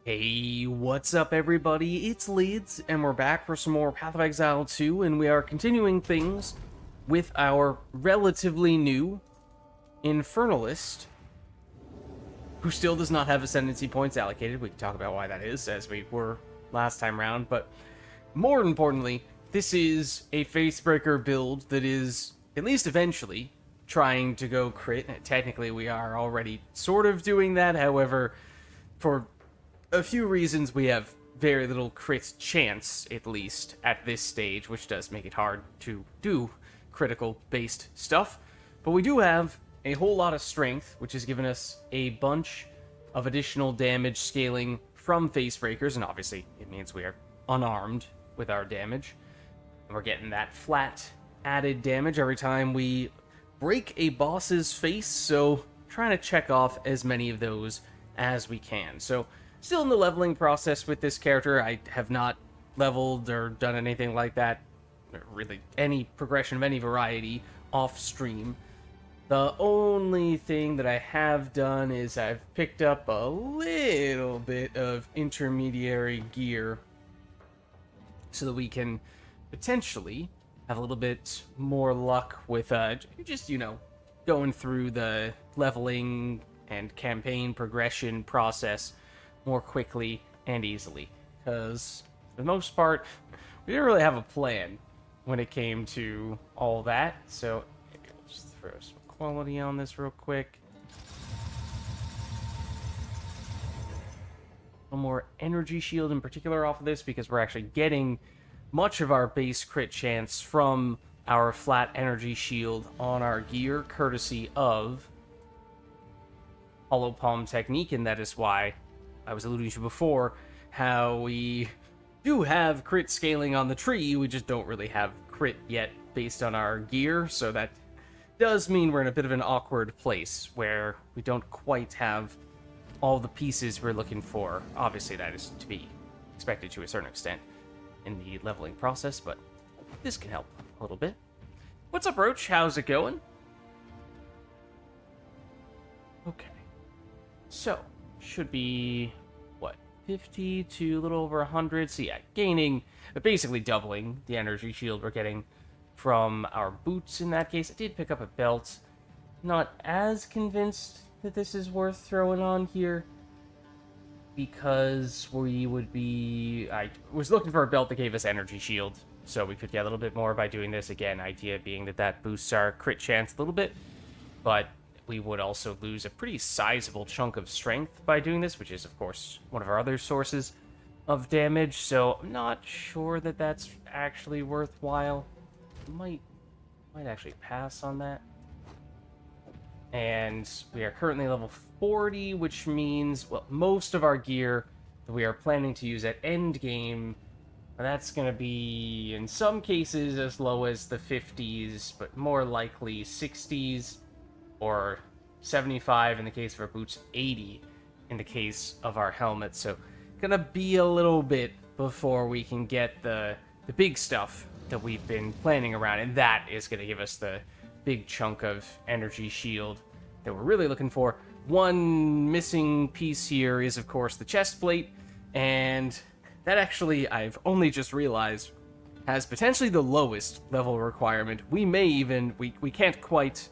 Hey, what's up everybody? It's Leeds, and we're back for some more Path of Exile 2, and we are continuing things with our relatively new Infernalist, who still does not have ascendancy points allocated. We can talk about why that is, as we were last time round, but more importantly, this is a Facebreaker build that is, at least eventually, trying to go crit. Technically, we are already sort of doing that, however, for a few reasons we have very little crit chance, at least, at this stage, which does make it hard to do critical-based stuff. But we do have a whole lot of strength, which has given us a bunch of additional damage scaling from Facebreakers, and obviously it means we are unarmed with our damage. And we're getting that flat added damage every time we break a boss's face, so trying to check off as many of those as we can. So still in the leveling process with this character. I have not leveled or done anything like that, or really any progression of any variety off stream. The only thing that I have done is I've picked up a little bit of intermediary gear so that we can potentially have a little bit more luck with just, going through the leveling and campaign progression process more quickly and easily, because for the most part we didn't really have a plan when it came to all that. So maybe we'll just throw some quality on this real quick. A more energy shield in particular off of this, because we're actually getting much of our base crit chance from our flat energy shield on our gear, courtesy of Hollow Palm technique, and that is why I was alluding to before how we do have crit scaling on the tree. We just don't really have crit yet based on our gear, so that does mean we're in a bit of an awkward place where we don't quite have all the pieces we're looking for. Obviously, that is to be expected to a certain extent in the leveling process, but this can help a little bit. What's up, Roach? How's it going? Okay. So, should be, 50 to a little over 100. So yeah, basically doubling the energy shield we're getting from our boots in that case. I did pick up a belt. Not as convinced that this is worth throwing on here, because we would be... I was looking for a belt that gave us energy shield, so we could get a little bit more by doing this. Again, idea being that boosts our crit chance a little bit, but we would also lose a pretty sizable chunk of strength by doing this, which is, of course, one of our other sources of damage. So I'm not sure that that's actually worthwhile. Might actually pass on that. And we are currently level 40, which means, well, most of our gear that we are planning to use at endgame, that's going to be, in some cases, as low as the 50s, but more likely 60s, or 75 in the case of our boots, 80 in the case of our helmets. So gonna be a little bit before we can get the big stuff that we've been planning around, and that is gonna give us the big chunk of energy shield that we're really looking for. One missing piece here is, of course, the chest plate, and that actually, I've only just realized, has potentially the lowest level requirement. We may even, we can't quite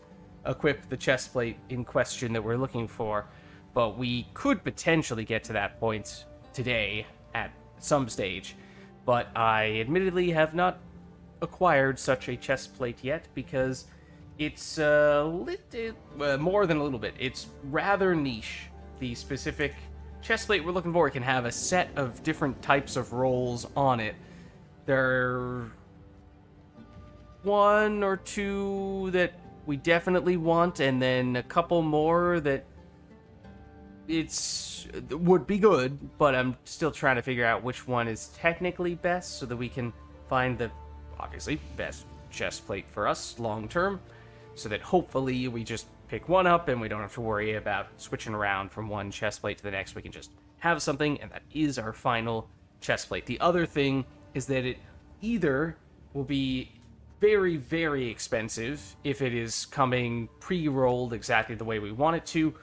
equip the chest plate in question that we're looking for, but we could potentially get to that point today at some stage. But I admittedly have not acquired such a chest plate yet, because it's more than a little bit. It's rather niche. The specific chest plate we're looking for, it can have a set of different types of rolls on it. There are one or two that we definitely want, and then a couple more that would be good, but I'm still trying to figure out which one is technically best so that we can find the, obviously, best chest plate for us long term, so that hopefully we just pick one up and we don't have to worry about switching around from one chest plate to the next. We can just have something, and that is our final chest plate. The other thing is that it either will be very, very expensive if it is coming pre-rolled exactly the way we want it to,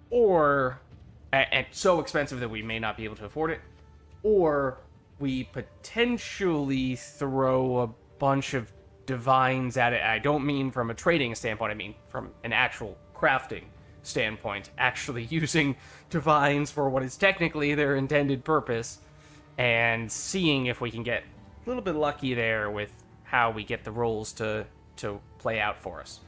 or and so expensive that we may not be able to afford it, or we potentially throw a bunch of divines at it. I don't mean from a trading standpoint, I mean from an actual crafting standpoint, actually using divines for what is technically their intended purpose, and seeing if we can get a little bit lucky there with how we get the rolls to play out for us.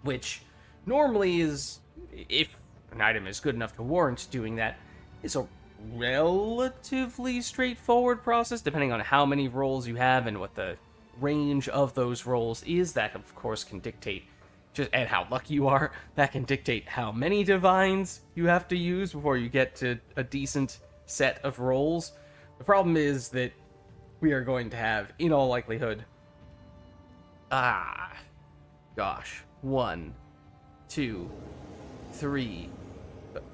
Which normally is, if an item is good enough to warrant doing that, is a relatively straightforward process, depending on how many rolls you have and what the range of those rolls is. That, of course, can dictate and how lucky you are. That can dictate how many divines you have to use before you get to a decent set of rolls. The problem is that we are going to have, in all likelihood, 1, 2, 3,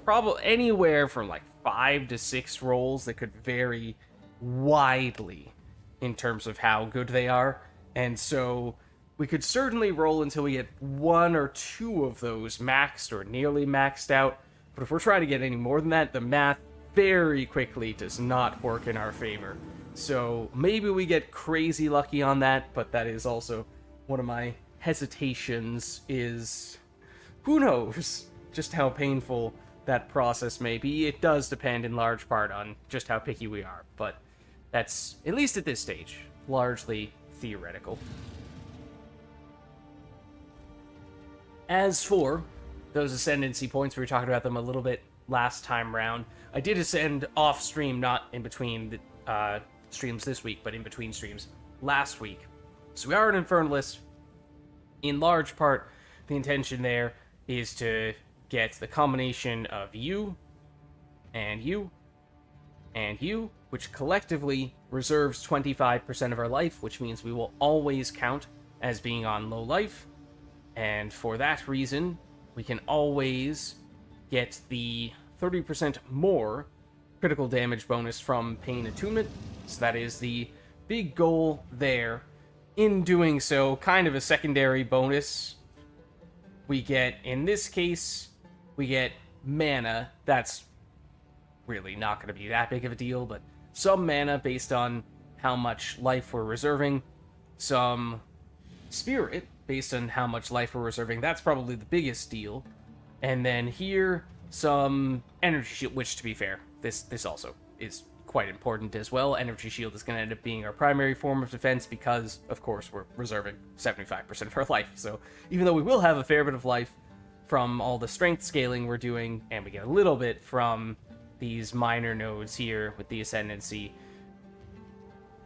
probably anywhere from like 5 to 6 rolls that could vary widely in terms of how good they are. And so we could certainly roll until we get 1 or 2 of those maxed or nearly maxed out. But if we're trying to get any more than that, the math very quickly does not work in our favor. So maybe we get crazy lucky on that, but that is also one of my hesitations, is who knows just how painful that process may be. It does depend in large part on just how picky we are, but that's, at least at this stage, largely theoretical. As for those ascendancy points, we were talking about them a little bit last time round. I did ascend off stream, not in between the streams this week, but in between streams last week. So we are an Infernalist. In large part, the intention there is to get the combination of you, and you, and you, which collectively reserves 25% of our life, which means we will always count as being on low life. And for that reason, we can always get the 30% more critical damage bonus from Pain Attunement. So that is the big goal there. In doing so, kind of a secondary bonus, we get, in this case, we get mana. That's really not going to be that big of a deal, but some mana based on how much life we're reserving, some spirit based on how much life we're reserving. That's probably the biggest deal. And then here, some energy shield, which, to be fair, this also is quite important as well. Energy shield is going to end up being our primary form of defense because, of course, we're reserving 75% of our life. So even though we will have a fair bit of life from all the strength scaling we're doing, and we get a little bit from these minor nodes here with the ascendancy,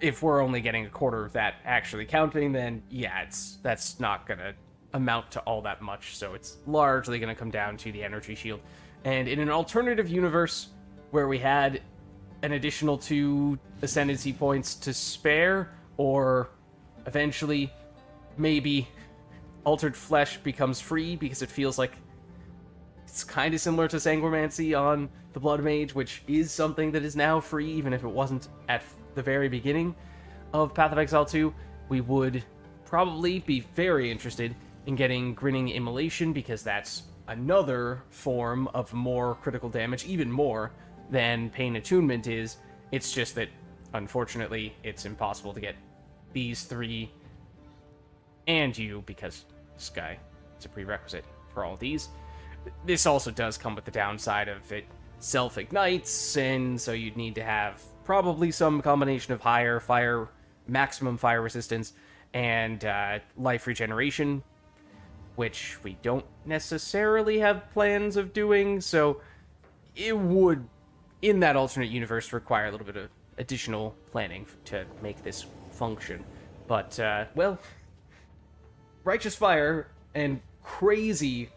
if we're only getting a quarter of that actually counting, then yeah, that's not going to amount to all that much. So it's largely going to come down to the energy shield. And in an alternative universe where we had an additional 2 ascendancy points to spare, or eventually maybe Altered Flesh becomes free because it feels like it's kind of similar to Sanguimancy on the Blood Mage, which is something that is now free, even if it wasn't at the very beginning of Path of Exile 2, we would probably be very interested in getting Grinning Immolation, because that's another form of more critical damage, even more than Pain Attunement is. It's just that, unfortunately, it's impossible to get these 3 and you, because this guy is a prerequisite for all of these. This also does come with the downside of it self-ignites, and so you'd need to have probably some combination of higher fire, maximum fire resistance, and life regeneration, which we don't necessarily have plans of doing, so it would, in that alternate universe, require a little bit of additional planning to make this function. But, well, Righteous Fire and crazy,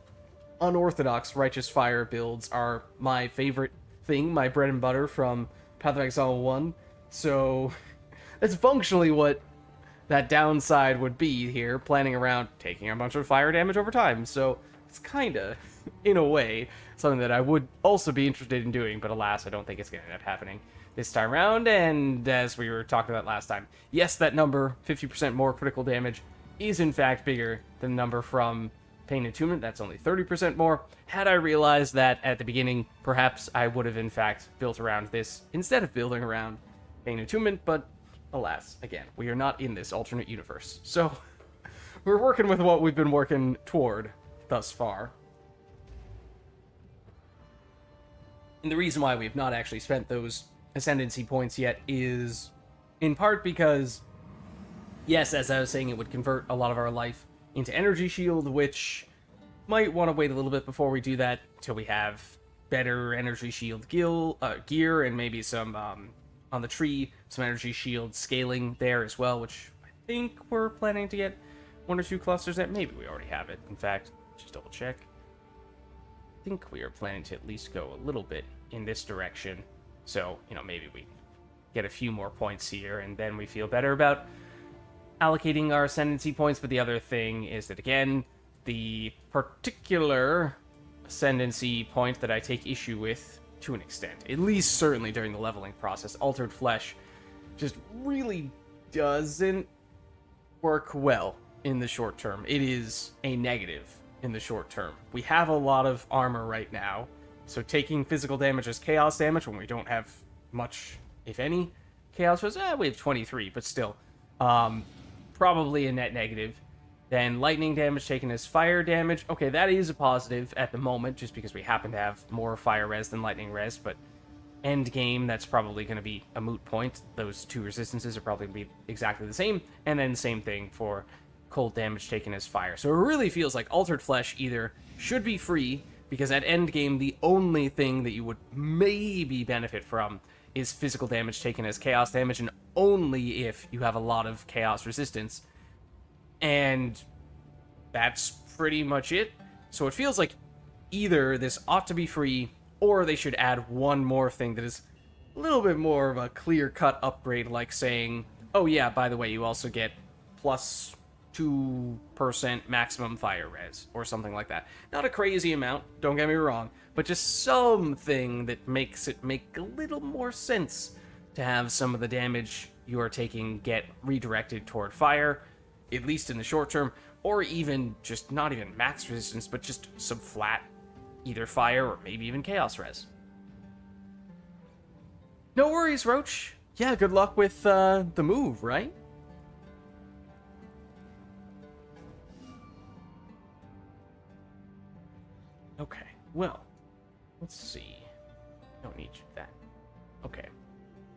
unorthodox Righteous Fire builds are my favorite thing, my bread and butter from Path of Exile 1, so that's functionally what that downside would be here, planning around taking a bunch of fire damage over time. So it's kind of, in a way, something that I would also be interested in doing, but alas, I don't think it's going to end up happening this time around. And as we were talking about last time, yes, that number, 50% more critical damage, is in fact bigger than the number from Pain Attunement, that's only 30% more. Had I realized that at the beginning, perhaps I would have in fact built around this instead of building around Pain Attunement, but alas, again, we are not in this alternate universe. So, we're working with what we've been working toward thus far. And the reason why we've not actually spent those ascendancy points yet is in part because, yes, as I was saying, it would convert a lot of our life into energy shield, which might want to wait a little bit before we do that till we have better energy shield gear and maybe some on the tree, some energy shield scaling there as well, which I think we're planning to get 1 or 2 clusters at. Maybe we already have it. In fact, just double check. I think we are planning to at least go a little bit in this direction. So, you know, maybe we get a few more points here and then we feel better about allocating our ascendancy points. But the other thing is that, again, the particular ascendancy point that I take issue with to an extent, at least certainly during the leveling process, Altered Flesh just really doesn't work well in the short term. It is a negative in the short term. We have a lot of armor right now, so taking physical damage as chaos damage when we don't have much, if any, chaos was, we have 23, but still, probably a net negative. Then lightning damage taken as fire damage. Okay, that is a positive at the moment, just because we happen to have more fire res than lightning res, but end game, that's probably going to be a moot point. Those 2 resistances are probably going to be exactly the same, and then same thing for cold damage taken as fire. So it really feels like Altered Flesh either should be free, because at end game, the only thing that you would maybe benefit from is physical damage taken as chaos damage, and only if you have a lot of chaos resistance. And that's pretty much it. So it feels like either this ought to be free, or they should add one more thing that is a little bit more of a clear-cut upgrade, like saying, oh yeah, by the way, you also get plus 2% maximum fire res, or something like that. Not a crazy amount, don't get me wrong, but just something that makes it make a little more sense to have some of the damage you are taking get redirected toward fire, at least in the short term, or even just not even max resistance, but just some flat either fire or maybe even chaos res. No worries, Roach. Yeah, good luck with the move, right? Okay, well, let's see. Don't need that. Okay.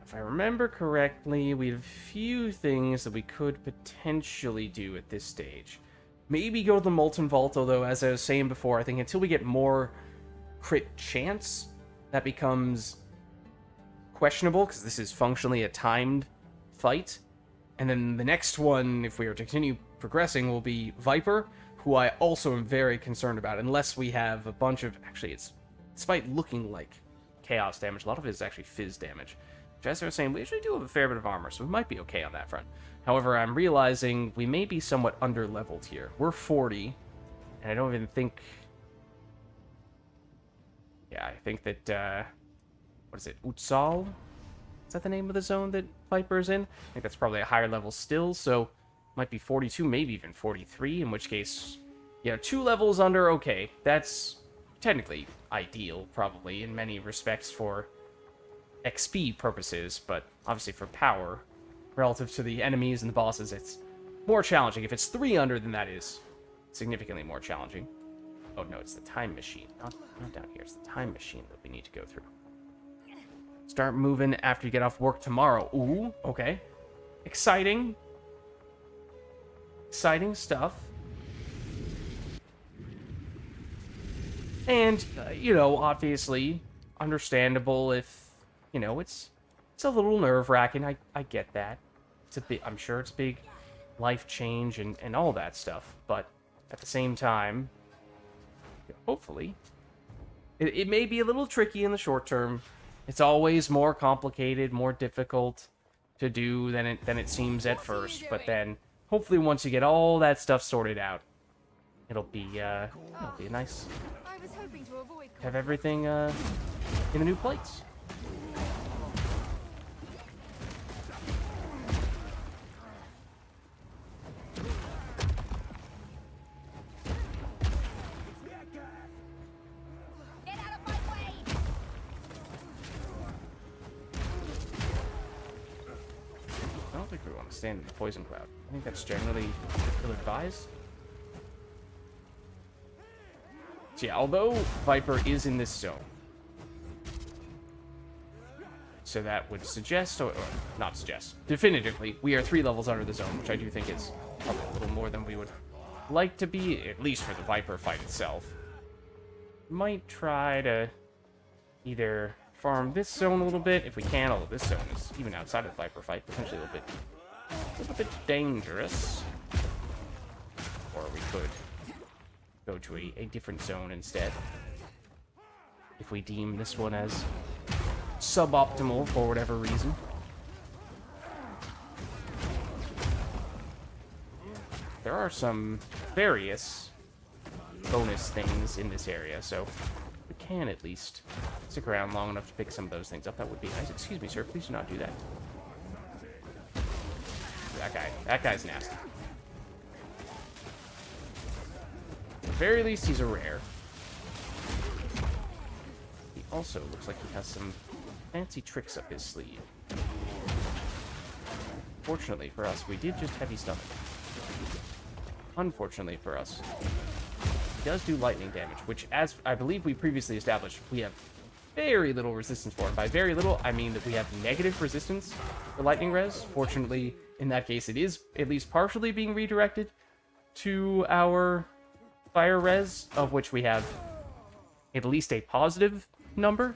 If I remember correctly, we have a few things that we could potentially do at this stage. Maybe go to the Molten Vault, although, as I was saying before, I think until we get more crit chance, that becomes questionable, because this is functionally a timed fight. And then the next one, if we are to continue progressing, will be Viper, who I also am very concerned about, unless we have a bunch of... Actually, despite looking like chaos damage, a lot of it is actually fizz damage. As I was saying, we actually do have a fair bit of armor, so we might be okay on that front. However, I'm realizing we may be somewhat under-leveled here. We're 40, and I don't even think... Yeah, I think that, what is it, Utsal? Is that the name of the zone that Viper's in? I think that's probably a higher level still, so might be 42, maybe even 43, in which case, yeah, 2 levels under, okay. That's technically ideal, probably, in many respects for XP purposes, but obviously for power, relative to the enemies and the bosses, it's more challenging. If it's 3 under, then that is significantly more challenging. Oh no, it's the time machine, not down here. It's the time machine that we need to go through. Start moving after you get off work tomorrow. Ooh, okay. Exciting. Exciting stuff. And, you know, obviously, understandable if, you know, it's a little nerve-wracking. I get that. It's a bit, I'm sure it's a big life change and all that stuff. But at the same time, hopefully, it may be a little tricky in the short term. It's always more complicated, more difficult to do than it seems at first. But then, hopefully, once you get all that stuff sorted out, it'll be a nice have everything in a new place. we want to stand in the poison cloud. I think that's generally ill-advised. So yeah, although Viper is in this zone, so that would suggest, or not suggest, definitively, we are 3 levels under the zone, which I do think is probably a little more than we would like to be, at least for the Viper fight itself. Might try to either farm this zone a little bit, if we can, although this zone is, even outside of the Viper fight, potentially a little bit dangerous. Or we could go to a different zone instead, if we deem this one as suboptimal for whatever reason. There are some various bonus things in this area, so we can at least stick around long enough to pick some of those things up. That would be nice. Excuse me, sir. Please do not do that. That guy's nasty. At the very least, he's a rare. He also looks like he has some fancy tricks up his sleeve. Fortunately for us, we did just heavy stomach. Unfortunately for us, he does do lightning damage, which, as I believe we previously established, we have very little resistance for. And by very little, I mean that we have negative resistance for lightning res. Fortunately, in that case, it is at least partially being redirected to our fire res, of which we have at least a positive number,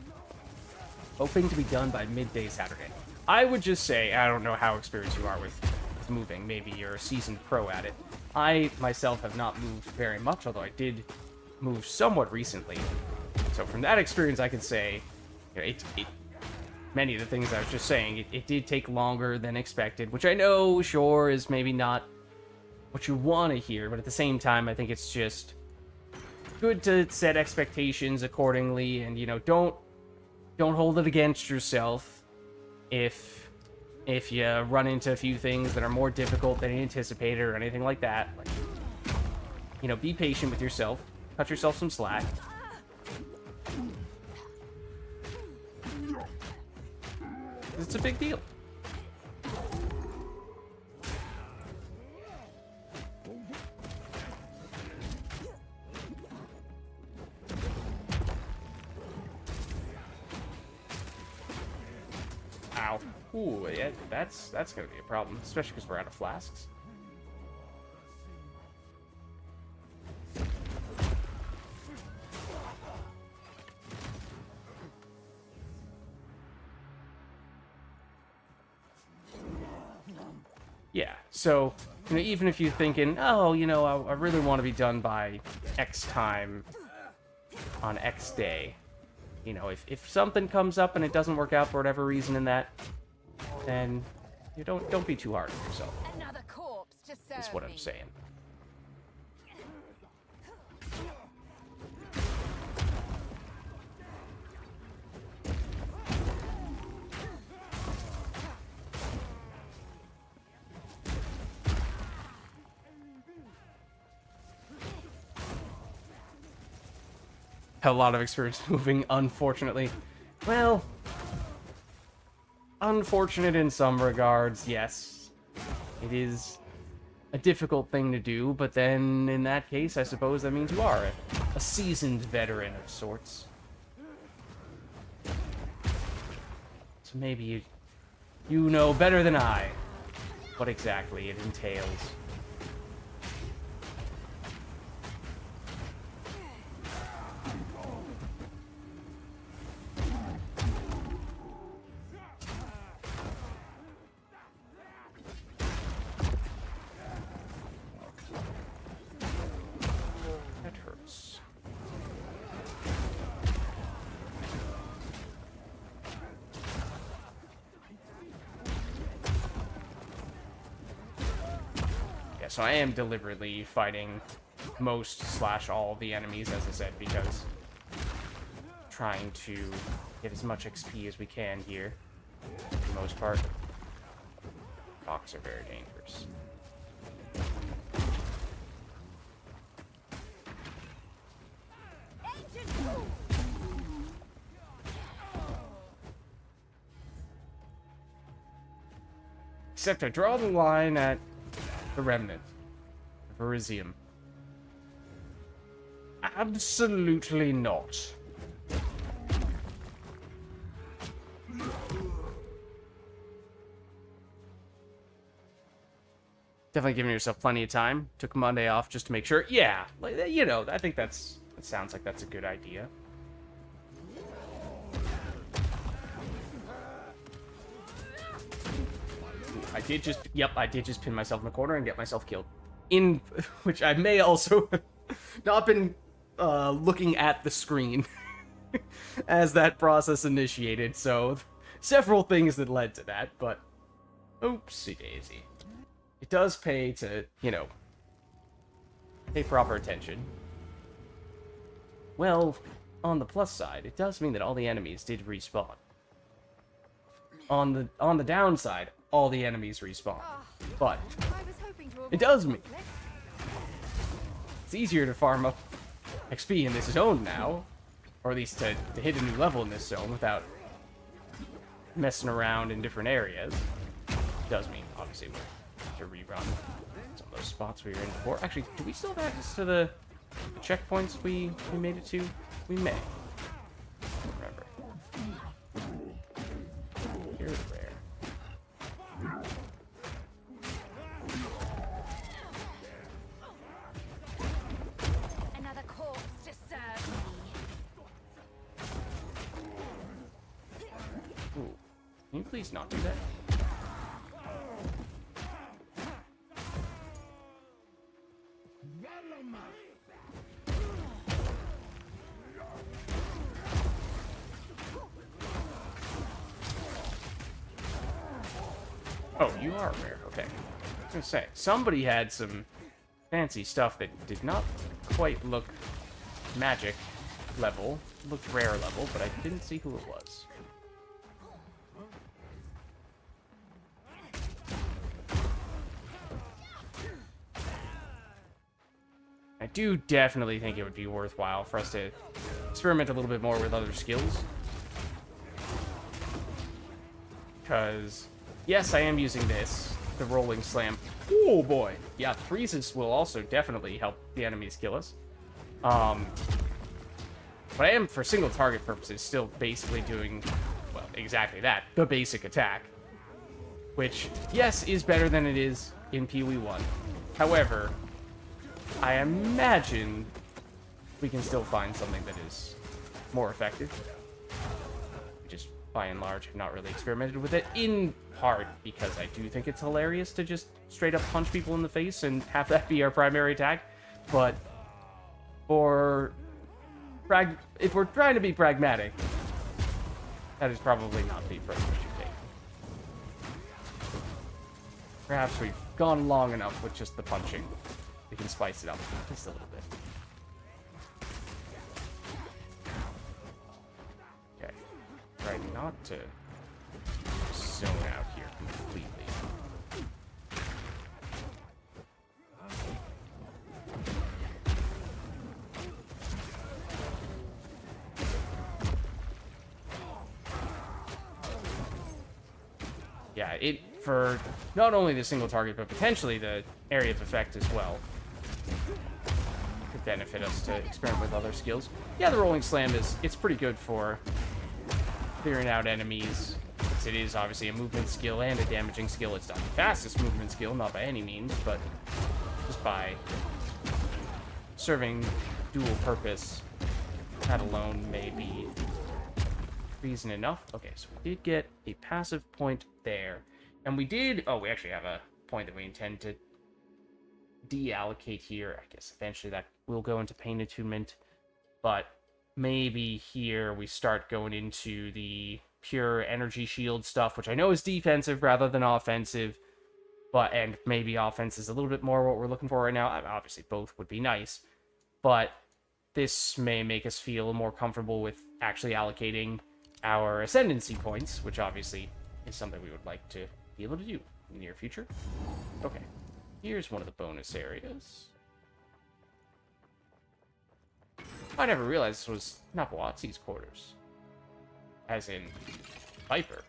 hoping to be done by midday Saturday. I would just say, I don't know how experienced you are with moving. Maybe you're a seasoned pro at it. I, myself, have not moved very much, although I did move somewhat recently. So from that experience, I can say, you know, many of the things I was just saying, it did take longer than expected, which I know, sure, is maybe not what you want to hear, but at the same time, I think it's just good to set expectations accordingly, and, you know, don't hold it against yourself if you run into a few things that are more difficult than anticipated or anything like that. Like, you know, be patient with yourself, cut yourself some slack. It's a big deal. Ow. Ooh, yeah, that's gonna be a problem, especially because we're out of flasks. Yeah, so, you know, even if you're thinking, oh, you know, I really want to be done by X time on X day, you know, if something comes up and it doesn't work out for whatever reason in that, then you don't be too hard on yourself. Another corpse to serve Is what I'm me. saying. A lot of experience moving, unfortunately. Well, unfortunate in some regards, yes. It is a difficult thing to do, but then in that case, I suppose that means you are a seasoned veteran of sorts. So maybe you know better than I what exactly it entails. So I am deliberately fighting most / all the enemies, as I said, because trying to get as much XP as we can here, for the most part. Fox are very dangerous. Except I draw the line at the Remnant. Verisium. Absolutely not. Definitely giving yourself plenty of time. Took Monday off just to make sure. Yeah, like, you know, I think that sounds like that's a good idea. I did just pin myself in the corner and get myself killed. In which I may also not been looking at the screen as that process initiated, so several things that led to that, but oopsie daisy. It does pay to, you know, pay proper attention. Well, on the plus side, it does mean that all the enemies did respawn. On the downside, all the enemies respawn. But it does mean it's easier to farm up XP in this zone now, or at least to hit a new level in this zone without messing around in different areas. It does mean, obviously, we'll have to rerun some of those spots we were in before. Actually, do we still have access to the checkpoints we made it to? We may. Remember. Here is rare. Another corpse to serve me. Ooh. Can you please not do that? Oh, you are rare. Okay. I was gonna say, somebody had some fancy stuff that did not quite look magic level. Looked rare level, but I didn't see who it was. I do definitely think it would be worthwhile for us to experiment a little bit more with other skills. Because, yes, I am using this, the Rolling Slam. Oh boy! Yeah, freezes will also definitely help the enemies kill us. But I am, for single target purposes, still basically doing, well, exactly that, the basic attack. Which, yes, is better than it is in PoE 1. However, I imagine we can still find something that is more effective. Just by and large, have not really experimented with it, in part because I do think it's hilarious to just straight up punch people in the face and have that be our primary attack. But if we're trying to be pragmatic, that is probably not the approach we should take. Perhaps we've gone long enough with just the punching. We can spice it up just a little bit. Okay. Try not to zone out here completely. Yeah, it, for not only the single target, but potentially the area of effect as well, could benefit us to experiment with other skills. Yeah, the Rolling Slam it's pretty good for clearing out enemies. It is obviously a movement skill and a damaging skill. It's not the fastest movement skill, not by any means, but just by serving dual purpose, that alone may be reason enough. Okay, so we did get a passive point there. And we did... Oh, we actually have a point that we intend to deallocate here. I guess eventually that will go into Pain Attunement. But maybe here we start going into the pure energy shield stuff, which I know is defensive rather than offensive. And maybe offense is a little bit more what we're looking for right now. I mean, obviously, both would be nice. But this may make us feel more comfortable with actually allocating our ascendancy points, which obviously is something we would like to be able to do in the near future. Okay, here's one of the bonus areas. I never realized this was Napoatzi's quarters. As in, Viper.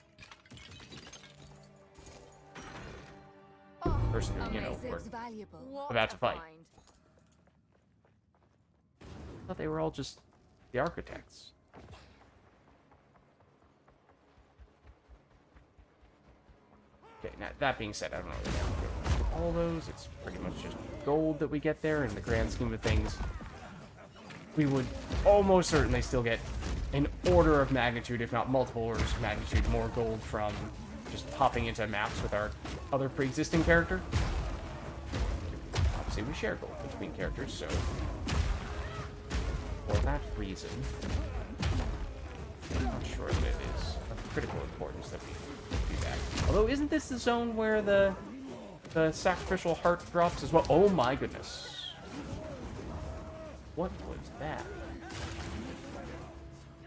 person who, you know, we're about to fight. I thought they were all just the architects. Okay, now that being said, I don't know if we get all those. It's pretty much just gold that we get there. In the grand scheme of things, we would almost certainly still get an order of magnitude, if not multiple orders of magnitude, more gold from just popping into maps with our other pre-existing character. Obviously, we share gold between characters, so for that reason, I'm not sure that it is of critical importance that we do that. Although, isn't this the zone where the sacrificial heart drops as well? Oh my goodness. What was that?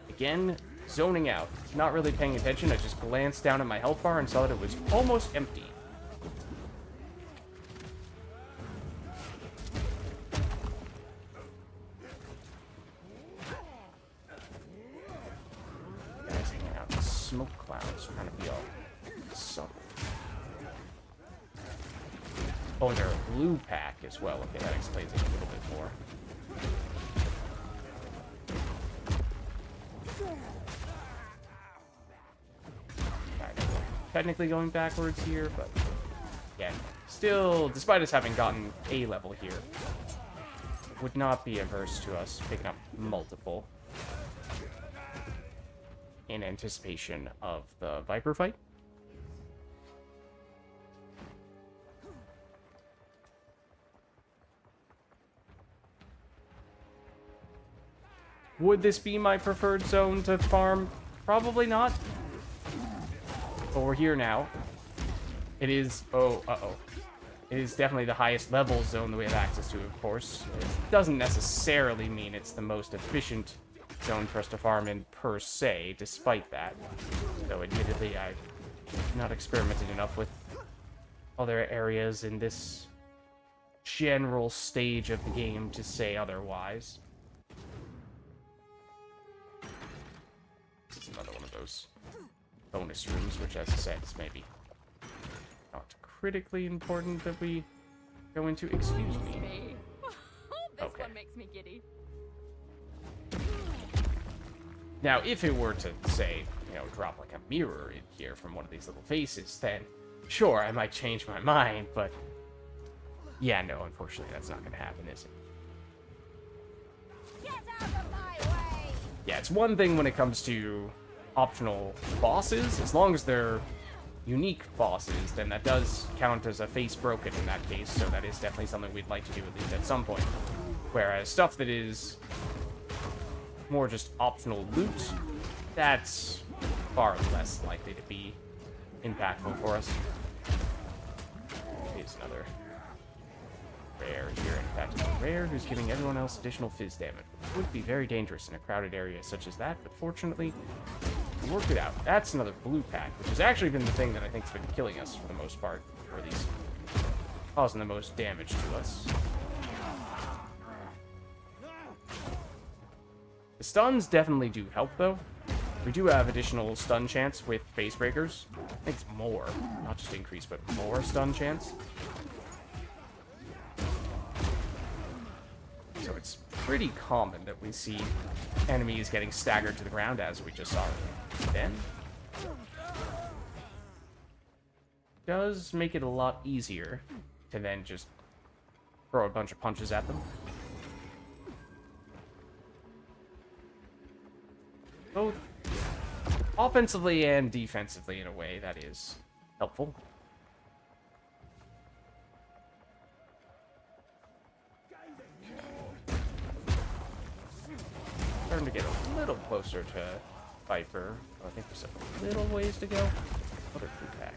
Again, zoning out. Not really paying attention. I just glanced down at my health bar and saw that it was almost empty. Guys hanging out in smoke clouds, trying to be all subtle. Oh, and they're a blue pack as well. Okay, that explains it a little bit more. Technically going backwards here, but yeah, still, despite us having gotten a level here, would not be averse to us picking up multiple in anticipation of the Viper fight. Would this be my preferred zone to farm? Probably not. But we're here now. It is... Oh, uh-oh. It is definitely the highest level zone that we have access to, of course. It doesn't necessarily mean it's the most efficient zone for us to farm in, per se, despite that. Though, admittedly, I've not experimented enough with other areas in this general stage of the game to say otherwise. This is another one of those bonus rooms, which, as I said, is maybe not critically important that we go into. Excuse me. This Okay. one makes me giddy. Now, if it were to, say, you know, drop like a mirror in here from one of these little faces, then sure, I might change my mind, but yeah, no, unfortunately, that's not going to happen, is it? Get out of my way! Yeah, it's one thing when it comes to optional bosses. As long as they're unique bosses, then that does count as a face broken in that case, so that is definitely something we'd like to do at least at some point. Whereas stuff that is more just optional loot, that's far less likely to be impactful for us. Here's another rare here. In fact, it's a rare who's giving everyone else additional fizz damage. It would be very dangerous in a crowded area such as that, but fortunately, we worked it out. That's another blue pack, which has actually been the thing that I think's been killing us for the most part, or at least causing the most damage to us. The stuns definitely do help, though. We do have additional stun chance with face breakers. I think it's more, not just increase, but more stun chance. So it's pretty common that we see enemies getting staggered to the ground, as we just saw. Then does make it a lot easier to then just throw a bunch of punches at them. Both offensively and defensively in a way that is helpful. Starting to get a little closer to Viper. Oh, I think there's a little ways to go. Another food pack.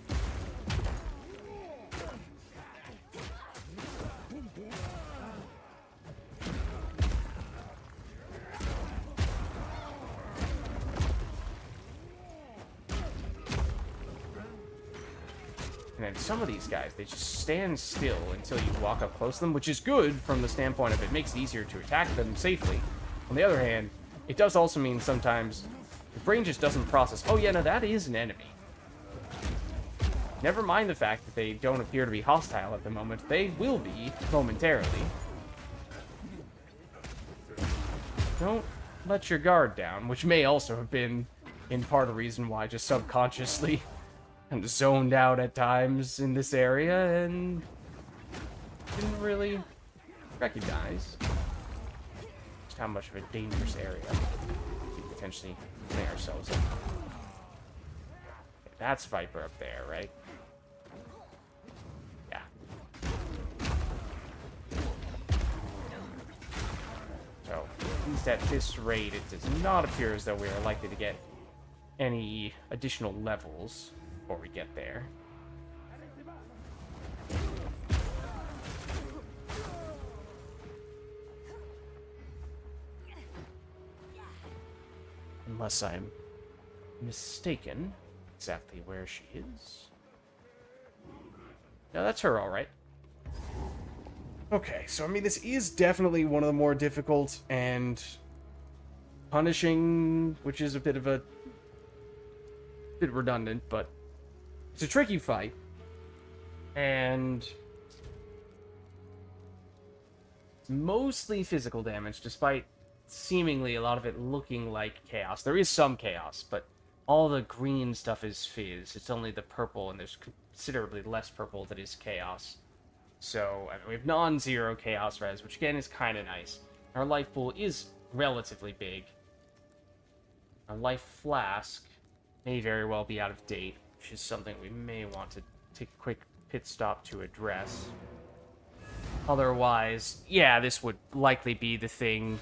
And then some of these guys, they just stand still until you walk up close to them, which is good from the standpoint of it makes it easier to attack them safely. On the other hand, it does also mean sometimes the brain just doesn't process, oh yeah, no, that is an enemy. Never mind the fact that they don't appear to be hostile at the moment. They will be momentarily. Don't let your guard down, which may also have been in part a reason why I just subconsciously kind of zoned out at times in this area and didn't really recognize just how much of a dangerous area we could potentially putting ourselves in. Okay, that's Viper up there, right? Yeah. So, at least at this rate, it does not appear as though we are likely to get any additional levels before we get there. Unless I'm mistaken exactly where she is. No, that's her, all right. Okay, so I mean, this is definitely one of the more difficult and punishing, which is a bit redundant, but it's a tricky fight. And mostly physical damage, despite seemingly a lot of it looking like chaos. There is some chaos, but all the green stuff is fizz. It's only the purple, and there's considerably less purple that is chaos. So, I mean, we have non-zero chaos res, which again is kind of nice. Our life pool is relatively big. Our life flask may very well be out of date, which is something we may want to take a quick pit stop to address. Otherwise, yeah, this would likely be the thing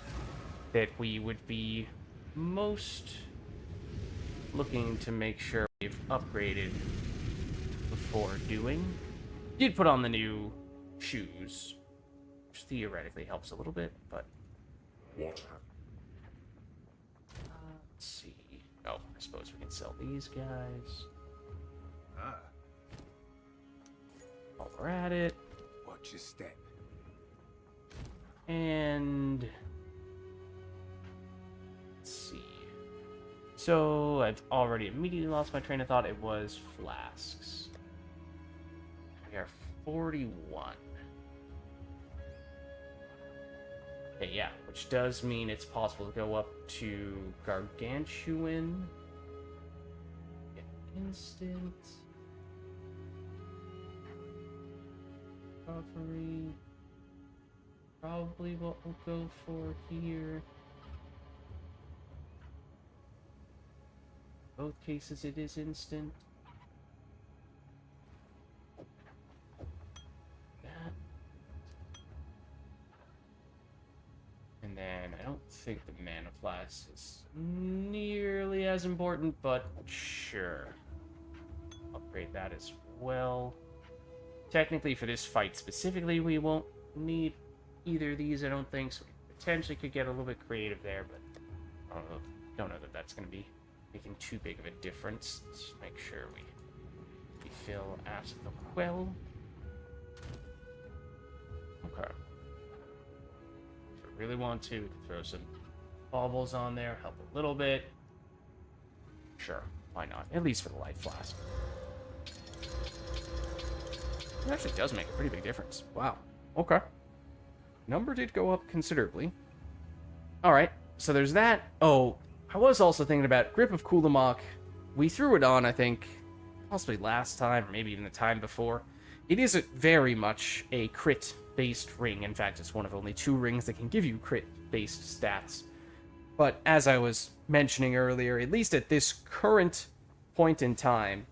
that we would be most looking to make sure we've upgraded before doing. Did put on the new shoes, which theoretically helps a little bit, but... What happened? Let's see. Oh, I suppose we can sell these guys. Ah, While we're at it. watch your step. And... let's see. So, I've already immediately lost my train of thought. It was flasks. We are 41. Okay, yeah, which does mean it's possible to go up to Gargantuan. Get instant. Recovery. Probably what we'll go for here. Both cases it is instant. That. And then I don't think the mana flask is nearly as important, but sure. Upgrade that as well. Technically for this fight specifically, we won't need either of these, I don't think, so we potentially could get a little bit creative there, but I don't know that that's going to be making too big of a difference. Let's make sure we fill at the well. Okay. If we really want to, we can throw some baubles on there, help a little bit. Sure, why not? At least for the life flask. It actually does make a pretty big difference. Wow. Okay. Number did go up considerably. Alright, so there's that. Oh, I was also thinking about Grip of Kulamok. We threw it on, I think, possibly last time, or maybe even the time before. It is very much a crit-based ring. In fact, it's one of only 2 rings that can give you crit-based stats. But as I was mentioning earlier, at least at this current point in time,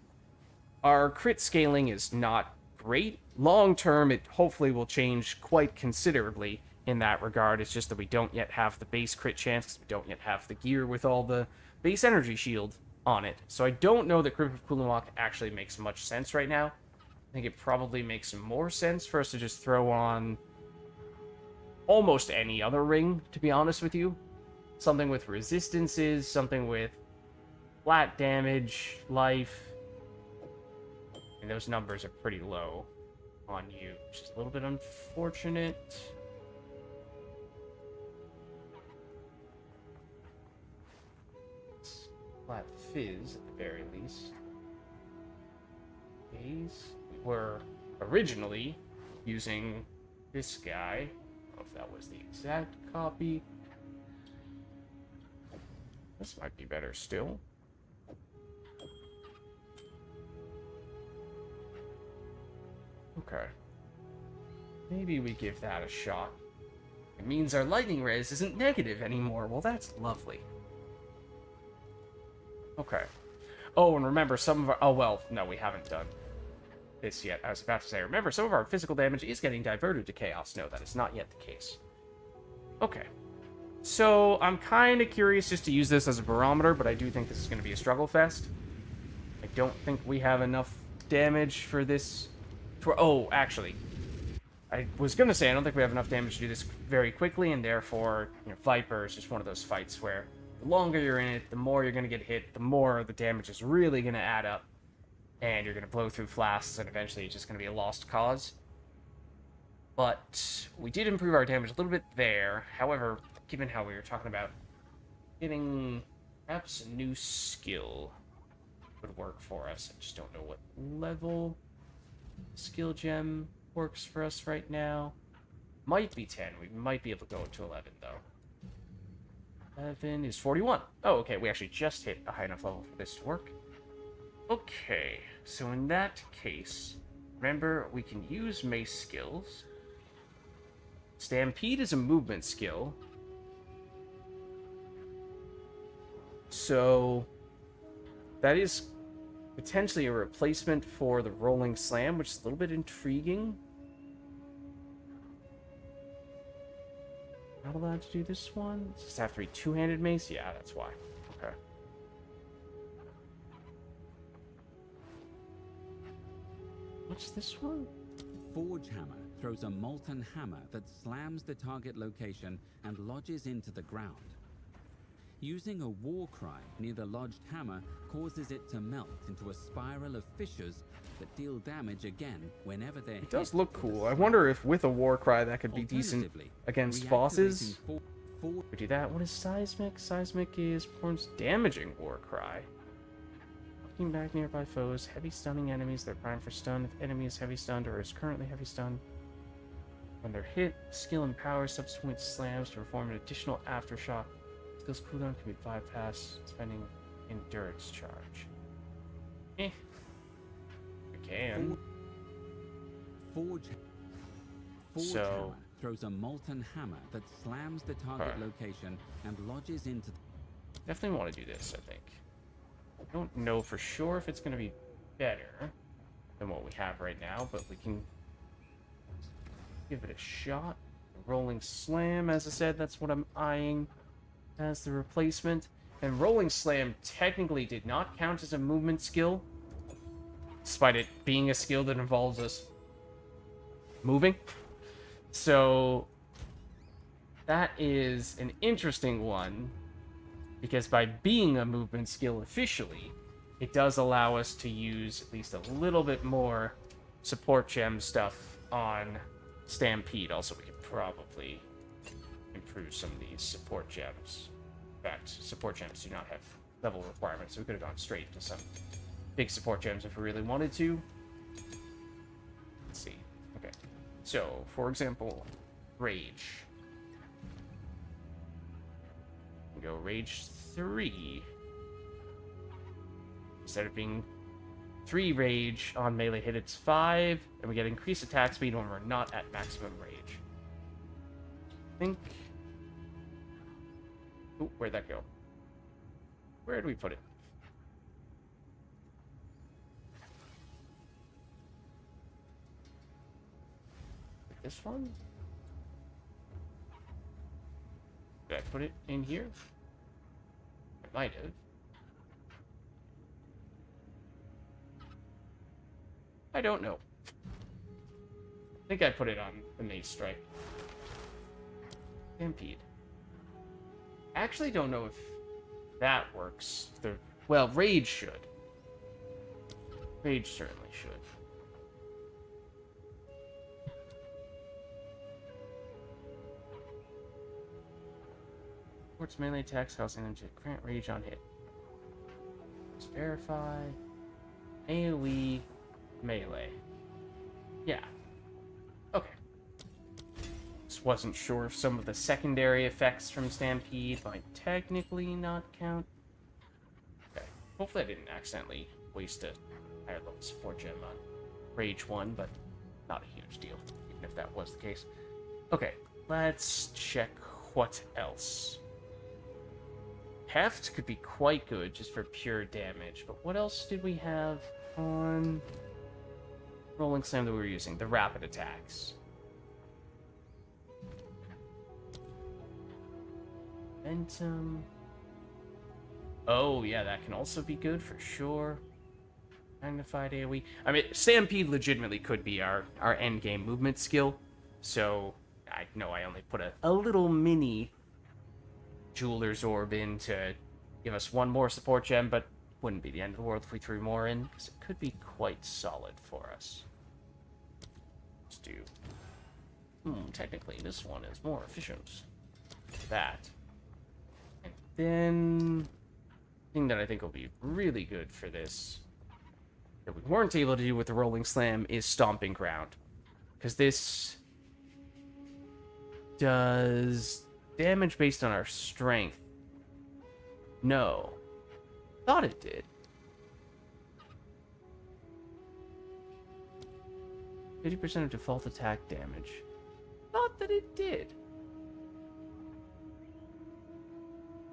our crit scaling is not great. Long term, it hopefully will change quite considerably in that regard. It's just that we don't yet have the base crit chance, because we don't yet have the gear with all the base energy shield on it. So I don't know that Grip of Kulamok actually makes much sense right now. I think it probably makes more sense for us to just throw on almost any other ring, to be honest with you. Something with resistances, something with flat damage, life. And those numbers are pretty low on you, which is a little bit unfortunate. Flat fizz, at the very least. case, we were originally using this guy. I don't know if that was the exact copy. This might be better still. Okay. Maybe we give that a shot. It means our lightning res isn't negative anymore. Well, that's lovely. Okay. Oh, and remember, some of our... Oh, well, no, we haven't done this yet. I was about to say, remember, some of our physical damage is getting diverted to chaos. No, that is not yet the case. Okay. So, I'm kind of curious just to use this as a barometer, but I do think this is going to be a struggle fest. I don't think we have enough damage for this... Oh, actually... I was going to say, I don't think we have enough damage to do this very quickly, and therefore, you know, Viper is just one of those fights where the longer you're in it, the more you're going to get hit, the more the damage is really going to add up, and you're going to blow through flasks, and eventually it's just going to be a lost cause. But we did improve our damage a little bit there. However, given how we were talking about getting perhaps a new skill would work for us, I just don't know what level skill gem works for us right now. Might be 10. We might be able to go to 11, though. 11 is 41. Oh, okay. We actually just hit a high enough level for this to work. Okay. So in that case, remember, we can use mace skills. Stampede is a movement skill. So that is potentially a replacement for the Rolling Slam, which is a little bit intriguing. Not allowed to do this one? Does this have to be two-handed mace? Yeah, that's why. Okay. What's this one? Forge Hammer throws a molten hammer that slams the target location and lodges into the ground. Using a war cry near the lodged hammer causes it to melt into a spiral of fissures that deal damage again whenever they're hit. It does look cool. I wonder if with a war cry that could be decent against bosses. We do that. What is seismic? Seismic is performs damaging war cry. Looking back nearby foes, heavy stunning enemies. They're primed for stun. If enemy is heavy stunned or is currently heavy stunned, when they're hit, skill empowers subsequent slams to perform an additional aftershock. Skill's cooldown can be bypassed, spending endurance charge. We can. Forge Hammer throws a molten hammer that slams the target location and lodges into... Definitely want to do this, I think. I don't know for sure if it's going to be better than what we have right now, but we can give it a shot. Rolling Slam, as I said, that's what I'm eyeing as the replacement. And Rolling Slam technically did not count as a movement skill, despite it being a skill that involves us moving. So that is an interesting one, because by being a movement skill officially, it does allow us to use at least a little bit more support gem stuff on Stampede. Also, we could probably improve some of these support gems. In fact, support gems do not have level requirements, so we could have gone straight to some big support gems if we really wanted to. Let's see. Okay. So, for example, Rage. We go Rage 3. Instead of being 3 Rage on melee hit, it's 5, and we get increased attack speed when we're not at maximum Rage. I think... Ooh, where'd that go? Where did we put it? This one? Did I put it in here? I might have. I don't know. I think I put it on the Maze Strike. Stampede. I actually don't know if that works. Well, Rage should. Rage certainly should. Supports melee attacks, causing them to grant Rage on hit. Let's verify. AoE. melee. Yeah. Okay. Just wasn't sure if some of the secondary effects from Stampede might technically not count. Okay. Hopefully I didn't accidentally waste a higher level support gem on Rage 1, but not a huge deal, even if that was the case. Okay, let's check what else. Heft could be quite good just for pure damage, but what else did we have on Rolling Slam that we were using? The rapid attacks. Momentum. Oh, yeah, that can also be good for sure. Magnified AoE. I mean, Stampede legitimately could be our endgame movement skill. So, I know I only put a little mini Jeweler's Orb in to give us one more support gem, but wouldn't be the end of the world if we threw more in, because it could be quite solid for us. Let's do... technically this one is more efficient. That. And then... the thing that I think will be really good for this, that we weren't able to do with the Rolling Slam, is Stomping Ground. Because this does damage based on our strength. No. Thought it did. 50% of default attack damage. Thought that it did.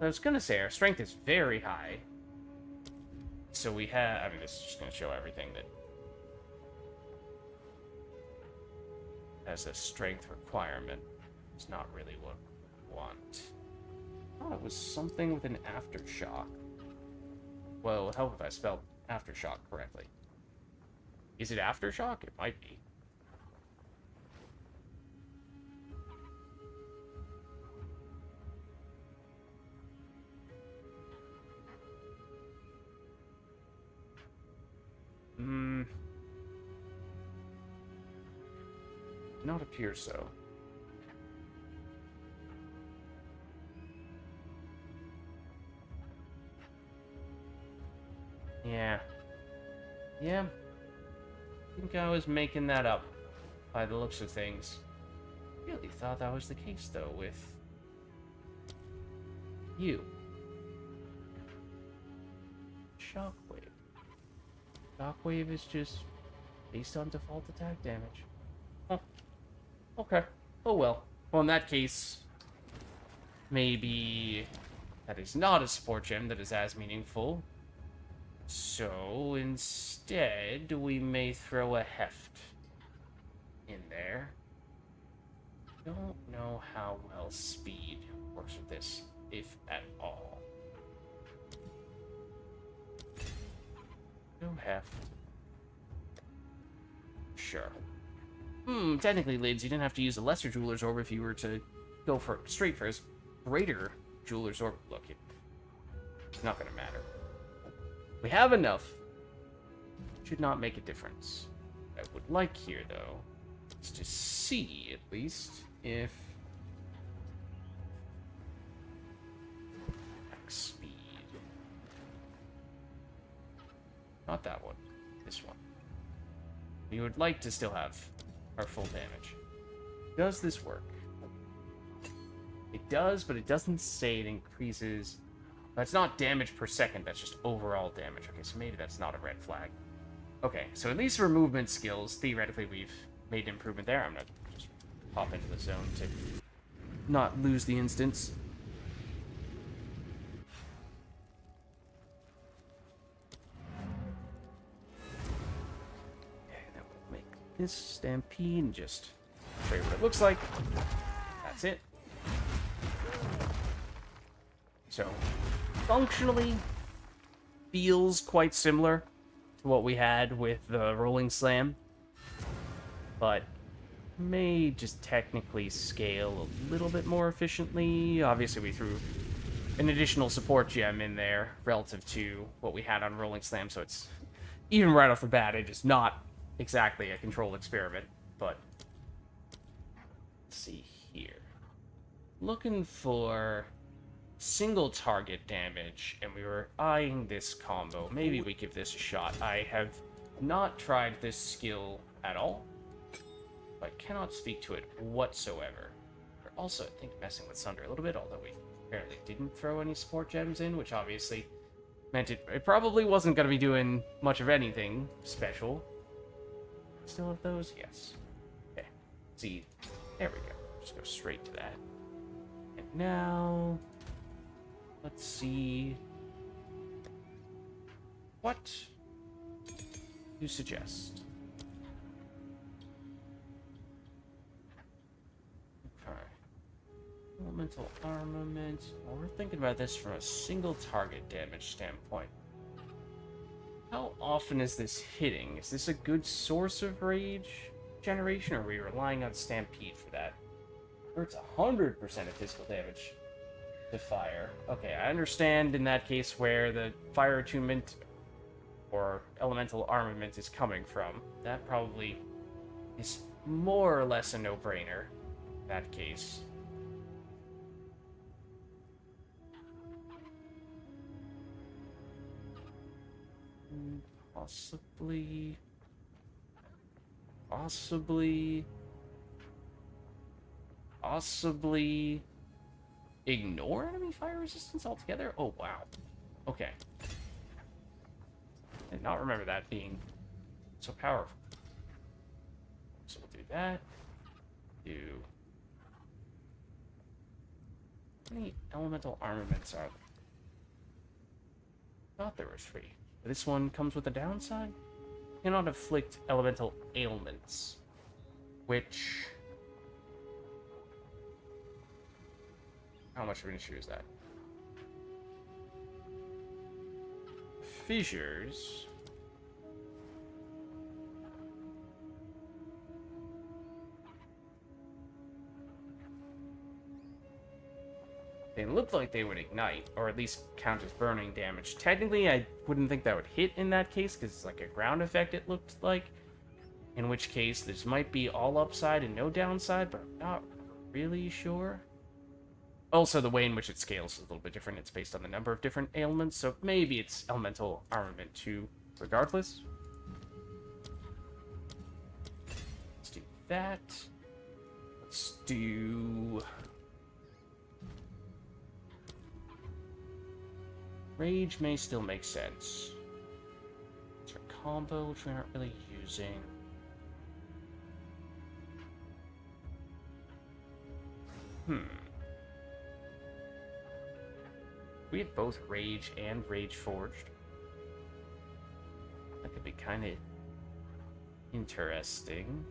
I was gonna say, our strength is very high. So we have... I mean, this is just gonna show everything that has a strength requirement. It's not really what we want. Oh, it was something with an aftershock. Well, it would help if I spelled aftershock correctly. Is it aftershock? It might be. Not appear so. Yeah. Yeah. I think I was making that up by the looks of things. Really thought that was the case, though, with you. Shockwave. Shockwave is just based on default attack damage. Huh. Okay. Oh well. Well, in that case, maybe that is not a support gem that is as meaningful. So, instead, we may throw a heft in there. Don't know how well speed works with this, if at all. No heft. Sure. Technically, Lids, you didn't have to use a lesser Jeweler's Orb if you were to go for straight for his greater Jeweler's Orb. Look, it's not gonna matter. We have enough. Should not make a difference. I would like here, though, is to see, at least, if... Max speed. Not that one. This one. We would like to still have our full damage. Does this work? It does, but it doesn't say it increases... That's not damage per second, that's just overall damage. Okay, so maybe that's not a red flag. Okay, so at least for movement skills, theoretically we've made improvement there. I'm gonna just pop into the zone to not lose the instance. Okay, then we'll make this Stampede and just show you what it looks like. That's it. So... functionally feels quite similar to what we had with the Rolling Slam, but may just technically scale a little bit more efficiently. Obviously, we threw an additional support gem in there relative to what we had on Rolling Slam, so it's, even right off the bat, it's just not exactly a controlled experiment, but let's see here. Looking for single target damage, and we were eyeing this combo. Maybe we give this a shot. I have not tried this skill at all, but cannot speak to it whatsoever. We're also, I think, messing with Sunder a little bit, although we apparently didn't throw any support gems in, which obviously meant it probably wasn't going to be doing much of anything special. Still have those? Yes. Okay. See, there we go. Just go straight to that. And now, let's see. What you suggest? Okay. Elemental armament. Well, we're thinking about this from a single target damage standpoint. How often is this hitting? Is this a good source of rage generation, or are we relying on Stampede for that? Or it's 100% of physical damage to fire. Okay, I understand in that case where the fire attunement or elemental armament is coming from. That probably is more or less a no-brainer in that case. Possibly ignore enemy fire resistance altogether? Oh, wow. Okay. I did not remember that being so powerful. So we'll do that. Do... How many elemental armaments are there? I thought there were 3. This one comes with a downside? Cannot afflict elemental ailments. Which... How much of an issue is that? Fissures. They look like they would ignite, or at least count as burning damage. Technically, I wouldn't think that would hit in that case, because it's like a ground effect, it looked like. In which case, this might be all upside and no downside, but I'm not really sure. Also, the way in which it scales is a little bit different. It's based on the number of different ailments, so maybe it's elemental armament too, regardless. Let's do that. Let's do... Rage may still make sense. It's our combo, which we aren't really using. We had both Rage and Rage Forged. That could be kind of interesting.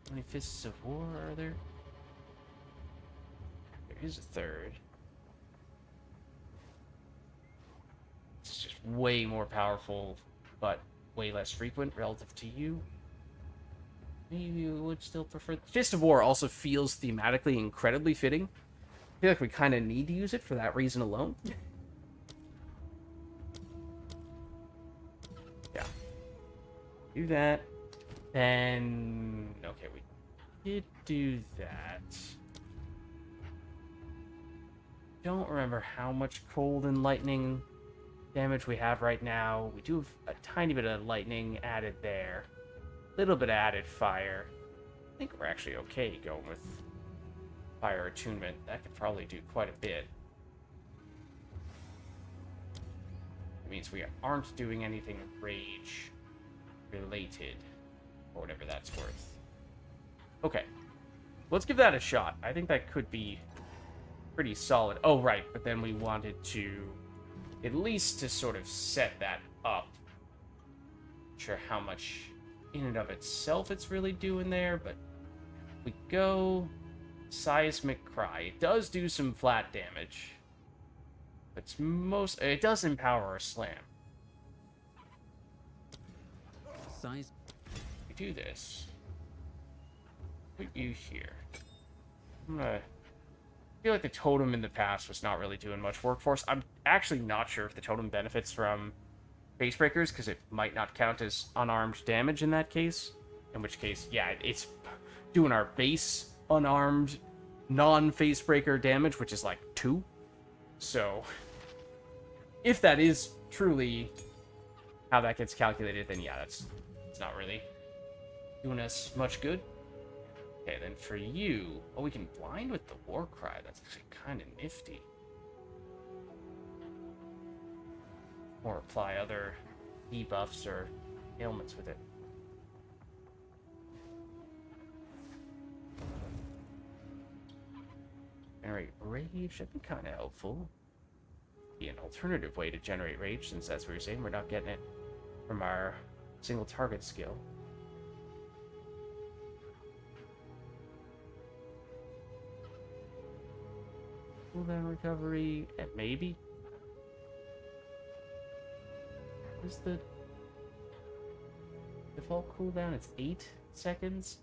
How many Fists of War are there? There is a third. It's just way more powerful, but way less frequent relative to you. Maybe you would still prefer... Fist of War also feels thematically incredibly fitting. I feel like we kind of need to use it for that reason alone. Yeah. Do that. Then... Okay, we did do that. Don't remember how much cold and lightning damage we have right now. We do have a tiny bit of lightning added there. Little bit of added fire. I think we're actually okay going with fire attunement. That could probably do quite a bit. It means we aren't doing anything rage related, or whatever that's worth. Okay, let's give that a shot. I think that could be pretty solid. Oh, right, but then we wanted to, at least to sort of set that up. Not sure how much in and of itself it's really doing there, but we go Seismic Cry. It does do some flat damage. It does empower our slam. Size. We do this. Put you here. I feel like the totem in the past was not really doing much work for us. I'm actually not sure if the totem benefits from face breakers, because it might not count as unarmed damage in that case. In which case, yeah, it's doing our base unarmed non-face breaker damage, which is like 2. So If that is truly how that gets calculated, then yeah, it's not really doing us much good. Okay, then for you, oh, we can blind with the war cry. That's actually kind of nifty. Or apply other debuffs or ailments with it. Generate rage, that'd be kind of helpful. Be an alternative way to generate rage, since that's what you're saying. We're not getting it from our single target skill. Cooldown recovery, maybe. What's the default cooldown? It's 8 seconds.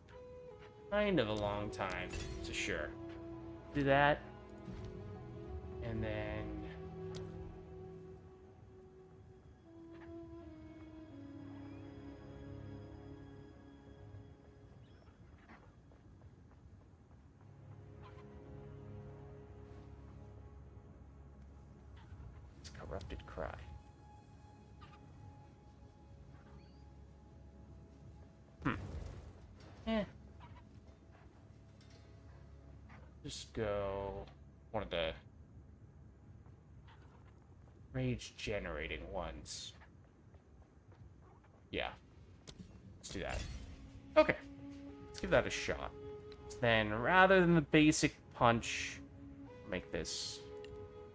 Kind of a long time, to sure. Do that, and then it's corrupted cry. Just go one of the rage generating ones. Yeah. Let's do that. Okay. Let's give that a shot. Then, rather than the basic punch, make this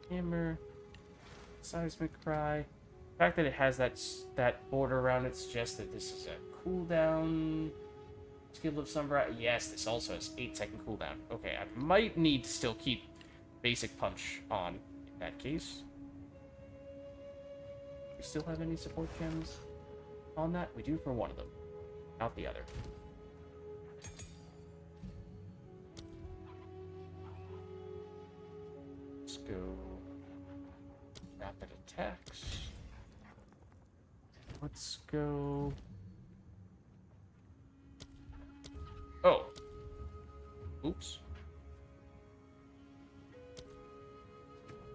hammer, seismic cry. The fact that it has that border around it suggests that this is a cooldown skill of some variety. Yes, this also has 8-second cooldown. Okay, I might need to still keep basic punch on in that case. We still have any support gems on that? We do for one of them, not the other. Let's go rapid attacks. Let's go. Oh. Oops.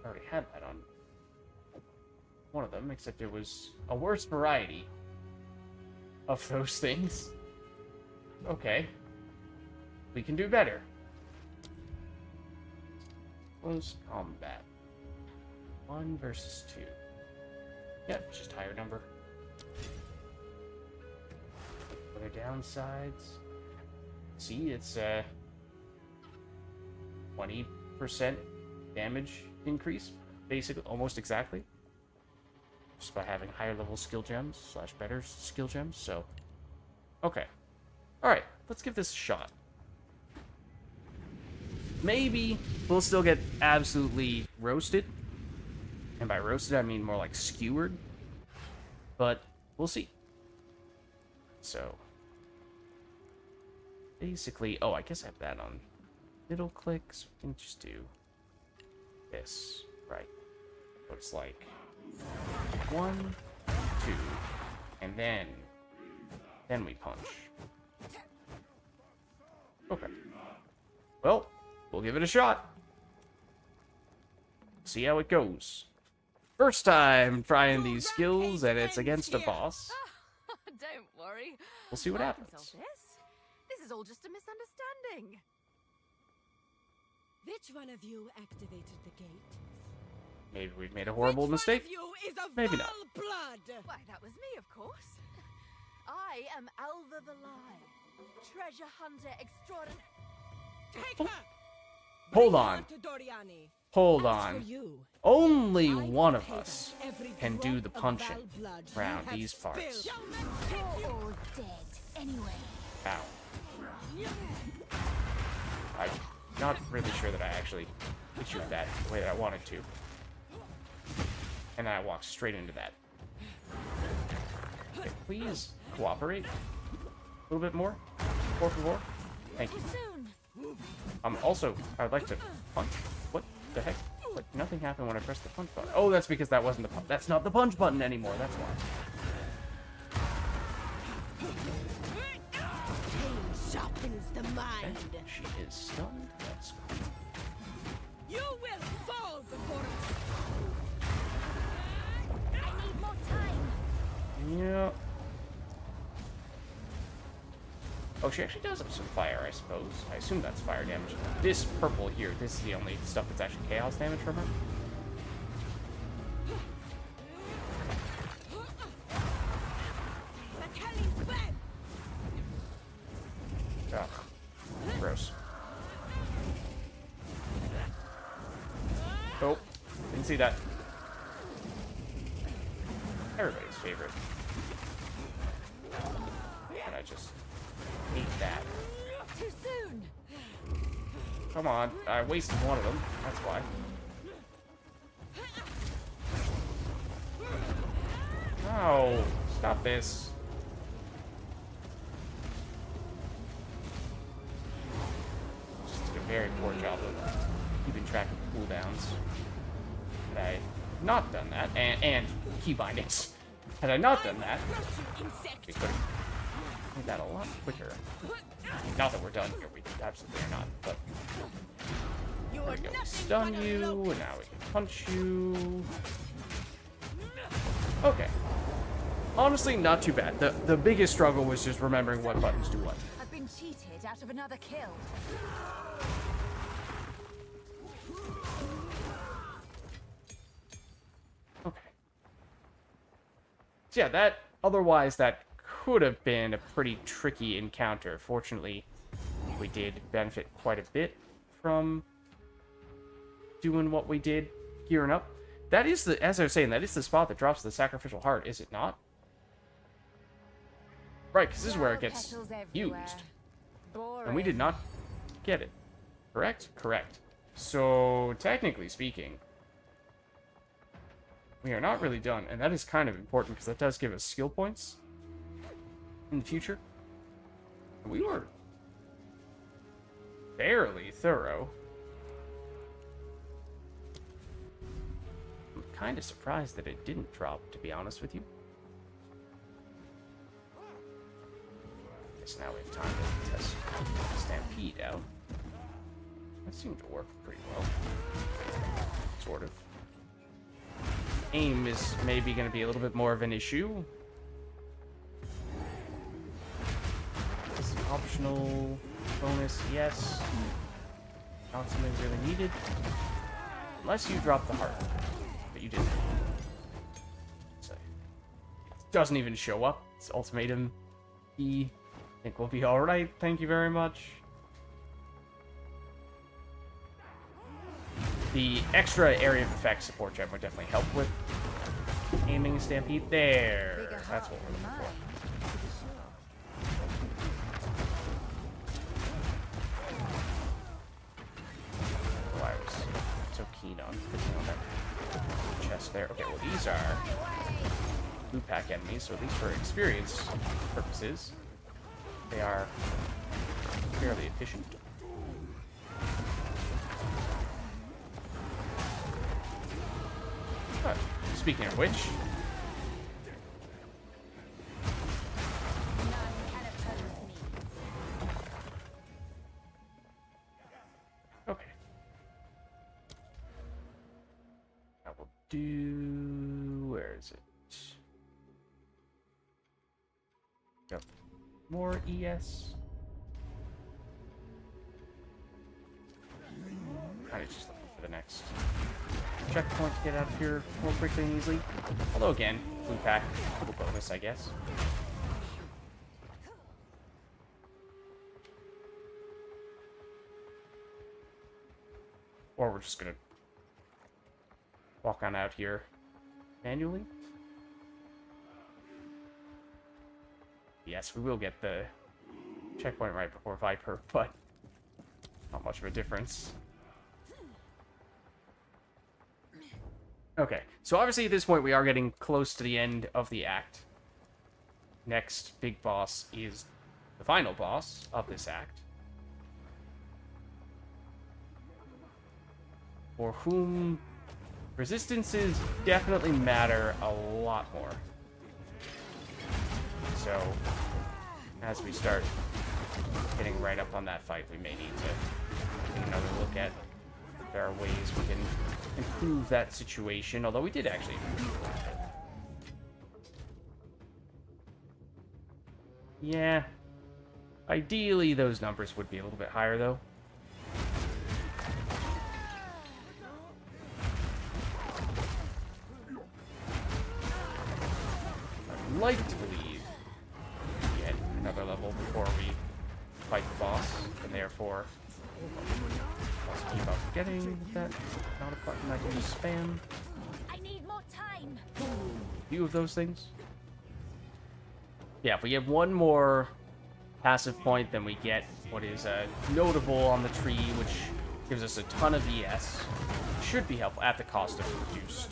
I already had that on one of them, except it was a worse variety of those things. Okay. We can do better. Close combat. 1 versus 2. Yep, just higher number. Other downsides. See, it's 20% damage increase, basically, almost exactly. Just by having higher level skill gems / better skill gems, so. Okay. Alright, let's give this a shot. Maybe we'll still get absolutely roasted. And by roasted, I mean more like skewered. But we'll see. So. Basically, oh, I guess I have that on middle click, so we can just do this, right? So it's like 1, 2, and then we punch. Okay. Well, we'll give it a shot. See how it goes. First time trying these skills, and it's against a boss. Don't worry. We'll see what I can happens. solve this. This is all just a misunderstanding. Which one of you activated the gate? Maybe we've made a horrible mistake. Which one of you is of Maybe not. foul blood? Why, that was me, of course. I am Alva the Lie, treasure hunter extraordinary. Take her! Hold Bring her on. to Doriani. Hold As for on. you, Only I one of pay back us every can drop do the of punching foul blood you around have these parts. spilled. You're all dead, anyway. Ow. I'm not really sure that I actually hit you with that the way that I wanted to. And then I walked straight into that. Okay, please cooperate a little bit more. Por favor. Thank you. Soon. Also, I'd like to punch. What the heck? What? Nothing happened when I pressed the punch button. Oh, that's because that wasn't the punch. That's not the punch button anymore. That's why. Pain sharpens the Okay. mind. She is stunned. That's cool. You will fall before us. Oh, she actually does have some fire, I suppose. I assume that's fire damage. This purple here, this is the only stuff that's actually chaos damage from her. Ugh. Gross. Oh, didn't see that. Everybody's favorite. And I just hate that. Too soon. Come on, I wasted one of them. That's why. No, stop this. Just did a very poor job of keeping track of cooldowns. Had I not done that, and key bindings. Had I not done that, we could have made that a lot quicker. Not that we're done here, we absolutely are not, but there we go. We stun you, and now we can punch you. Okay. Honestly, not too bad. The biggest struggle was just remembering what buttons do what. I've been cheated out of another kill. Okay. So yeah, otherwise that could have been a pretty tricky encounter. Fortunately, we did benefit quite a bit from doing what we did, gearing up. That is as I was saying, that is the spot that drops the sacrificial heart, is it not? Right, because this is where it gets used. And we did not get it. Correct? Correct. So, technically speaking, we are not really done. And that is kind of important because that does give us skill points in the future. We were fairly thorough. I'm kind of surprised that it didn't drop, to be honest with you. Guess now we have time to test Stampede out. That seemed to work pretty well. Sort of. Aim is maybe going to be a little bit more of an issue. Is it optional bonus? Yes. Not something really needed. Unless you drop the heart. But you didn't. So, it doesn't even show up. It's ultimatum. I think we'll be alright. Thank you very much. The extra area of effect support gem would definitely help with aiming Stampede. There. That's what we're looking for. Oh, I was so keen on picking on that chest there. Okay, well these are blue pack enemies, so at least for experience purposes, they are fairly efficient. But, speaking of which, okay, I will do. Where is it? Yep. More ES. Kind of just looking for the next checkpoint to get out of here more quickly and easily. Although again, blue pack, little bonus, I guess. Or we're just gonna walk on out here manually. Yes, we will get the checkpoint right before Viper, but not much of a difference. Okay, so obviously at this point we are getting close to the end of the act. Next big boss is the final boss of this act, for whom resistances definitely matter a lot more. So, as we start getting right up on that fight, we may need to take another look at if there are ways we can improve that situation, although we did actually improve it. Yeah. Ideally, those numbers would be a little bit higher, though. I'd like to believe we get another level before we fight the boss, and therefore positive about getting that not a button I can just spam. I need more time. A few of those things. Yeah, if we get one more passive point, then we get what is notable on the tree, which gives us a ton of ES. Should be helpful at the cost of reduced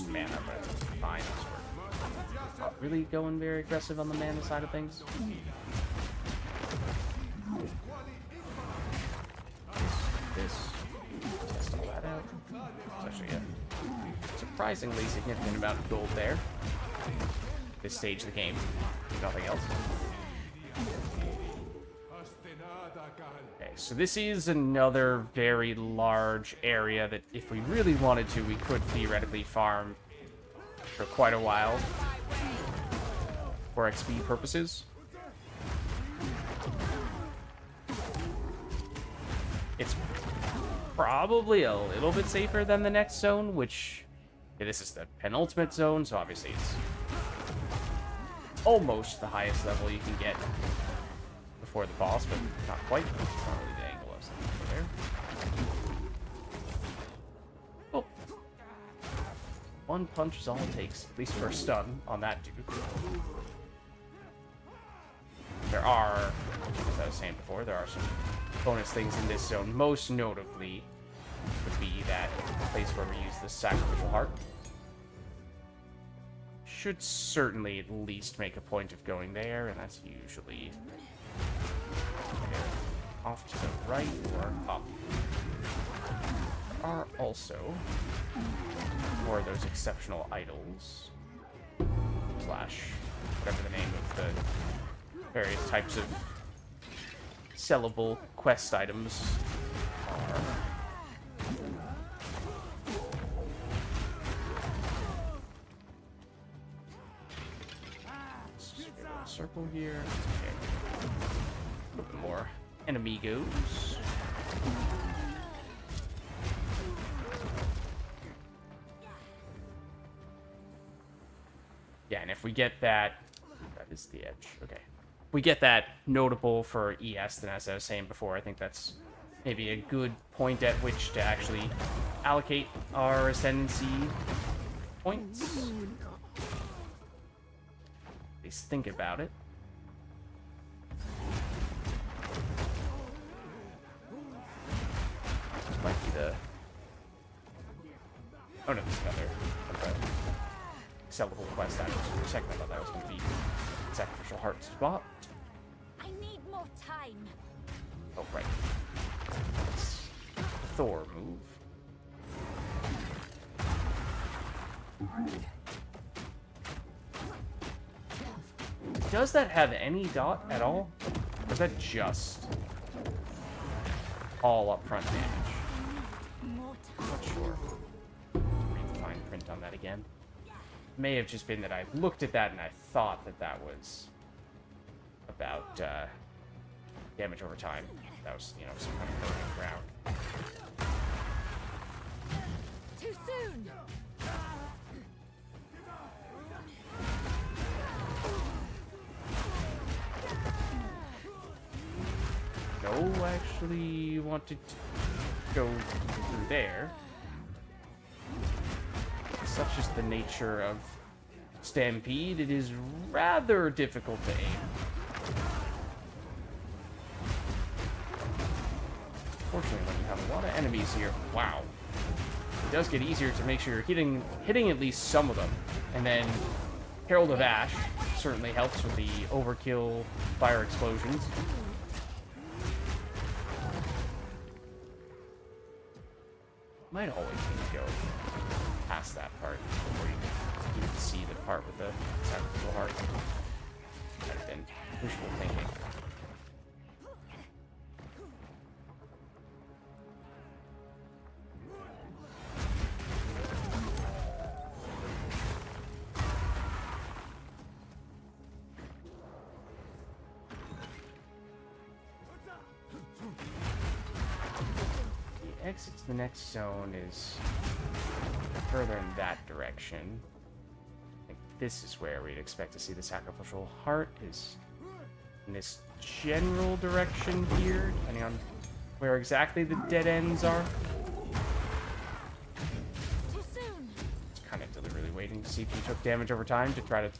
mana, but fine. Not really going very aggressive on the mana side of things. This. Test all that out. It's actually a surprisingly significant amount of gold there. This stage of the game. Nothing else. Okay, so this is another very large area that if we really wanted to, we could theoretically farm for quite a while for XP purposes. It's probably a little bit safer than the next zone, which this is the penultimate zone, so obviously it's almost the highest level you can get before the boss, but not quite. It's not really the angle I was looking for there. Oh. One punch is all it takes, at least for a stun on that dude. There are, as I was saying before, there are some bonus things in this zone. Most notably would be that place where we use the sacrificial heart. Should certainly at least make a point of going there, and that's usually off to the right or up. There are also more of those exceptional idols, slash whatever the name of the various types of sellable quest items are. Let's just get a circle here. Okay. A little more enemigos. Yeah, and if we get that is the edge. Okay. We get that notable for ES, then as I was saying before, I think that's maybe a good point at which to actually allocate our ascendancy points. At least think about it. This might be the... Oh no, this is another sellable quest item. For a second I thought that was going to be sacrificial heart spot. I need more time. Oh, right. That's Thor move. Does that have any dot at all? Or is that just all upfront damage? More I'm time. not sure. Read the fine print on that again. May have just been that I looked at that and I thought that that was about damage over time. That was, you know, some kind of burning ground. Too soon. No, I actually wanted to go through there. Such is the nature of Stampede, it is rather difficult to aim. Fortunately, when you have a lot of enemies here, wow. It does get easier to make sure you're hitting at least some of them. And then Herald of Ash certainly helps with the overkill fire explosions. Might always need to go past that part before you even see the part with the sacrificial heart. Might have been wishful thinking. exit to the next zone is further in that direction. I think this is where we'd expect to see the sacrificial heart, is in this general direction here, depending on where exactly the dead ends are. Too soon. Just kind of deliberately waiting to see if he took damage over time to try to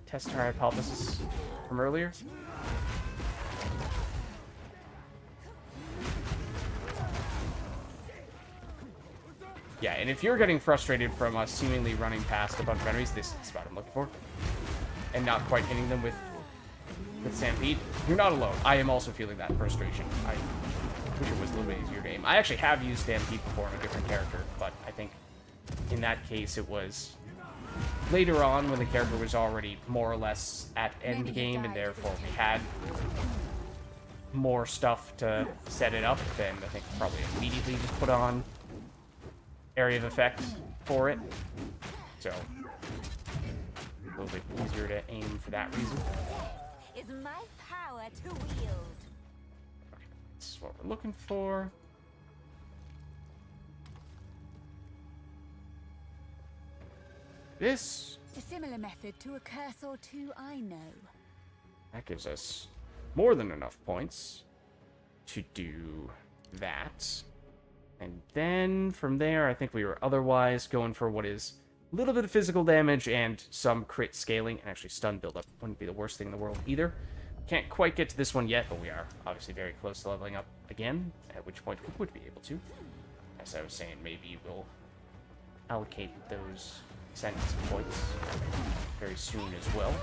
test our hypothesis from earlier. Yeah, and if you're getting frustrated from us seemingly running past a bunch of enemies, this is the spot I'm looking for, and not quite hitting them with Stampede, you're not alone. I am also feeling that frustration. I wish it was a little bit easier to aim. I actually have used Stampede before on a different character, but I think in that case it was later on when the character was already more or less at end game, and therefore we had more stuff to set it up, then I think probably immediately just put on area of effect for it. So a little bit easier to aim for that reason. Is my power to wield. Okay, this is what we're looking for. This, A similar method to a curse or two I know. that gives us more than enough points to do that. And then from there, I think we were otherwise going for what is a little bit of physical damage and some crit scaling, and actually stun buildup wouldn't be the worst thing in the world either. Can't quite get to this one yet, but we are obviously very close to leveling up again, at which point we would be able to. As I was saying, maybe we'll allocate those ascendancy points very soon as well.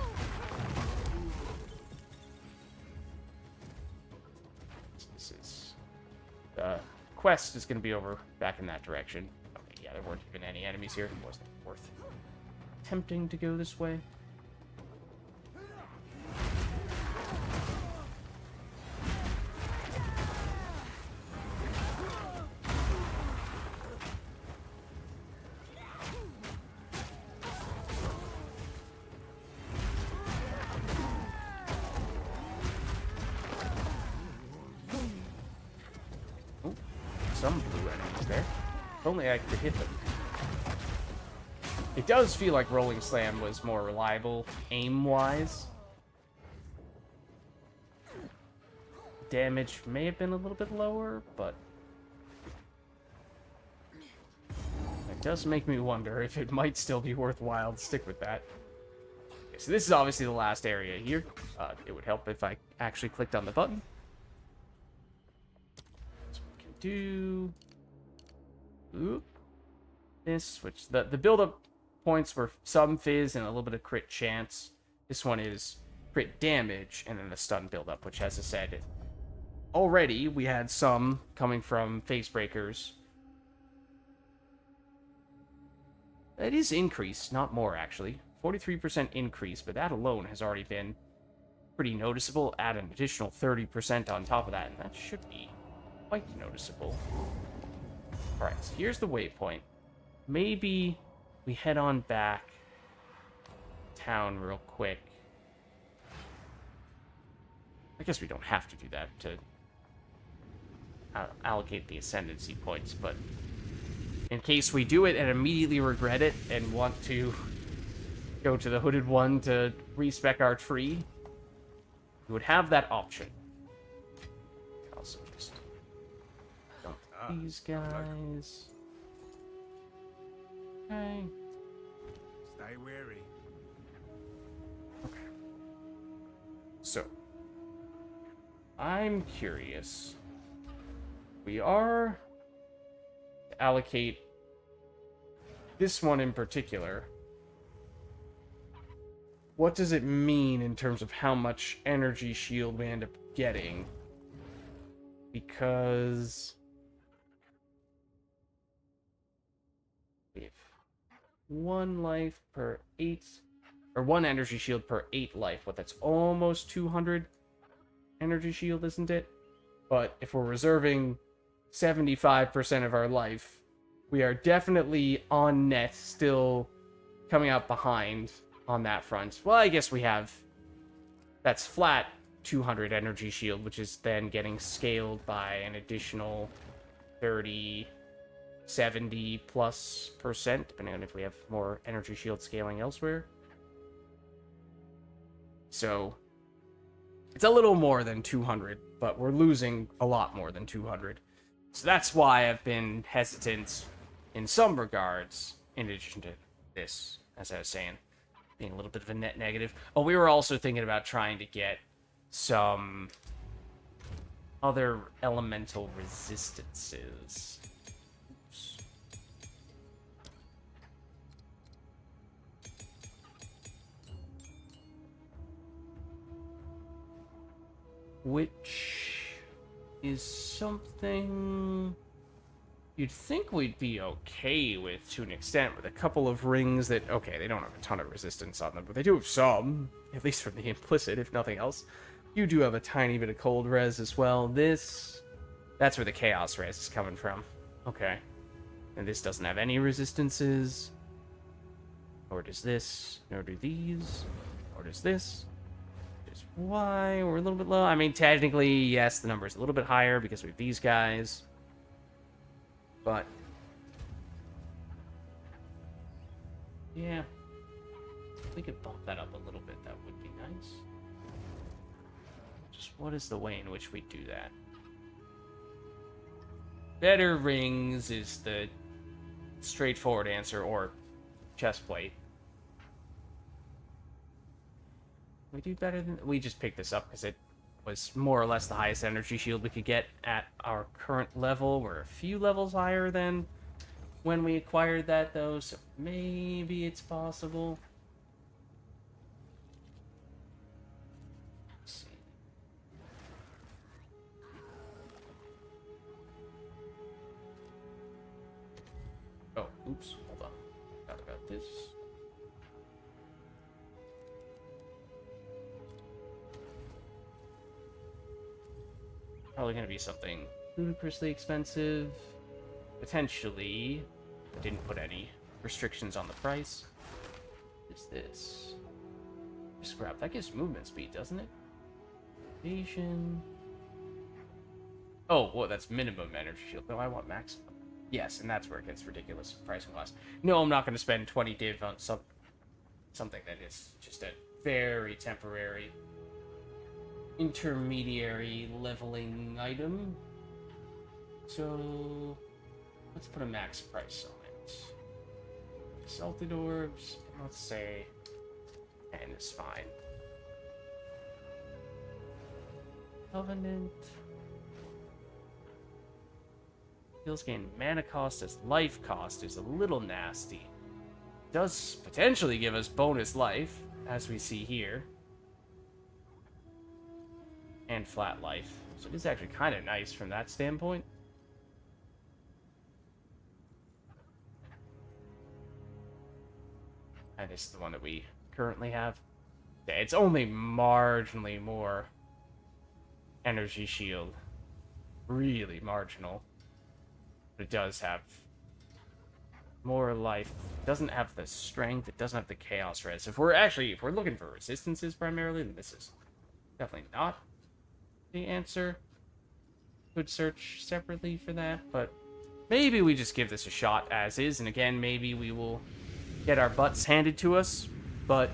This is the quest is going to be over back in that direction. Okay, yeah, there weren't even any enemies here. It wasn't worth attempting to go this way. Some blue enemies there. If only I could hit them. It does feel like Rolling Slam was more reliable aim-wise. Damage may have been a little bit lower, but it does make me wonder if it might still be worthwhile to stick with that. Okay, so this is obviously the last area here. It would help if I actually clicked on the button. Do this, which the build-up points were some fizz and a little bit of crit chance. This one is crit damage and then the stun build-up, which, as I said, already we had some coming from face breakers. That is increased, not more actually. 43% increase, but that alone has already been pretty noticeable. Add an additional 30% on top of that, and that should be quite noticeable. Alright, so here's the waypoint. Maybe we head on back town real quick. I guess we don't have to do that to allocate the ascendancy points, but in case we do it and immediately regret it and want to go to the Hooded One to respec our tree, we would have that option. Also just dump these guys. Okay. Stay wary. Okay. So, I'm curious. We are to allocate this one in particular. What does it mean in terms of how much energy shield we end up getting? Because we have 1 life per 8, or 1 energy shield per 8 life. What, that's almost 200 energy shield, isn't it? But if we're reserving 75% of our life, we are definitely on net still coming out behind on that front. Well, I guess we have, that's flat 200 energy shield, which is then getting scaled by an additional 30, 70 plus %, depending on if we have more energy shield scaling elsewhere. So it's a little more than 200, but we're losing a lot more than 200. So that's why I've been hesitant in some regards, in addition to this, as I was saying, being a little bit of a net negative. Oh, we were also thinking about trying to get some other elemental resistances. Oops. Which is something you'd think we'd be okay with to an extent, with a couple of rings that, okay, they don't have a ton of resistance on them, but they do have some, at least from the implicit, if nothing else. You do have a tiny bit of cold res as well. That's where the chaos res is coming from. Okay. And this doesn't have any resistances. Nor does this. Nor do these. Nor does this. Is why we're a little bit low. I mean, technically, yes, the number is a little bit higher because we have these guys. But yeah, if we could bump that up a little bit, that would be nice. Just what is the way in which we do that? Better rings is the straightforward answer, or chest plate. We do better than... We just picked this up because it was more or less the highest energy shield we could get at our current level. We're a few levels higher than when we acquired that, though, so maybe it's possible. Let's see. Oh, oops, hold on. Forgot about this. Probably going to be something ludicrously expensive. Potentially. Didn't put any restrictions on the price. What is this? Scrap. That gives movement speed, doesn't it? Station. Oh, well, that's minimum energy shield. No, I want maximum. Yes, and that's where it gets ridiculous pricing wise. No, I'm not going to spend 20 div on something that is just a very temporary intermediary leveling item. So let's put a max price on it. Salted orbs, let's say 10 is fine. Covenant. Skills gain mana cost as life cost is a little nasty. Does potentially give us bonus life, as we see here. And flat life. So it is actually kind of nice from that standpoint. And this is the one that we currently have. Yeah, it's only marginally more energy shield. Really marginal. But it does have more life. It doesn't have the strength. It doesn't have the chaos res. If we're looking for resistances primarily, then this is definitely not the answer. Could search separately for that, but maybe we just give this a shot as is, and again, maybe we will get our butts handed to us, but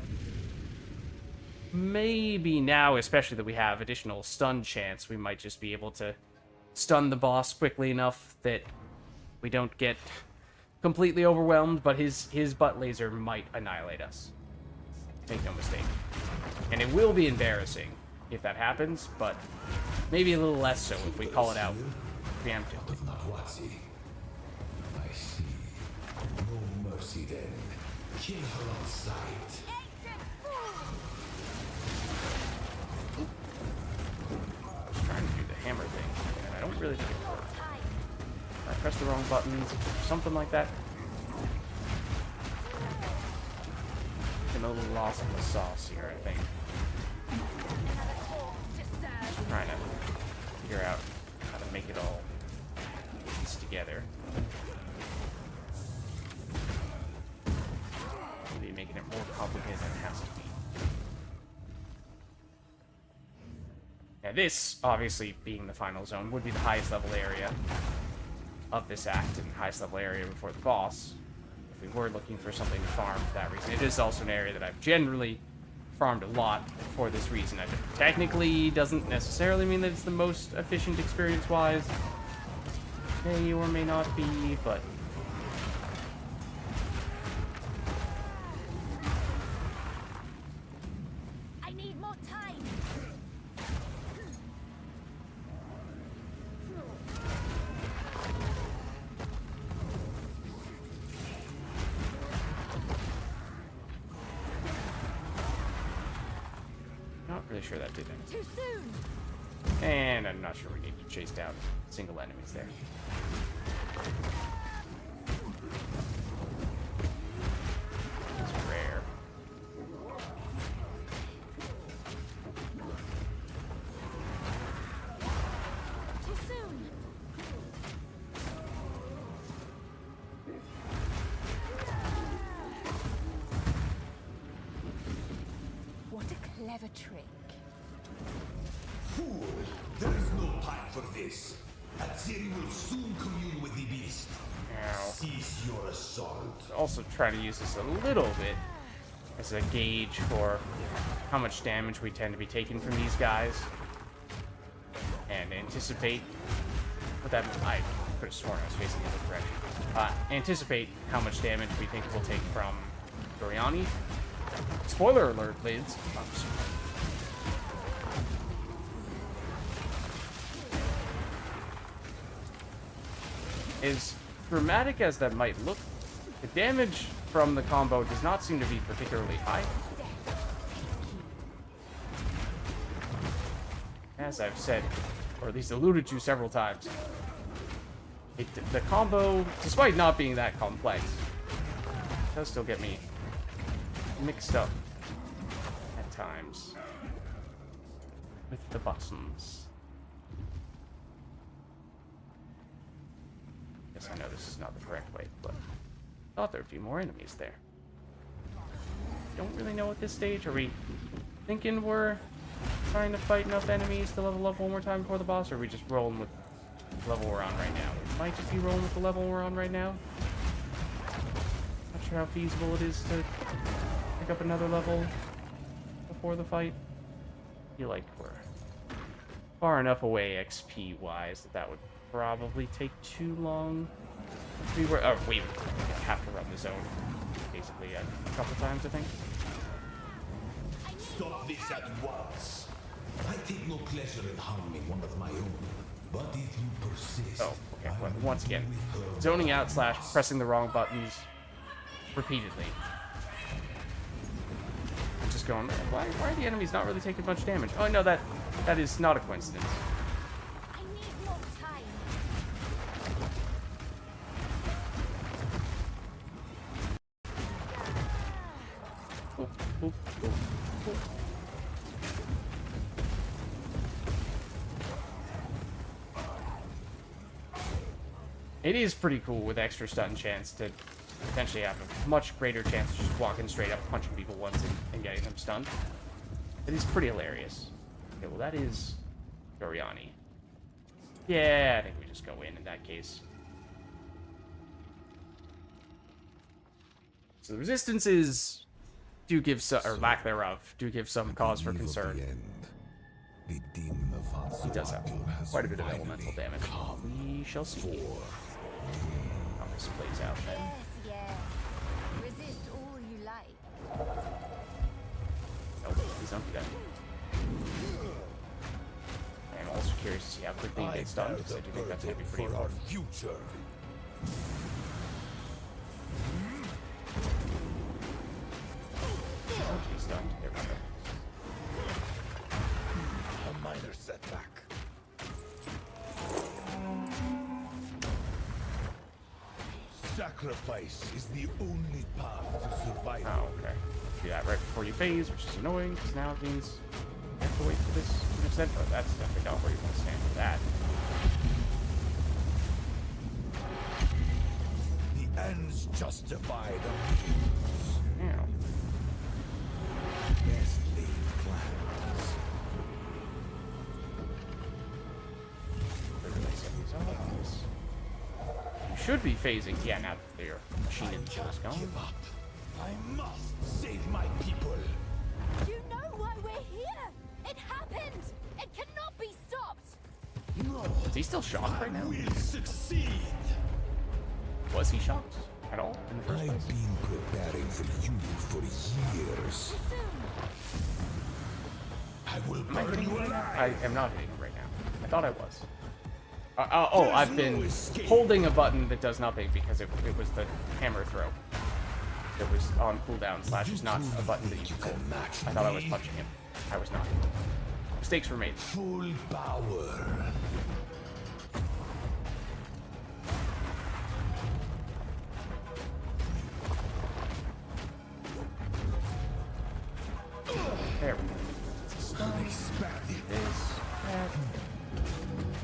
maybe now, especially that we have additional stun chance, we might just be able to stun the boss quickly enough that we don't get completely overwhelmed, but his butt laser might annihilate us. Make no mistake. And it will be embarrassing if that happens, but maybe a little less so if we call it out preemptively. I see. No mercy then. Kill her on sight. I was trying to do the hammer thing, and I don't really think it worked. I pressed the wrong buttons, something like that. I'm a little lost in the sauce here, I think. Just trying to figure out how to make it all piece together. Maybe making it more complicated than it has to be. Now this, obviously, being the final zone, would be the highest level area. of this act in the highest level area before the boss. If we were looking for something to farm for that reason. It is also an area that I've generally farmed a lot for this reason. It technically doesn't necessarily mean that it's the most efficient experience-wise. May or may not be, but... I need more time. Not really sure that did anything. Too soon. And I'm not sure we need to chase down single enemies there. It's rare. Too soon. What a clever trick. Fool! There is no time for this. Atziri will soon commune with the beast. Now, Cease your assault. also try to use this a little bit as a gauge for how much damage we tend to be taking from these guys. And anticipate what that I could have sworn I was facing the other direction. Anticipate how much damage we think we'll take from Doriani. Spoiler alert, Lids. As dramatic as that might look, the damage from the combo does not seem to be particularly high. As I've said, or at least alluded to several times, the combo, despite not being that complex, does still get me mixed up at times with the buttons. Guess I know this is not the correct way, but I thought there would be more enemies there. Don't really know at this stage. Are we thinking we're trying to fight enough enemies to level up one more time before the boss, or are we just rolling with the level we're on right now? We might just be rolling with the level we're on right now. Not sure how feasible it is to pick up another level before the fight. I feel like we're far enough away XP-wise that would probably take too long. We have to run the zone basically a couple times, I think. Stop this at once. I take no pleasure in harming one of my own. But if you persist, Oh, okay. Well, I will once do again, with her zoning out / pressing the wrong buttons repeatedly. I'm just going, why are the enemies not really taking much damage? Oh, no, that is not a coincidence. I need more time. Oop, oop, oop, oop. It is pretty cool with extra stun chance to potentially have a much greater chance of just walking straight up, punching people once and getting them stunned. It is pretty hilarious. Okay, well that is Doriani. Yeah, I think we just go in that case. So the resistances do give some, or lack thereof, do give some cause for concern. The demon of He does have Kalgur has quite a bit of finally elemental damage. come. We shall see how this plays out then. Yes, yes. Resist all you like. Oh, please don't do that. I'm also curious to see how quickly he gets done, because I do think that's going to be pretty for our important. future. Oh, he's done. There we go. A minor setback. Sacrifice is the only path to survival. Oh, okay. Do that right before you phase, which is annoying, because now it means you have to wait for this to an extent. Oh, that's definitely not where you want to stand for that. The ends justify the means. Yeah. Best laid plans. Where did I set these up? Nice. should be phasing. Yeah, now that their machine engine is gone. Give up. I must save my people. You know why we're here! It happened! It cannot be stopped! No, Is he still shocked right now? we'll succeed. Was he shocked at all in the first place? I've been preparing for you for years. I will burn you alive. I am not hitting right now. I thought I was. I've been holding a button that does nothing because it was the hammer throw. It was on cooldown / is not a button that you can pull. I thought I was punching him. I was not. Mistakes were made. Full power. There we go. Unexpected, This.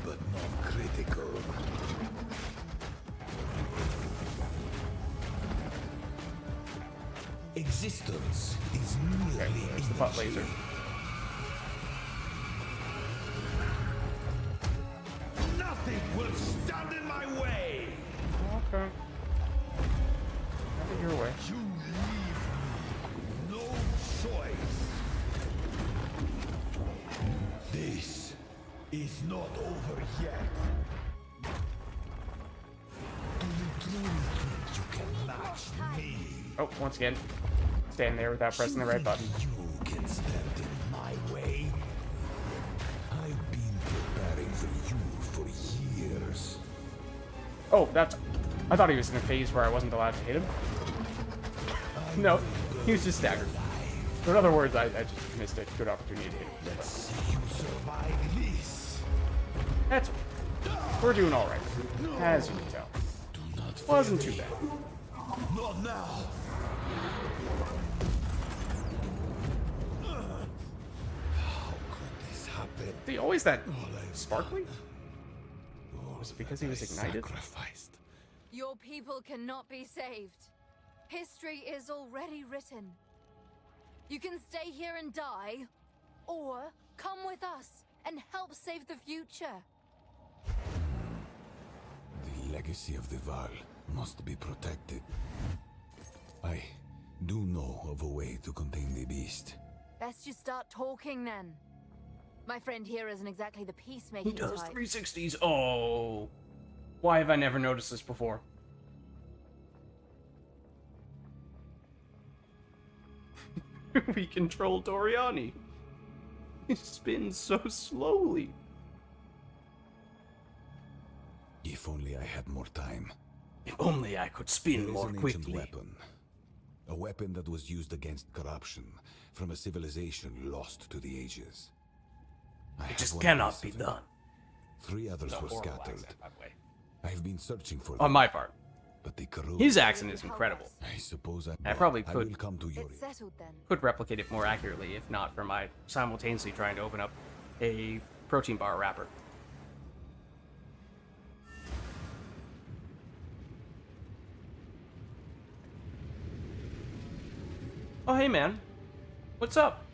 but not critical. Existence is merely There's the butt laser. Nothing will stand in my way. Okay. Have it your way. You leave me no choice. This is not over yet. Do you truly think you can match me? Oh, once again, stand there without pressing the right button. You can stand in my way. I've been preparing for you for years. Oh, that's... I thought he was in a phase where I wasn't allowed to hit him. No, he was just staggered. So in other words, I just missed a good opportunity to hit him. Let's see you survive this. That's... We're doing alright. As you can tell. Do not Wasn't fear too me. bad. Not now. How could this happen? Is he always that All I've sparkly? done, all Was it because that he was I ignited? Sacrificed. Your people cannot be saved. History is already written. You can stay here and die, or come with us and help save the future. The legacy of the Val must be protected. I do know of a way to contain the beast. Best you start talking then. My friend here isn't exactly the He peacemaking does type. 360s. Oh. Why have I never noticed this before? We control Doriani. He spins so slowly. If only I had more time. If only I could spin There is more an ancient quickly. weapon. A weapon that was used against corruption from a civilization lost to the ages. I It have just one cannot piece be of it. done. 3 others were Horrible scattered. accent, by the way. I've been searching for them, On my part. but they corrode. His accent is incredible. I suppose I probably I could. will come to your It's aid. settled then. Could replicate it more accurately if not for my simultaneously trying to open up a protein bar wrapper. Oh, hey, man. What's up?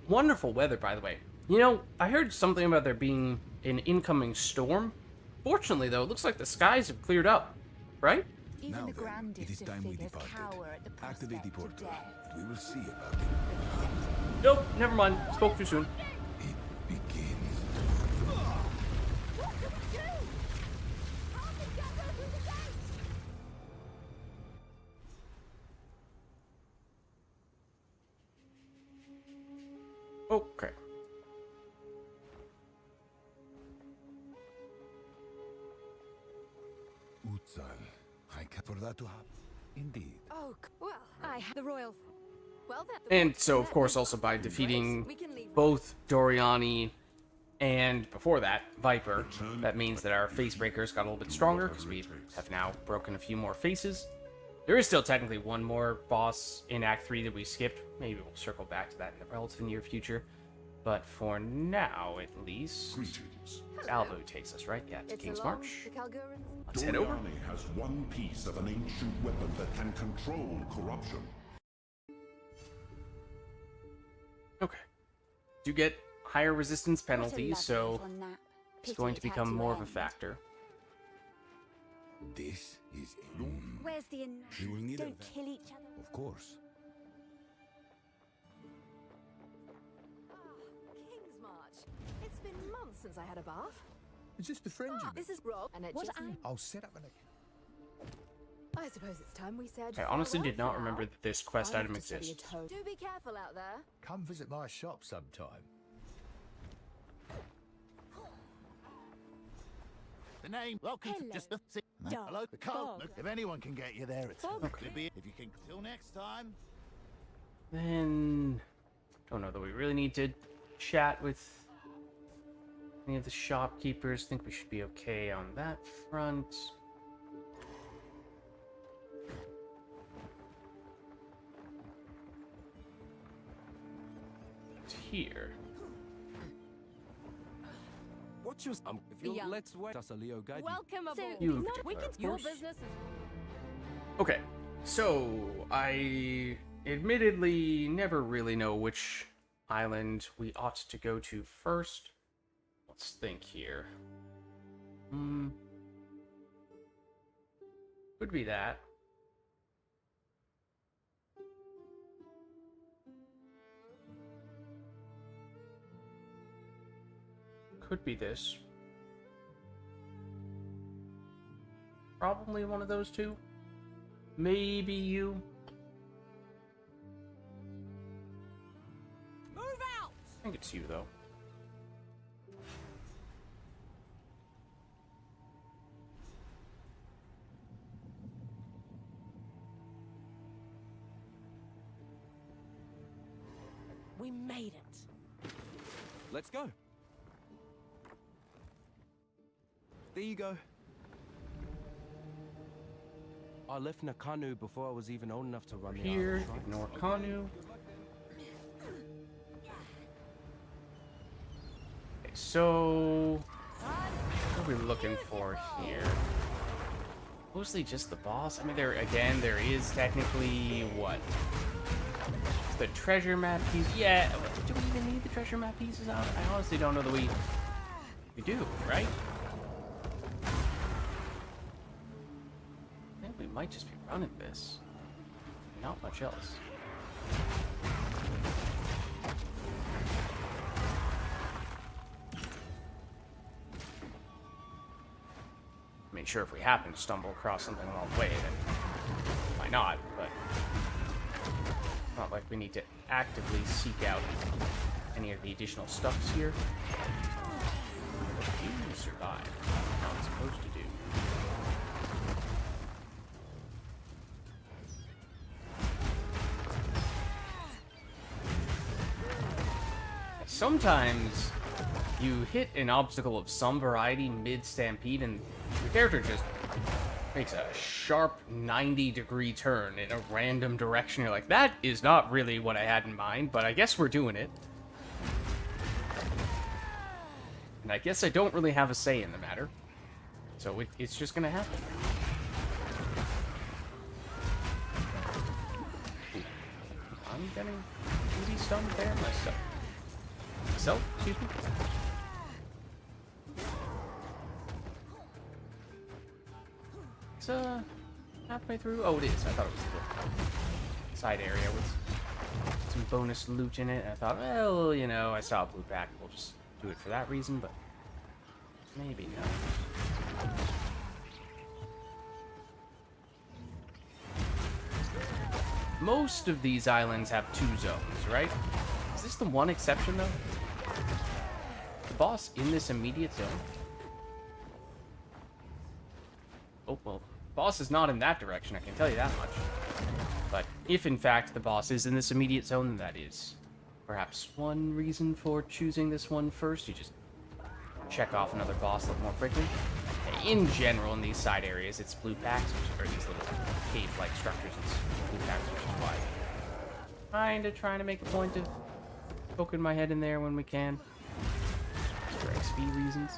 Wonderful weather, by the way. You know, I heard something about there being an incoming storm. Fortunately, though, it looks like the skies have cleared up, right? Even Now the then, grandest it is of time we figures departed. cower at the Activate the prospect of portal. death. We will see about it. Nope, never mind. Spoke too soon. It begins. What do we do? How can we get her through the gate? Okay. Utsal. I can for that to happen. Indeed. Oh, well, I have the royal. Well then. And so, of course, also by defeating both Doriani and, before that, Viper, that means that our face breakers got a little bit stronger, because we have now broken a few more faces. There is still technically one more boss in Act 3 that we skipped. Maybe we'll circle back to that in the relative near future. But for now, at least, Alvo takes us, right? Yeah, to It's King's along March. the Kalgurans. Let's head over. Doriani has one piece of an ancient weapon that can control corruption. Okay. You get higher resistance penalties, so it's going to become more of a factor. This is Where's the We will need Don't kill each other. Of course. King's March. It's been months since I had a bath. It's just a friend you met. This is Rob, and it What? just... I'll set up an... I suppose it's time we said I honestly did not farewell remember that this for quest now. I item have to study a exists. toad. Do be careful out there. Come visit my shop sometime. The name. Welcome Hello. to just the Dog. Hello, the code. Fog. Look, if anyone can get you there, it's Fog. Libby. If you can, till next time. Then, don't know that we really need to chat with any of the shopkeepers. Think we should be okay on that front. It's here. What's your if you'll Yeah. let's wait. Does a Leo guide you? Welcome aboard. You- we can of your course. business is... Okay, so I admittedly never really know which island we ought to go to first. Let's think here. Could be that. Could be this. Probably one of those two. Maybe you. Move out! I think it's you, though. We made it. Let's go. There you go. I left Nakanu before I was even old enough to run the Here, island, right? ignore Kanu. Okay, so what are we looking for here? Mostly just the boss. I mean, there is technically what? The treasure map piece. Yeah, do we even need the treasure map pieces out? I honestly don't know that we do, right? I think we might just be running this. Not much else. I mean, sure, if we happen to stumble across something along the way, then why not? But not like we need to actively seek out any of the additional stuffs here. You survive. Not supposed to do. Sometimes you hit an obstacle of some variety mid-stampede and your character just makes a sharp 90-degree turn in a random direction. You're like, that is not really what I had in mind, but I guess we're doing it. And I guess I don't really have a say in the matter. So it's just gonna happen. Ooh. I'm getting easy stunned there myself. Excuse me? It's halfway through. Oh, it is. I thought it was the side area with some bonus loot in it. And I thought, well, you know, I saw a blue pack. We'll just do it for that reason, but maybe not. Most of these islands have 2 zones, right? Is this the one exception, though? The boss in this immediate zone? Oh, well, boss is not in that direction, I can tell you that much. But if, in fact, the boss is in this immediate zone, then that is perhaps one reason for choosing this one first. You just check off another boss a little more quickly. In general, in these side areas, it's blue packs, which are these little cave-like structures. It's blue packs, which is why kinda trying to make a point of poking my head in there when we can. Just for XP reasons.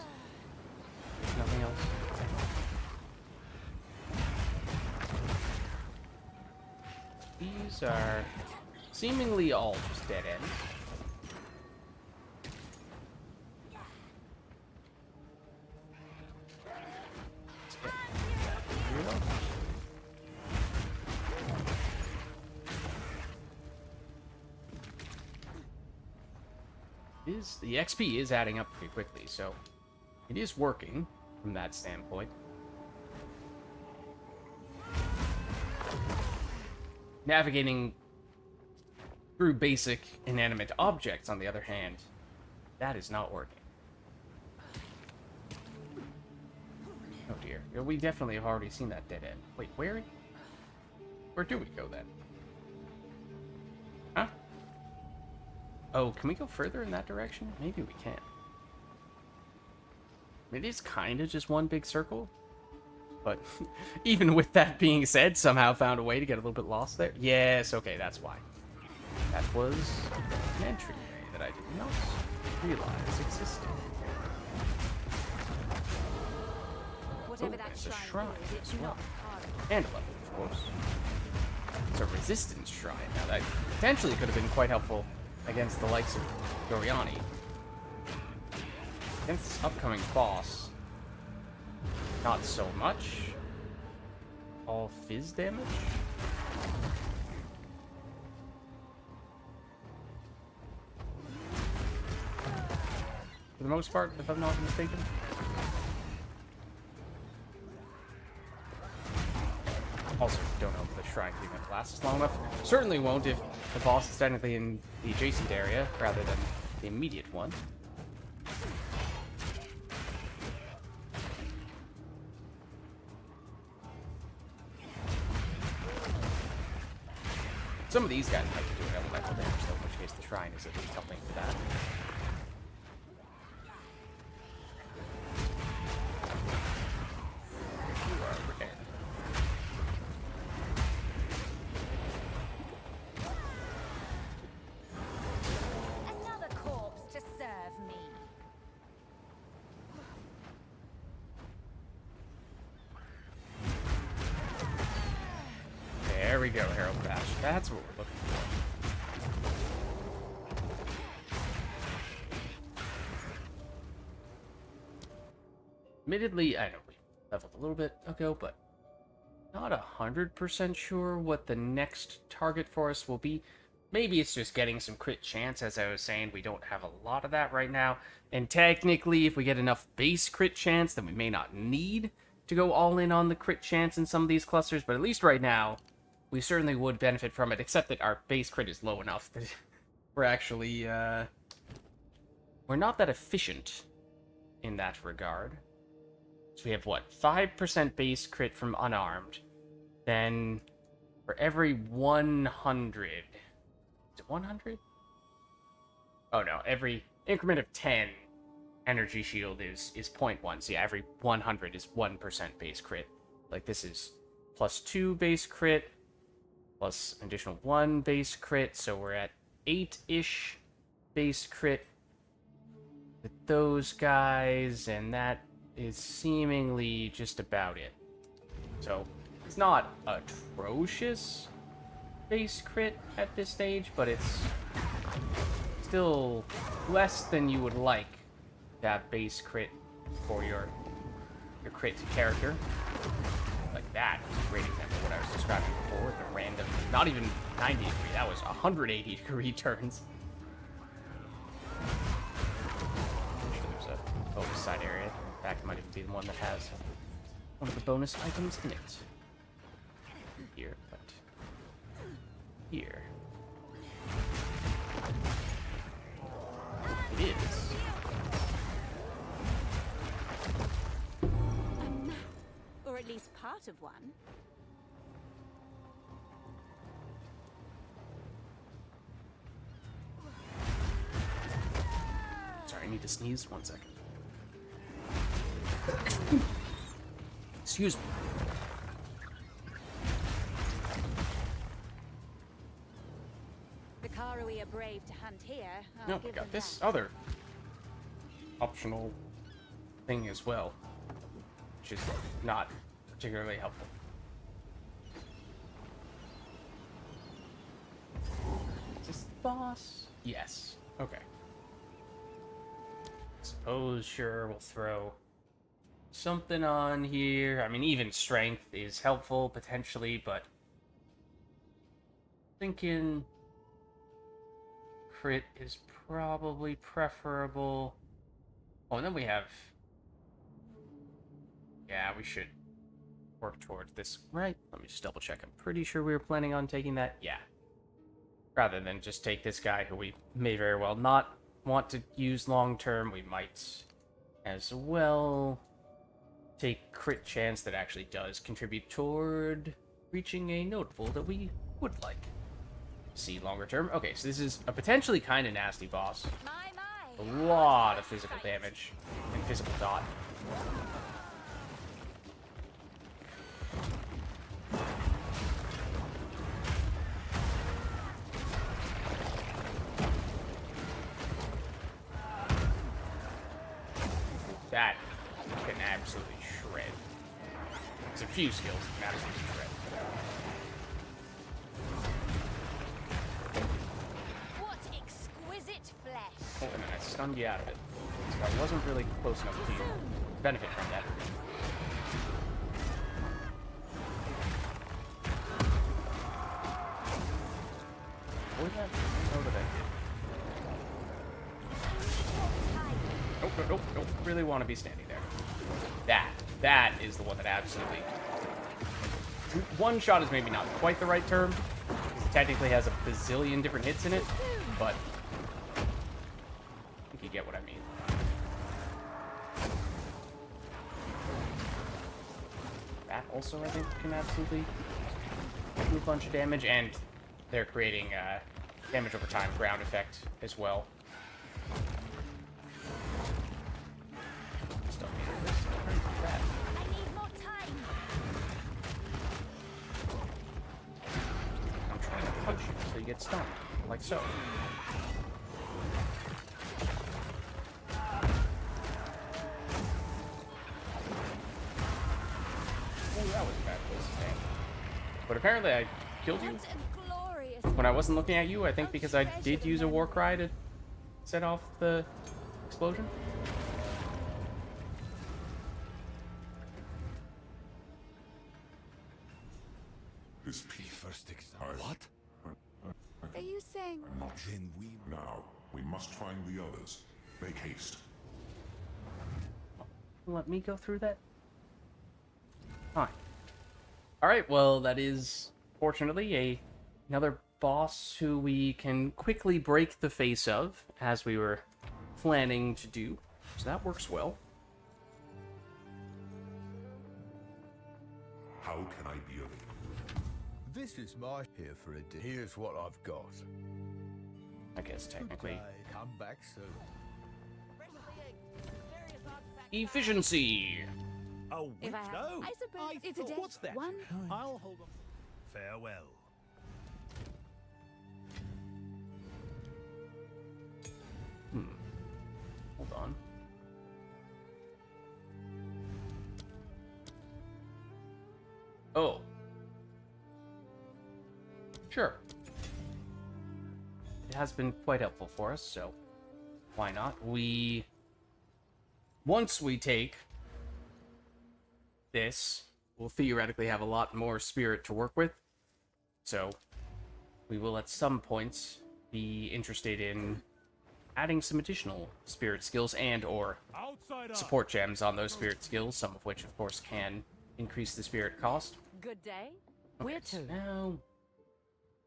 If nothing else. These are seemingly all just dead ends. the XP is adding up pretty quickly, so it is working from that standpoint. Navigating through basic inanimate objects, on the other hand, that is not working. Oh dear. We definitely have already seen that dead end. Wait, where do we go then? Huh? Oh, can we go further in that direction? Maybe we can. It is kind of just one big circle. But even with that being said, somehow found a way to get a little bit lost there. Yes, okay, that's why. That was an entryway that I did not realize existed. Whatever Oh, that it's a shrine shrine is, it's as well. not hard. And a level, of course. It's a resistance shrine. Now, that potentially could have been quite helpful against the likes of Doriani. Against this upcoming boss, not so much. All fizz damage? For the most part, if I'm not mistaken. Also, don't know if the shrine can even last as long enough. Certainly won't if the boss is technically in the adjacent area rather than the immediate one. Some of these guys might be doing elemental damage, though, in which case the shrine is at least helping for that. You are rare. Another corpse to serve me. There we go, Herald Bash. That's what we're looking for. Admittedly, I know we leveled a little bit ago, but not 100% sure what the next target for us will be. Maybe it's just getting some crit chance. As I was saying, we don't have a lot of that right now. And technically, if we get enough base crit chance, then we may not need to go all in on the crit chance in some of these clusters. But at least right now, we certainly would benefit from it, except that our base crit is low enough that we're actually, we're not that efficient in that regard. So we have, what, 5% base crit from unarmed. Then, for every 100... Is it 100? Oh no, every increment of 10, energy shield is 0.1. So yeah, every 100 is 1% base crit. Like, this is +2 base crit, plus an additional 1 base crit, so we're at 8-ish base crit with those guys, and that is seemingly just about it. So, it's not atrocious base crit at this stage, but it's still less than you would like to have base crit for your crit character. Like that, is a great example of what I was describing before, with the random, not even 90 degree, that was 180 degree turns. There's a bonus side area. In fact, it might even be the one that has one of the bonus items in it. Here, but here. It is. Or at least part of one. Sorry, I need to sneeze. 1 second. Excuse me. The Karui are brave to hunt here. No, we got this other optional thing as well, which is not particularly helpful. Is this the boss? Yes. Okay. Suppose, sure, we'll throw something on here. I mean, even strength is helpful, potentially, but thinking... crit is probably preferable. Oh, and then we have... Yeah, we should work towards this, right? Let me just double check. I'm pretty sure we were planning on taking that. Yeah. Rather than just take this guy who we may very well not want to use long term, we might as well take crit chance that actually does contribute toward reaching a notable that we would like to see longer term. Okay, so this is a potentially kind of nasty boss. A lot of physical damage and physical dot. That can absolutely shred. There's a few skills that can absolutely shred. What exquisite flesh! Oh, and then I stunned you out of it. So I wasn't really close enough to benefit from that. What did that know that I did? Nope. Really want to be standing there. That is the one that absolutely... One shot is maybe not quite the right term, because it technically has a bazillion different hits in it, but I think you get what I mean. That also, I think, can absolutely do a bunch of damage, and they're creating damage over time ground effect as well. I need more time! I'm trying to punch you so you get stunned, like so. Oh, that was a bad place to stand. But apparently I killed you What a glorious when I wasn't looking at you, I think because I did use a war cry to set off the explosion. This first exile. What? Are you saying? Not then we now. We must find the others. Make haste. Let me go through that. Fine. Alright, well, that is, fortunately, another boss who we can quickly break the face of, as we were planning to do. So that works well. How can I be of This is my here for a day. Here's what I've got. I guess, technically. Come back soon. Efficiency! Oh, If I have, no. I suppose it's a day. What's that? One. I'll hold on. Farewell. Hold on. Oh. Sure. It has been quite helpful for us, so why not? Once we take this, we'll theoretically have a lot more spirit to work with. So we will at some points be interested in adding some additional spirit skills and or support gems on those spirit skills, some of which of course can increase the spirit cost. Good day. Okay, so now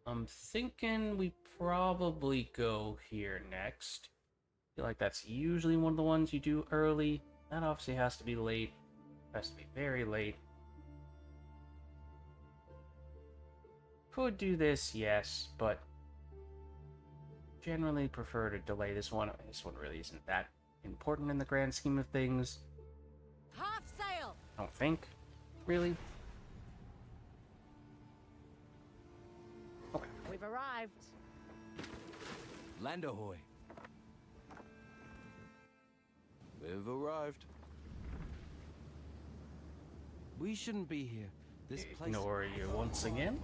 I'm thinking we probably go here next. I feel like that's usually one of the ones you do early. That obviously has to be late. Has to be very late. Could do this, yes, but generally prefer to delay this one. This one really isn't that important in the grand scheme of things. Half sail! I don't think. Really? Okay. We've arrived. Land ahoy. We've arrived. We shouldn't be here. This place... Ignore you once again.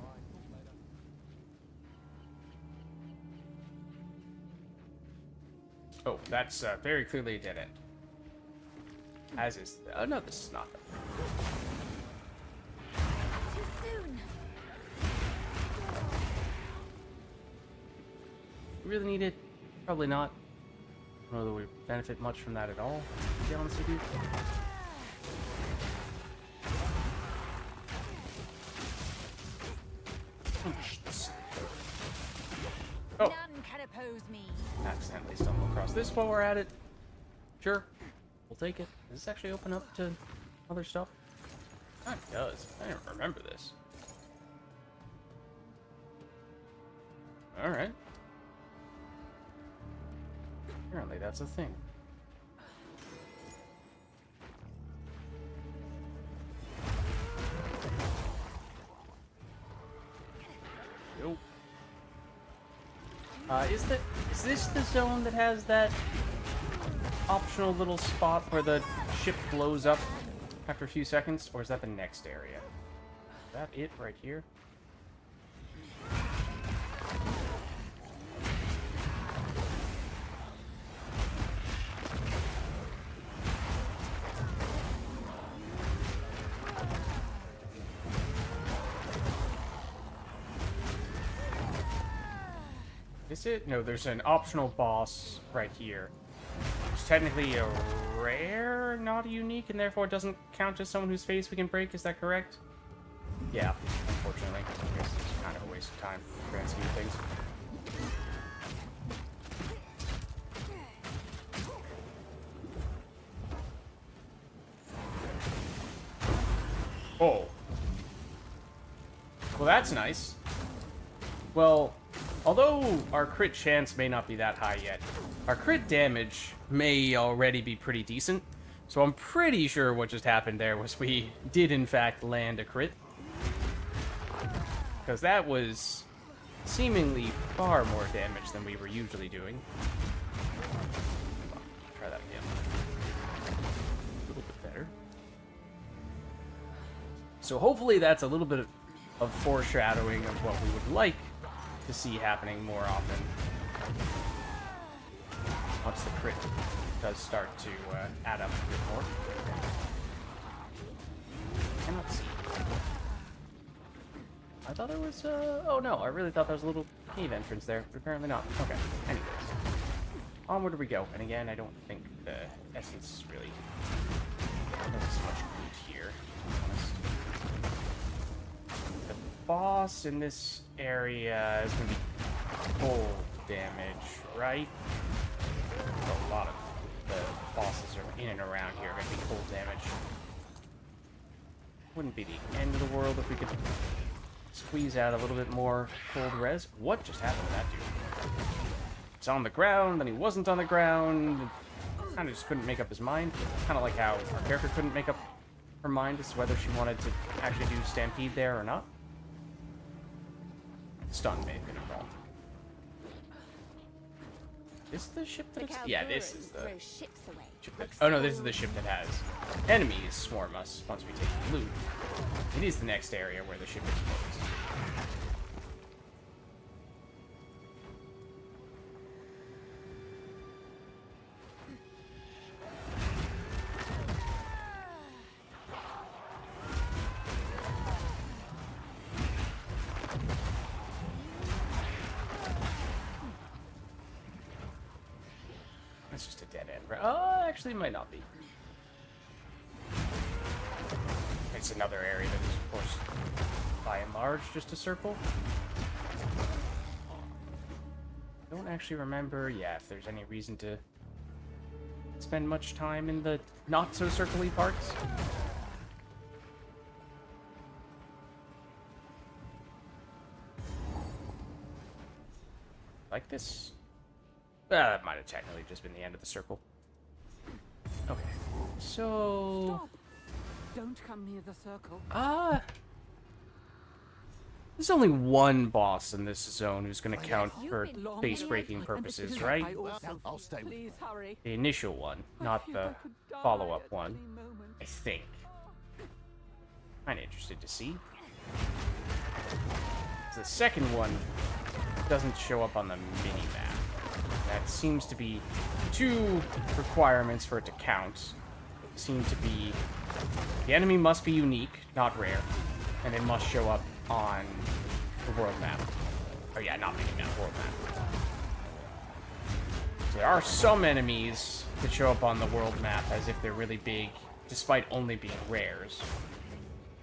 Oh, that's very clearly a dead end. As is... Oh, no, this is not. Too soon! You really need it? Probably not. I don't know that we benefit much from that at all, to be honest with you. Oh! None can oppose me. Accidentally stumble across this while we're at it. Sure. We'll take it. Does this actually open up to other stuff? Oh, it does. I didn't remember this. Alright. Apparently that's a thing. Yo. Is this the zone that has that optional little spot where the ship blows up after a few seconds, or is that the next area? Is that it right here? Is it? No, there's an optional boss right here. It's technically a rare, not a unique, and therefore it doesn't count as someone whose face we can break. Is that correct? Yeah, unfortunately. I guess it's kind of a waste of time, grand scheme of things. Oh. Well, that's nice. Well, although our crit chance may not be that high yet, our crit damage may already be pretty decent. So I'm pretty sure what just happened there was we did in fact land a crit. Because that was seemingly far more damage than we were usually doing. Try that again. A little bit better. So hopefully that's a little bit of foreshadowing of what we would like to see happening more often once the crit does start to add up a bit more. Cannot see. I thought there was oh no, I really thought there was a little cave entrance there, but apparently not. Okay, anyways. Onward we go. And again, I don't think the essence really does much good here, to be honest. The boss in this area is going to be cold damage, right? A lot of the bosses are in and around here are going to be cold damage. Wouldn't be the end of the world if we could squeeze out a little bit more cold res. What just happened to that dude? It's on the ground, then he wasn't on the ground. Kind of just couldn't make up his mind. Kind of like how our character couldn't make up her mind as to whether she wanted to actually do Stampede there or not. Stun may have been involved. Is the ship that it's... Yeah, this is the ship that... Oh no, this is the ship that has enemies swarm us once we take the loot. It is the next area where the ship explodes. It's just a dead end. Oh, actually, it might not be. It's another area that is, of course, by and large, just a circle. I don't actually remember, yeah, if there's any reason to spend much time in the not-so-circly parts. Like this? That might have technically just been the end of the circle. Okay, so... Stop. Don't come near the circle. There's only one boss in this zone who's going to count for base-breaking purposes, right? I'll stay with Please hurry. The initial one, not the follow-up one, I think. Kinda interested to see. The second one doesn't show up on the mini-map. That seems to be two requirements for it to count. Seem to be the enemy must be unique, not rare, and it must show up on the world map. Oh yeah, not mini map, world map. So there are some enemies that show up on the world map as if they're really big, despite only being rares.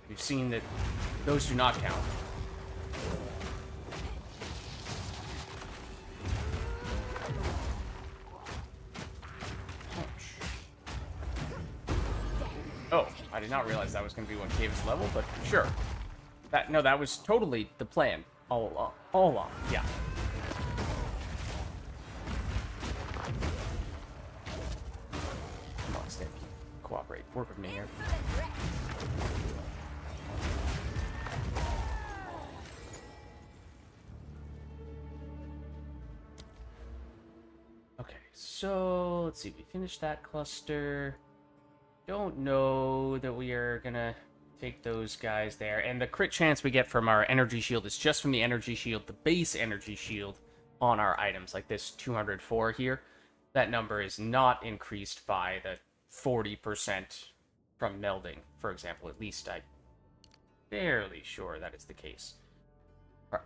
We've seen that those do not count. Oh, I did not realize that was going to be what gave us level, but sure. That was totally the plan all along. All along, yeah. Come on, Stick. Cooperate. Work with me here. Okay, so let's see. We finished that cluster. Don't know that we are gonna take those guys there. And the crit chance we get from our energy shield is just from the energy shield, the base energy shield on our items, like this 204 here. That number is not increased by the 40% from melding, for example. At least I'm fairly sure that is the case.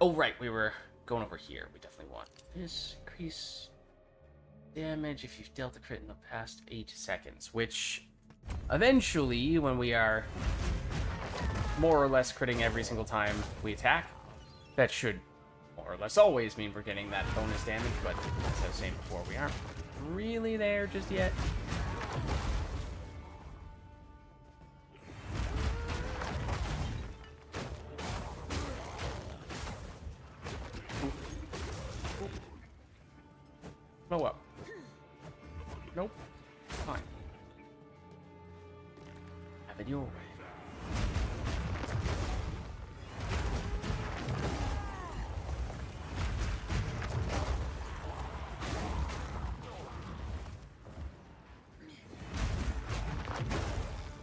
Oh, right, we were going over here. We definitely want this. Increase damage if you've dealt a crit in the past 8 seconds, which eventually, when we are more or less critting every single time we attack, that should more or less always mean we're getting that bonus damage, but as I was saying before, we aren't really there just yet. Blow up. Nope. Fine. Have it your way.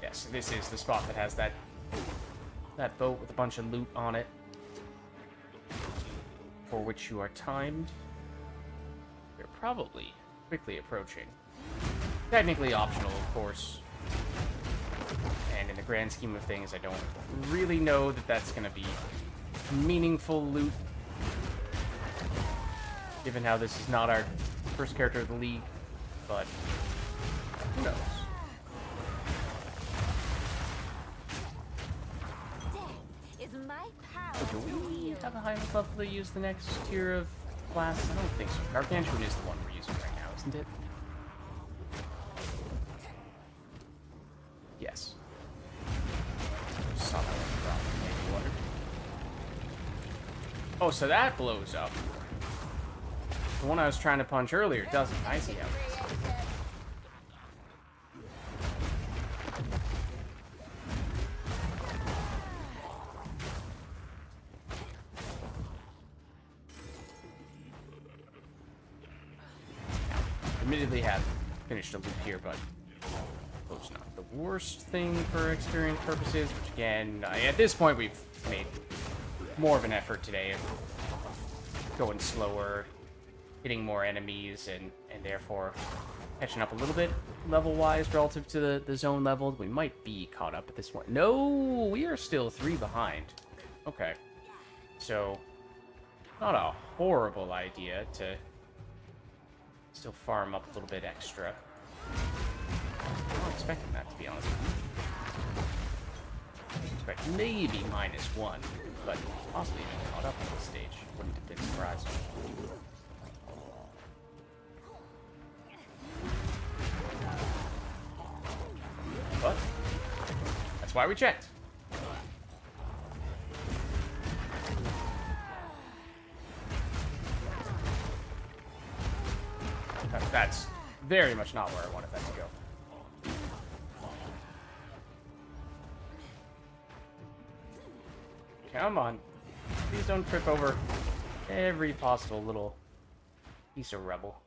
Yes, this is the spot that has that boat with a bunch of loot on it, for which you are timed. You're probably quickly approaching. Technically optional, of course. And in the grand scheme of things, I don't really know that that's going to be meaningful loot, given how this is not our first character of the league, but who knows? Do we have a high enough level to use the next tier of class? I don't think so. Gargantuan is the one we're using right now, isn't it? Yes. Saw that one drop, maybe wondered. Oh, so that blows up. The one I was trying to punch earlier doesn't. I see how it is. Admittedly have finished a loop here, but it's not the worst thing for experience purposes, which again, at this point we've made more of an effort today of going slower, hitting more enemies, and therefore catching up a little bit level-wise relative to the zone level. We might be caught up at this point. No, we are still 3 behind. Okay. So, not a horrible idea to still farm up a little bit extra. I'm not expecting that, to be honest with you. I expect maybe -1, but possibly even caught up at this stage. Wouldn't have been surprised. But that's why we checked. That's very much not where I wanted that to go. Come on. Please don't trip over every possible little piece of rubble.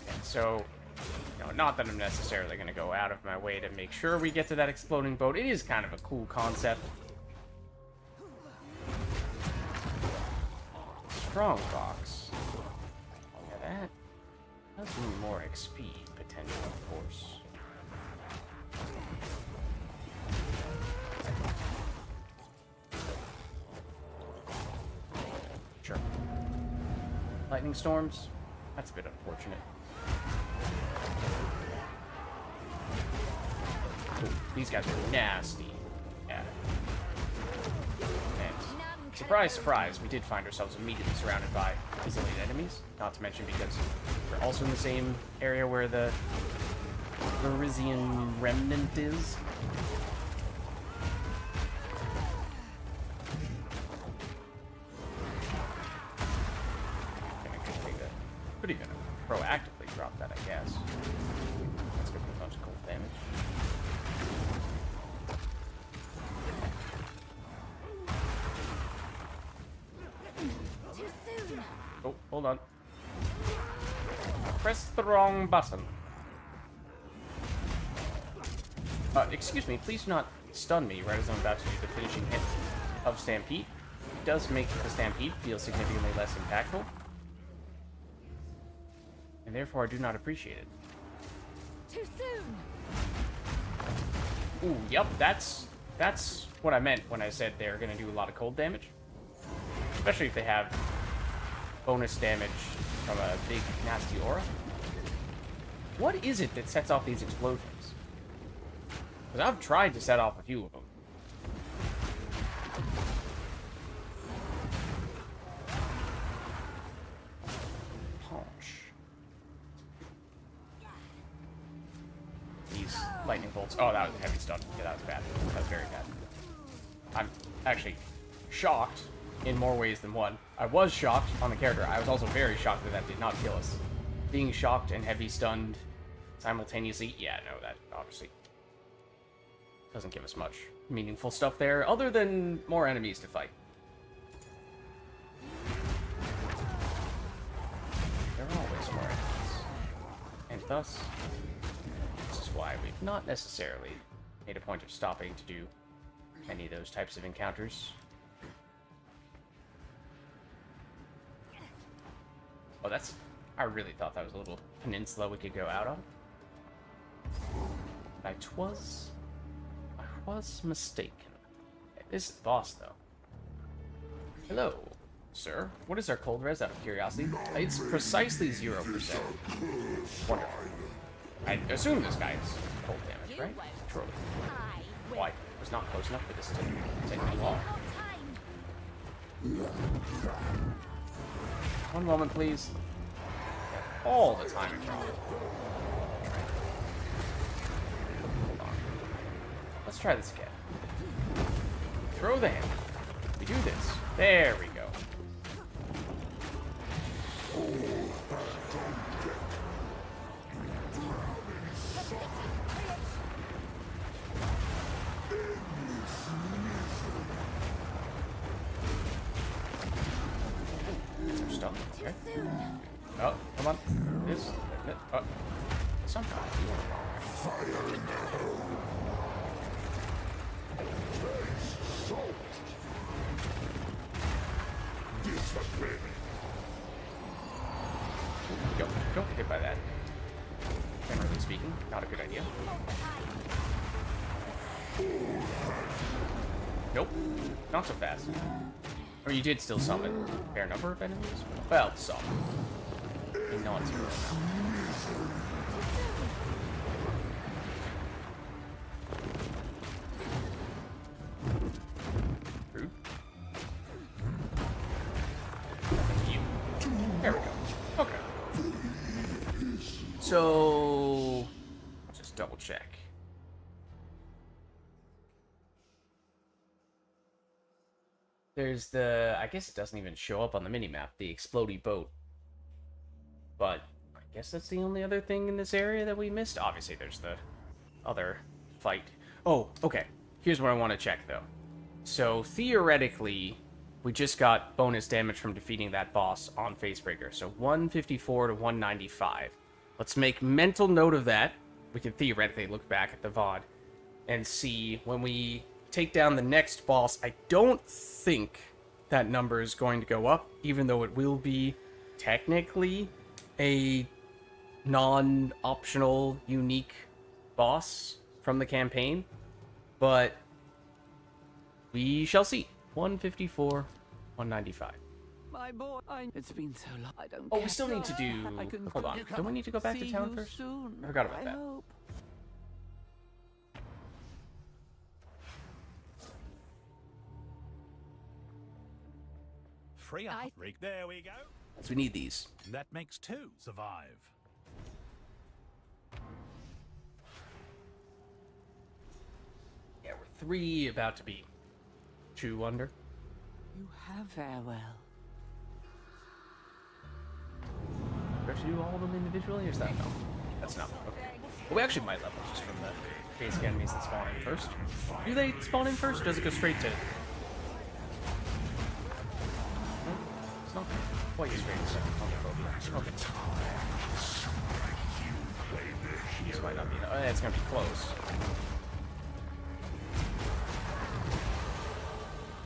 And so, not that I'm necessarily going to go out of my way to make sure we get to that exploding boat. It is kind of a cool concept. Strong box. Yeah, that does mean more XP potential, of course. lightning storms. That's a bit unfortunate. Ooh, these guys are nasty. Yeah. And surprise, surprise, we did find ourselves immediately surrounded by resilient enemies. Not to mention because we're also in the same area where the Parisian remnant is. Could even proactively drop that, I guess. Let's go with a bunch of cold damage. Too soon. Oh, hold on. Press the wrong button. Excuse me, please do not stun me right as I'm about to do the finishing hit of Stampede. It does make the Stampede feel significantly less impactful. And therefore I do not appreciate it. Too soon. Ooh, yep, that's what I meant when I said they're gonna do a lot of cold damage. Especially if they have bonus damage from a big nasty aura. What is it that sets off these explosions? Because I've tried to set off a few of them. These lightning bolts. Oh, that was a heavy stun. Yeah, that was bad. That was very bad. I'm actually shocked in more ways than one. I was shocked on the character. I was also very shocked that that did not kill us. Being shocked and heavy stunned simultaneously. Yeah, no, that obviously doesn't give us much meaningful stuff there, other than more enemies to fight. There are always more enemies. And thus, this is why we've not necessarily made a point of stopping to do any of those types of encounters. Oh, that's... I really thought that was a little peninsula we could go out on. I was mistaken. This is the boss, though. Hello, sir. What is our cold res, out of curiosity? It's precisely 0%. Wonderful. I assume this guy is cold damage, right? Surely. Why? It was not close enough for this to take me long. One moment, please. All the time in trouble. Hold on. Let's try this again. Throw the hammer. We do this. There we go. Get some stuff. Okay. Oh, come on. This. Oh. Somehow. Don't get hit by that. Generally speaking, not a good idea. Nope. Not so fast. Or you did still summon a fair number of enemies? Well, some. A non-zero amount. Rude. You. There we go. Okay. So... just double check. There's the... I guess it doesn't even show up on the minimap, the explodey boat. But I guess that's the only other thing in this area that we missed. Obviously, there's the other fight. Oh, okay. Here's what I want to check, though. So, theoretically, we just got bonus damage from defeating that boss on Facebreaker. So, 154 to 195. Let's make mental note of that. We can theoretically look back at the VOD and see when we take down the next boss. I don't think that number is going to go up, even though it will be technically a non-optional, unique boss from the campaign, but we shall see. 154, 195. my boy. It's been so long. I don't. Oh, we still need to do. Hold on. Don't we need to go back to town first? I forgot about that. Free up. There we go. So we need these. That makes 2 survive. Yeah, we're 3, about to be 2 under. You have farewell. Do we have to do all of them individually, or is that enough? That's enough. Okay. Well, we actually might level just from the basic enemies that spawn in first. Do they spawn in first, or does it go straight to... It's not quite straight to Phobia. Okay. This might not be... it's gonna be close.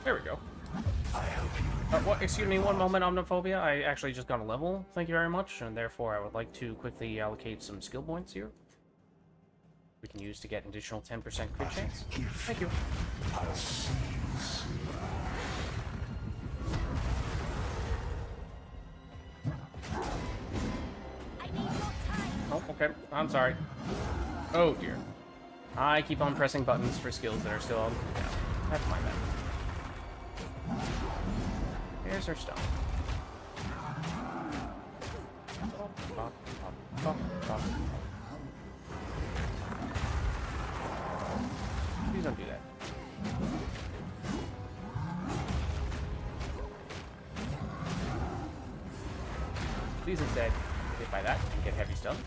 There we go. What? Excuse me, one moment, Omniphobia. I actually just got a level, thank you very much, and therefore I would like to quickly allocate some skill points here. We can use to get an additional 10% crit chance. Thank you. Oh, okay. I'm sorry. Oh, dear. I keep on pressing buttons for skills that are still on. Yeah, that's my bad. Here's our stuff. Please don't do that. Please instead get by that and get heavy stuff.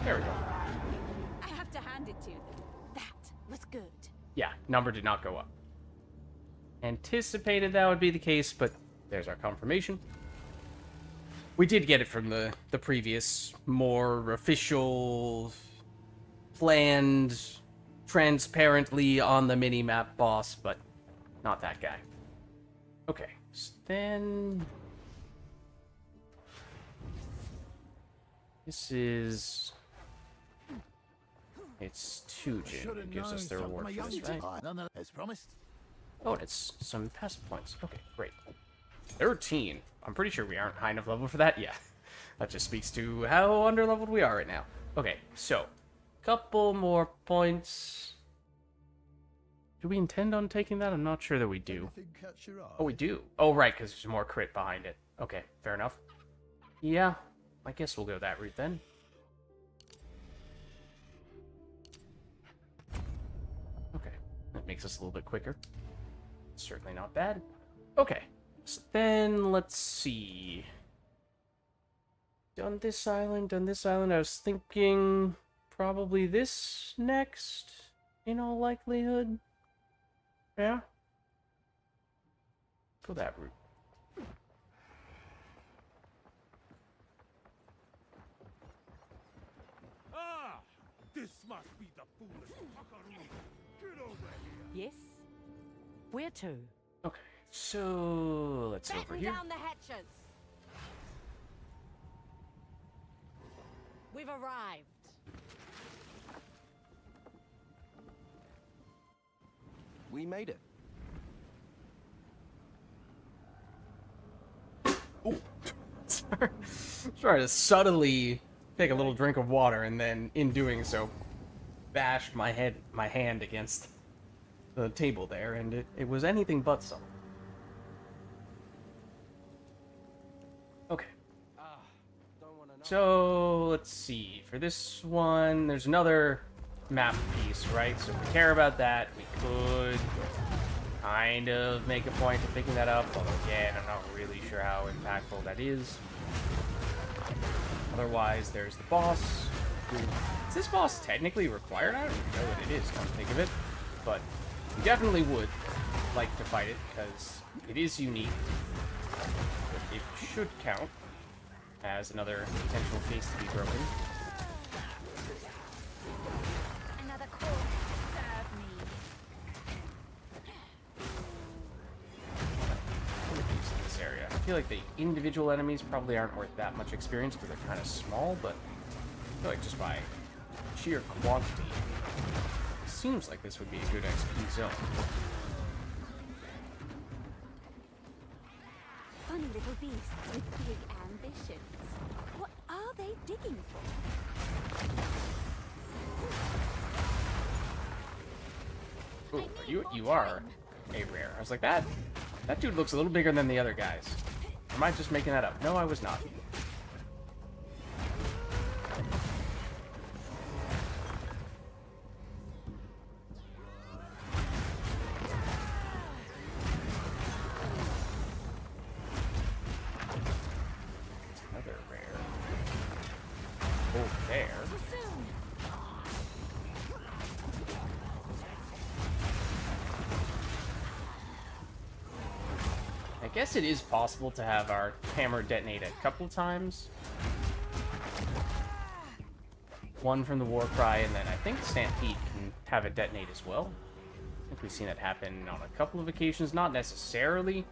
There we go. I have to hand it to them. That was good. Yeah, number did not go up. Anticipated that would be the case, but there's our confirmation. We did get it from the previous, more official, planned, transparently on the mini-map boss, but not that guy. Okay, so then... This is... It's 2 Jin. It gives us the reward for this, right? As promised. Oh, and it's some passive points. Okay, great. 13. I'm pretty sure we aren't high enough level for that. Yeah. That just speaks to how underleveled we are right now. Okay, so. Couple more points. Do we intend on taking that? I'm not sure that we do. Oh, we do. Oh, right, because there's more crit behind it. Okay, fair enough. Yeah, I guess we'll go that route then. Okay, that makes us a little bit quicker. Certainly not bad. Okay, so then let's see. Done this island. I was thinking probably this next, in all likelihood. Yeah? Go that route. Ah! This must be the foolish buckaroo. Get over here. Yes? Where to? Okay, so let's over here. Down the hatches. We've arrived. We made it. Ooh. Sorry to subtly take a little drink of water and then, in doing so, bashed my hand against the table there, and it was anything but so. Okay. So, let's see. For this one, there's another map piece, right? So if we care about that, we could kind of make a point of picking that up, although again, I'm not really sure how impactful that is. Otherwise, there's the boss. Is this boss technically required? I don't even know what it is, come to think of it. But we definitely would like to fight it, because it is unique. But it should count as another potential face to be broken. Another course to serve me. In this area, I feel like the individual enemies probably aren't worth that much experience because they're kind of small, but I feel like just by sheer quantity, it seems like this would be a good XP zone. funny little beasts with big ambitions. What are they digging for? Ooh, you are a rare. I was like, that dude looks a little bigger than the other guys. Am I just making that up? No, I was not. Another rare. Over there. I guess it is possible to have our hammer detonate a couple times. One from the war cry, and then I think Stampede can have it detonate as well. I think we've seen that happen on a couple of occasions, not necessarily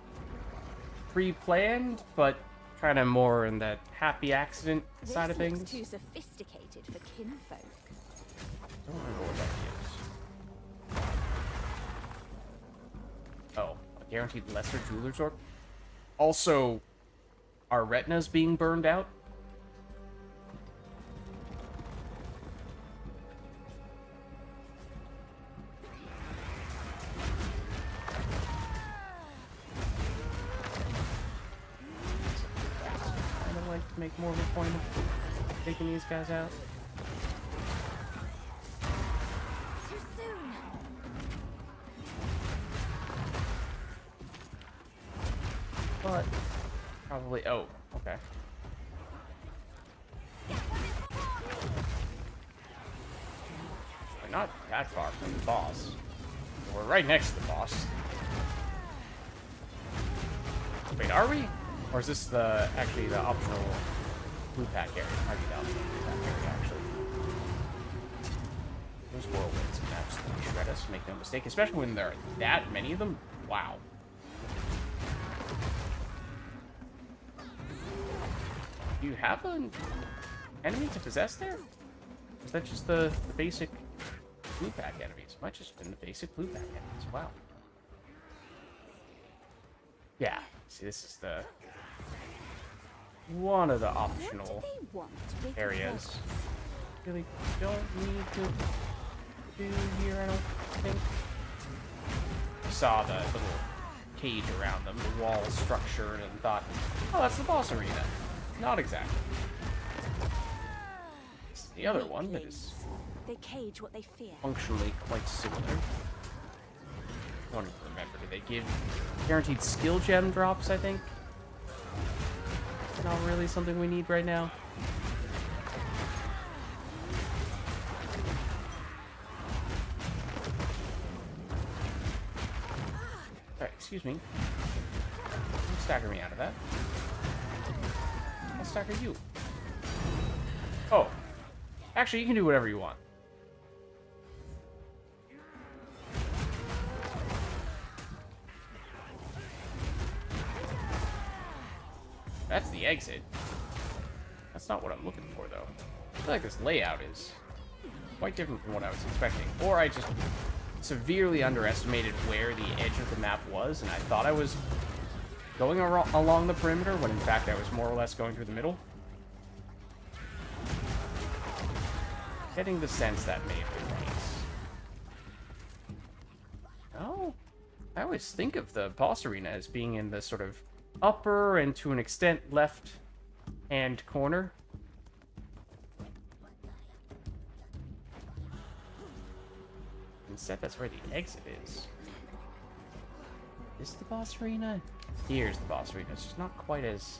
pre-planned, but kind of more in that happy accident side of things. This looks too sophisticated for kinfolk. I don't remember what that is. Oh, a guaranteed lesser jeweler's orb. Also, our retinas being burned out. I would like to make more of a point of taking these guys out. Too soon. But probably. Oh, okay. We're not that far from the boss. We're right next to the boss. Wait, are we? Or is this actually the optional blue pack area? Might be the optional blue pack area, actually. Those whirlwinds can absolutely shred us, make no mistake, especially when there are that many of them. Wow. Do you have an enemy to possess there? Or is that just the basic blue pack enemies? It might just have been the basic blue pack enemies. Wow. Yeah. See, this is the one of the optional areas. Really don't need to do here, I don't think. Saw the little cage around them, the wall structure, and thought, oh, that's the boss arena. Not exactly. It's the other one that is They cage what they fear. functionally quite similar. I don't remember. Do they give guaranteed skill gem drops, I think? Not really something we need right now. Alright, excuse me. Don't stagger me out of that. I'll stagger you. Oh. Actually, you can do whatever you want. That's the exit. That's not what I'm looking for, though. I feel like this layout is quite different from what I was expecting. Or I just severely underestimated where the edge of the map was, and I thought I was going along the perimeter, when in fact I was more or less going through the middle. Getting the sense that may have been the case. Oh, I always think of the boss arena as being in the sort of upper and to an extent left hand corner. Instead, that's where the exit is. Is the boss arena? Here's the boss arena. It's just not quite as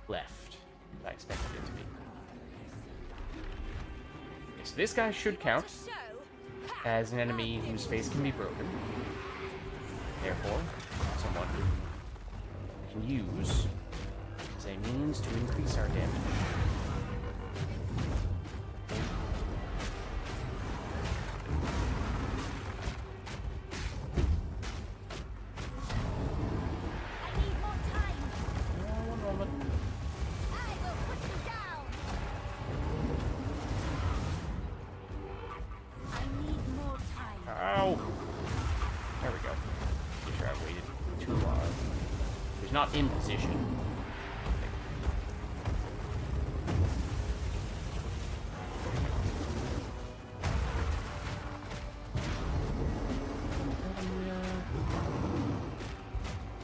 left as I expected it to be. Okay, so this guy should count as an enemy whose face can be broken. Therefore, someone who can use as a means to increase our damage. not in position.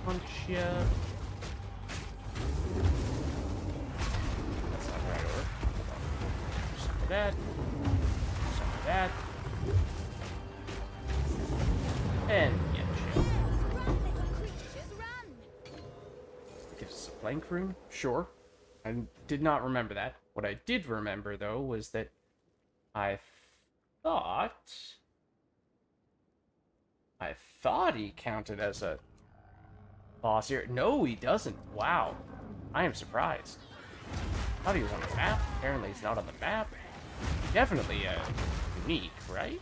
Punch ya. That's not the right order. Some of that. Some of that. And yeah, chill. Run, little creatures, run! Gives us a plank rune? Sure. I did not remember that. What I did remember, though, was that I thought he counted as a boss here. No, he doesn't. Wow. I am surprised. I thought he was on the map. Apparently he's not on the map. Definitely unique, right?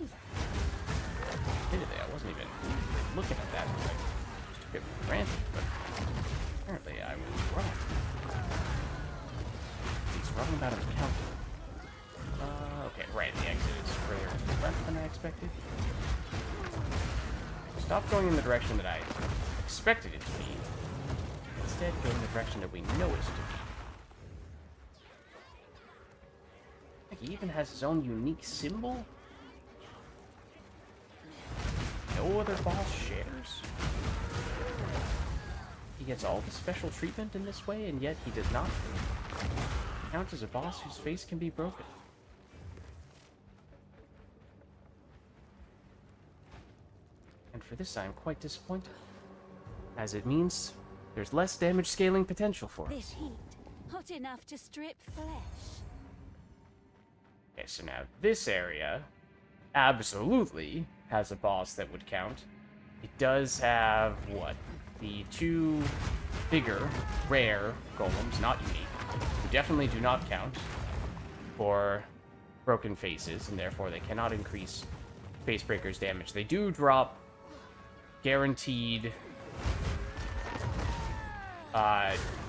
Admittedly, I wasn't even looking at that. I just took it for granted, but apparently I was wrong. He's wrong about him counting. Okay, right. The exit is further left than I expected. Stop going in the direction that I expected it to be. Instead, go in the direction that we know it to be. He even has his own unique symbol? No other boss shares? He gets all the special treatment in this way, and yet he does not count as a boss whose face can be broken. And for this I am quite disappointed, as it means there's less damage scaling potential for us. This heat, hot enough to strip flesh. Okay, so now this area absolutely has a boss that would count. It does have, what, the two bigger, rare golems, not unique, who definitely do not count for broken faces, and therefore they cannot increase Facebreaker's damage. They do drop guaranteed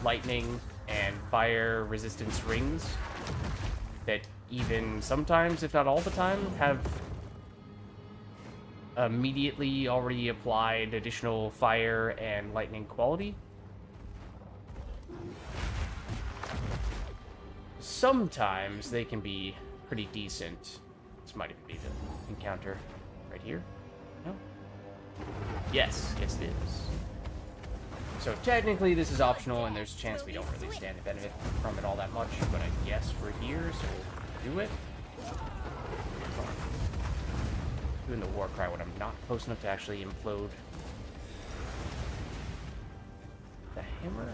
lightning and fire resistance rings that even sometimes, if not all the time, have immediately already applied additional fire and lightning quality. Sometimes they can be pretty decent. This might even be the encounter right here. No? Yes, yes it is. So technically this is optional, and there's a chance we don't really stand to benefit from it all that much, but I guess we're here, so we'll do it. Doing the war cry when I'm not close enough to actually implode the hammer.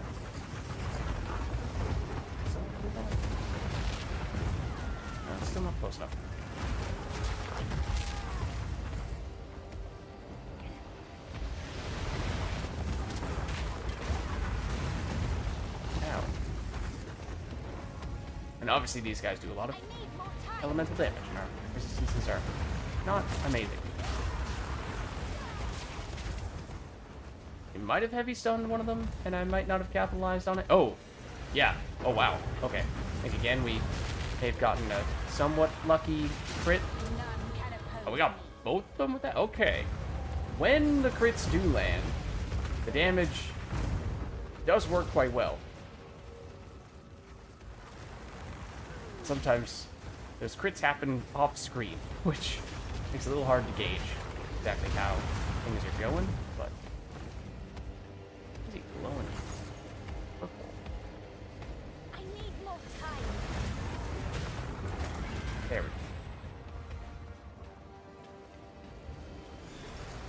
No, it's still not close enough. Ow. And obviously these guys do a lot of elemental damage, and our resistances are not amazing. It might have heavy stunned one of them, and I might not have capitalized on it. Oh, yeah. Oh, wow. Okay. I think, again, they've gotten a somewhat lucky crit. Oh, we got both of them with that? Okay. When the crits do land, the damage does work quite well. Sometimes those crits happen off screen, which makes it a little hard to gauge exactly how things are going, but is he glowing purple? I need more time. There we go.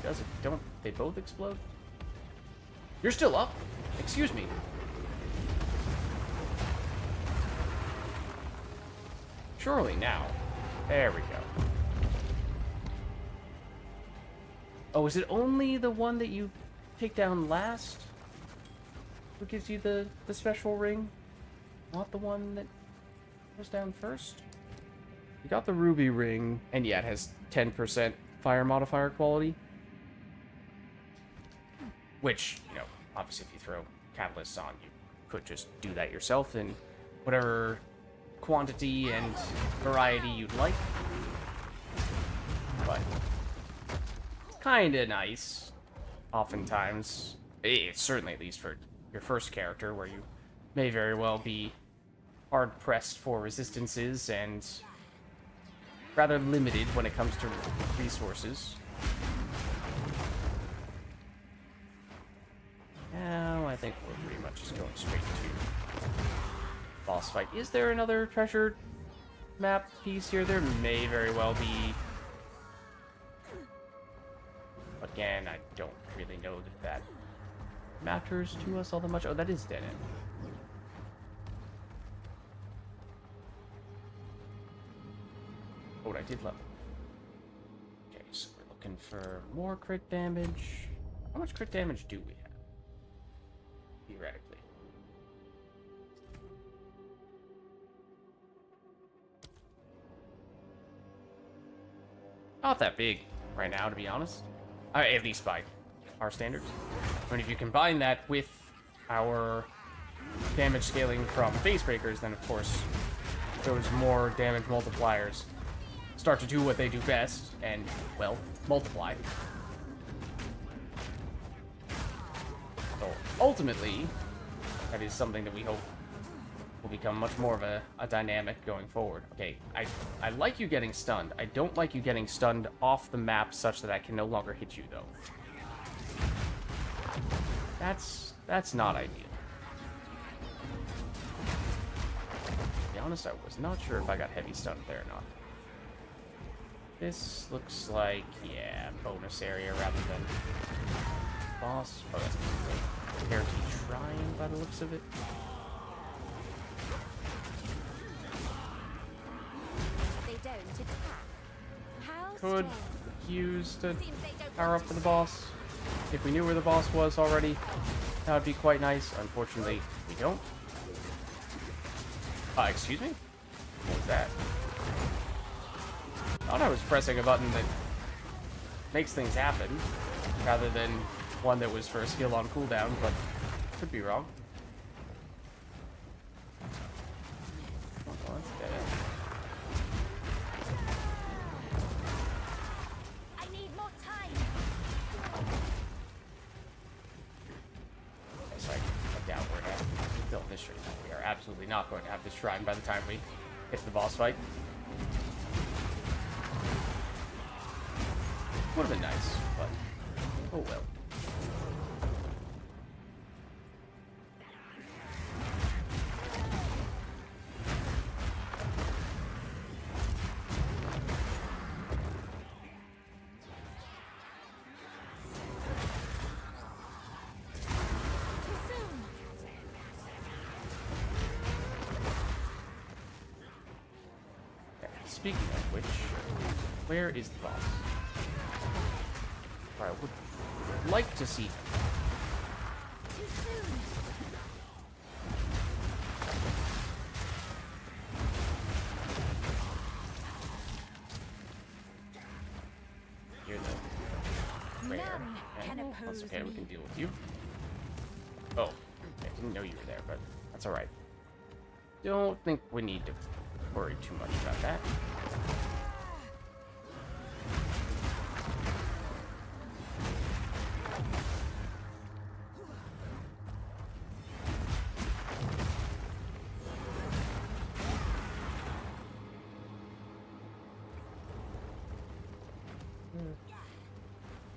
Does it? Don't they both explode? You're still up? Excuse me. Surely now. There we go. Oh, is it only the one that you take down last who gives you the special ring? Not the one that goes down first? You got the ruby ring, and yeah, it has 10% fire modifier quality. Which, you know, obviously if you throw catalysts on, you could just do that yourself in whatever quantity and variety you'd like. But kind of nice, oftentimes. It's certainly, at least for your first character, where you may very well be hard-pressed for resistances and rather limited when it comes to resources. Now, I think we're pretty much just going straight to boss fight. Is there another treasure map piece here? There may very well be. But again, I don't really know that that matters to us all that much. Oh, that is dead end. Oh, I did level. Okay, so we're looking for more crit damage. How much crit damage do we have? Theoretically. Not that big right now, to be honest. At least by our standards. I mean, if you combine that with our damage scaling from face breakers, then of course those more damage multipliers start to do what they do best and, well, multiply. So ultimately, that is something that we hope will become much more of a dynamic going forward. Okay, I like you getting stunned. I don't like you getting stunned off the map such that I can no longer hit you, though. That's not ideal. To be honest, I was not sure if I got heavy stunned there or not. This looks like, yeah, bonus area rather than boss. Oh, that's Heritage Shrine by the looks of it. They don't attack. How Could strange. use to Seems they don't power want up to for the boss. If we knew where the boss was already, that would be quite nice. Unfortunately, we don't. Excuse me? What was that? I thought I was pressing a button that makes things happen, rather than one that was for a skill on cooldown, but could be wrong. Oh, that's dead. I need more time. So I doubt we're going to build this shrine. We are absolutely not going to have this shrine by the time we hit the boss fight. Would have been nice, but oh well. Speaking of which, where is the boss? Or I would like to see him. Too soon. You're the rare. None can That's oppose okay, we me. can deal with you. Oh, I didn't know you were there, but that's alright. Don't think we need to worry too much about that.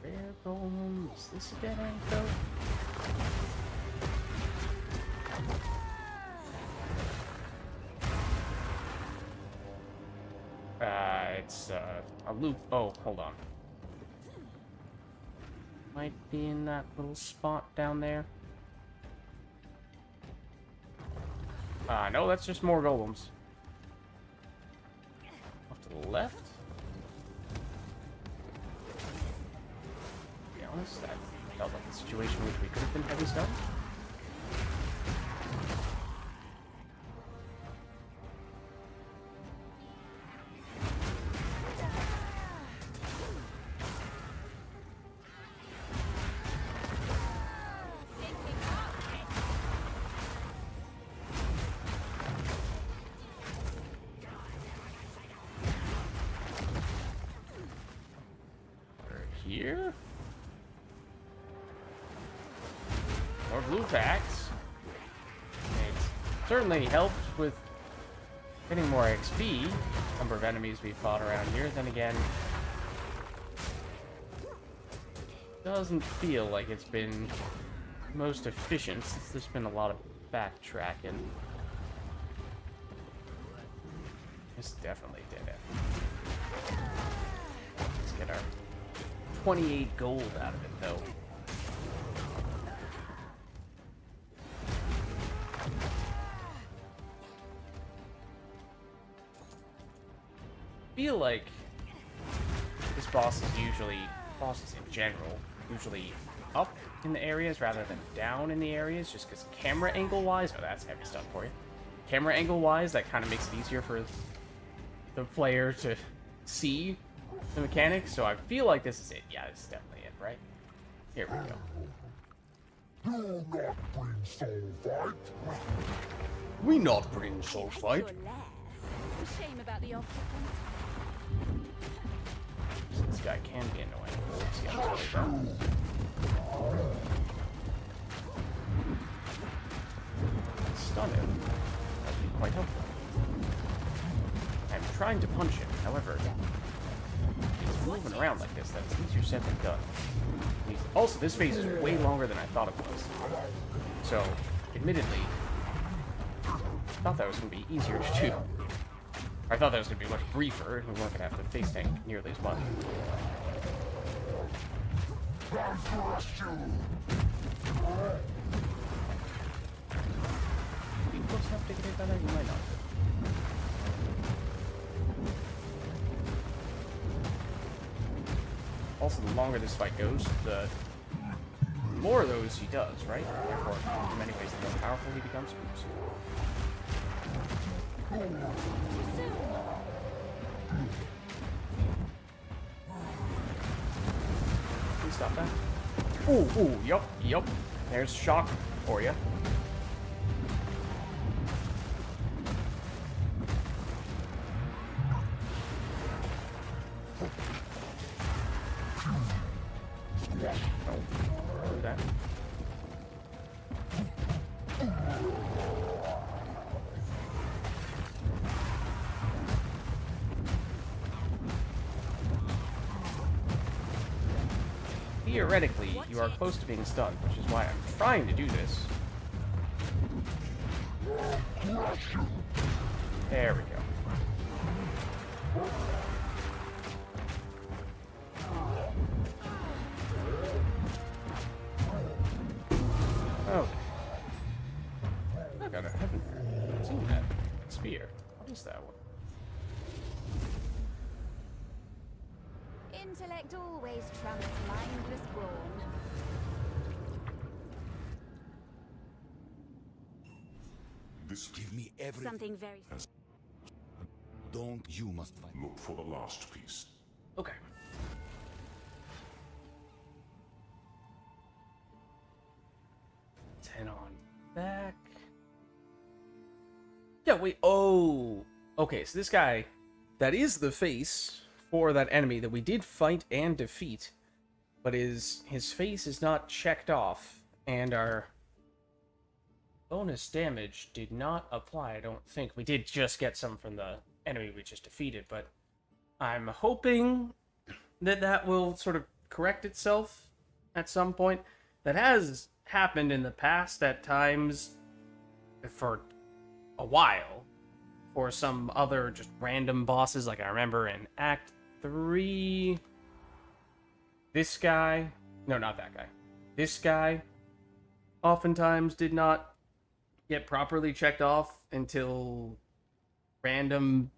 Rare golem. Is this a dead end though? It's a loop. Oh, hold on. Might be in that little spot down there. No, that's just more golems. Off to the left. To be honest, that felt like a situation in which we could have been heavy stunned. Here. More blue packs. certainly helped with getting more XP. Number of enemies we fought around here. Then again, doesn't feel like it's been most efficient since there's been a lot of backtracking. This definitely did it. Let's get our 28 gold out of it, though. Feel like this boss is usually, bosses in general, usually up in the areas rather than down in the areas, just because camera angle wise, oh, that's heavy stuff for you. Camera angle wise, that kind of makes it easier for the player to see the mechanics, so I feel like this is it. Yeah, this is definitely it, right? Here we go. Do not bring soul fight. We not bring soul Like fight. your lair. Shame about the occupant. This guy can be annoying. Let's see how it's really bad. Stun him. That'd be quite helpful. I'm trying to punch him, however, he's moving around like this. That's easier said than done. Also, this phase is way longer than I thought it was. So, admittedly, I thought that was going to be easier to do. I thought that was going to be much briefer, and we weren't going to have to face tank nearly as much. Be close enough to get hit by that? You might not. Also, the longer this fight goes, the more of those he does, right? Therefore, in many ways, the more powerful he becomes. Oops. Please stop that. Ooh, yup. There's shock for you. Oh, do that. Theoretically, you are close to being stunned, which is why I'm trying to do this. There we go. Okay. I haven't seen that spear. What is that one? Intellect always trumps mindless brawn. This Give me everything. Something very... Don't you must fight. look for the last piece. Okay. Head on back. Yeah, wait. Oh. Okay, so this guy, that is the face for that enemy that we did fight and defeat, but his face is not checked off, and our bonus damage did not apply, I don't think. We did just get some from the enemy we just defeated, but I'm hoping that that will sort of correct itself at some point. That has happened in the past at times for a while for some other just random bosses. Like I remember in Act 3, this guy, no, not that guy, this guy oftentimes did not get properly checked off until random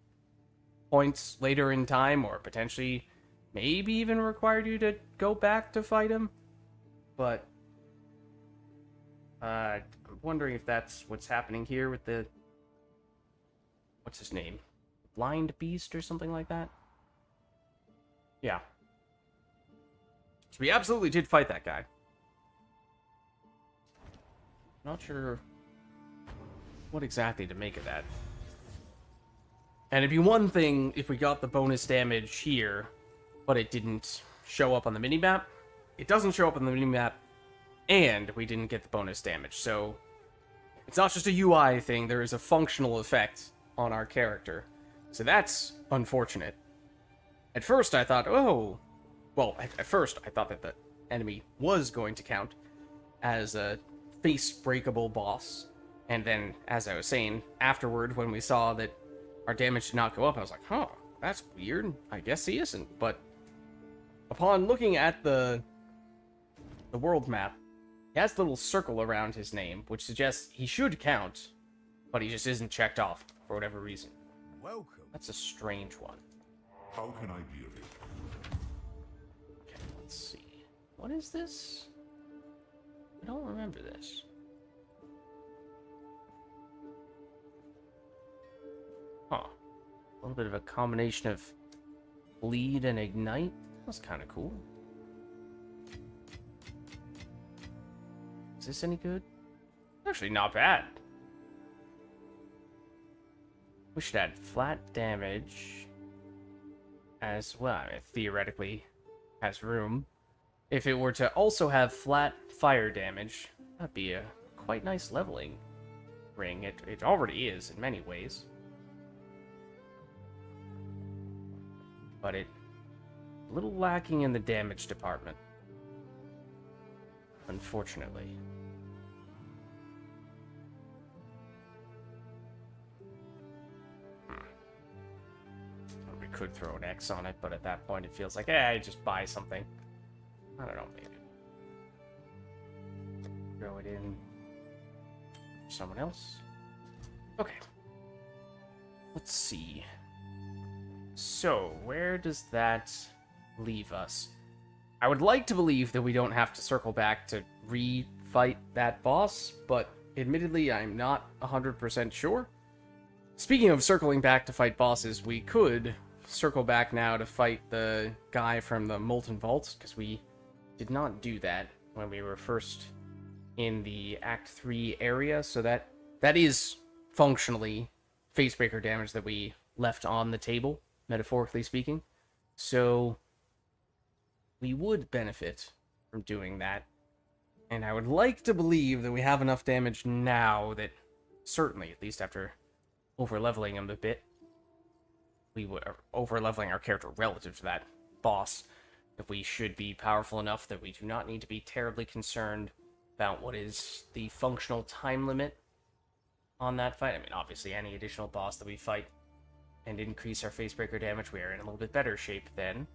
points later in time, or potentially maybe even required you to go back to fight him. But I'm wondering if that's what's happening here with the, what's his name? Blind Beast or something like that? Yeah. So we absolutely did fight that guy. Not sure what exactly to make of that. And it'd be one thing if we got the bonus damage here, but it didn't show up on the minimap. It doesn't show up on the minimap, and we didn't get the bonus damage. So It's not just a UI thing, there is a functional effect on our character. So that's unfortunate. At first I thought, oh... Well, at first I thought that the enemy was going to count as a face-breakable boss. And then, as I was saying, afterward, when we saw that our damage did not go up, I was like, huh, that's weird. I guess he isn't. But upon looking at the world map, he has the little circle around his name, which suggests he should count, but he just isn't checked off for whatever reason. Welcome. That's a strange one. How can I be of it? Okay, let's see. What is this? I don't remember this. Huh. A little bit of a combination of bleed and ignite. That's kind of cool. Is this any good? Actually, not bad. We should add flat damage as well. I mean, theoretically has room. If it were to also have flat fire damage, that'd be a quite nice leveling ring. It already is in many ways. But a little lacking in the damage department. Unfortunately. We could throw an X on it, but at that point it feels like, just buy something. I don't know, maybe. Throw it in for someone else. Okay. Let's see. So, where does that leave us? I would like to believe that we don't have to circle back to re-fight that boss, but admittedly, I'm not 100% sure. Speaking of circling back to fight bosses, we could circle back now to fight the guy from the Molten Vault, because we did not do that when we were first in the Act 3 area, so that is functionally facebreaker damage that we left on the table, metaphorically speaking. So we would benefit from doing that. And I would like to believe that we have enough damage now that certainly, at least after over-leveling him a bit, we would over-leveling our character relative to that boss, that we should be powerful enough that we do not need to be terribly concerned about what is the functional time limit on that fight. I mean, obviously, any additional boss that we fight and increase our facebreaker damage, we are in a little bit better shape then.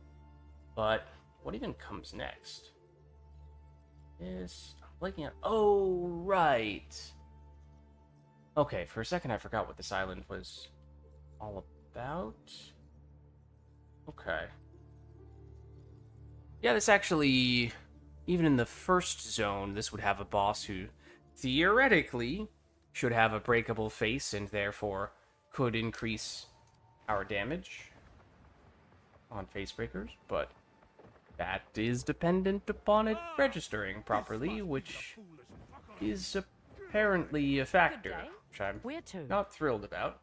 But what even comes next? Is I'm blanking out. Oh, right. Okay, for a second I forgot what this island was all about. Okay. Yeah, this actually, even in the first zone, this would have a boss who theoretically should have a breakable face and therefore could increase our damage on facebreakers, but that is dependent upon it registering properly, which is apparently a factor, which I'm not thrilled about.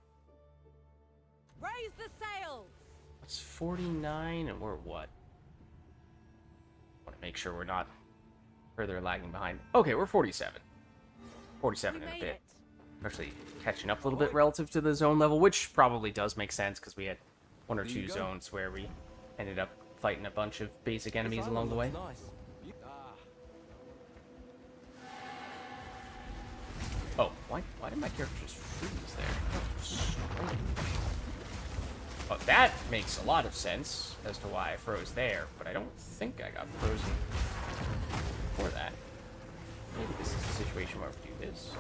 Raise the sails! It's 49, and we're what? Want to make sure we're not further lagging behind. Okay, we're 47. 47 in a bit. Actually catching up a little bit relative to the zone level, which probably does make sense, because we had one or two zones where we ended up fighting a bunch of basic enemies along the way. Oh, why did my character just freeze there? Oh, that makes a lot of sense as to why I froze there, but I don't think I got frozen for that. Maybe this is a situation where we do this.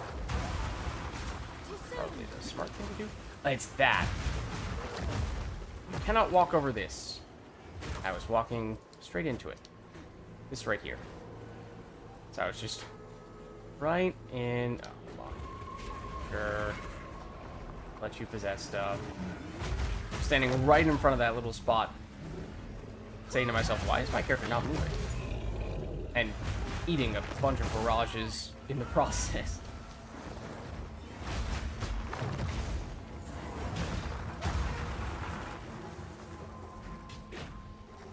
Probably the smart thing to do. It's that. You cannot walk over this. I was walking straight into it. This right here. So I was just right in... Oh, hold on. Sure. Let you possess stuff. Standing right in front of that little spot. Saying to myself, why is my character not moving? And eating a bunch of barrages in the process.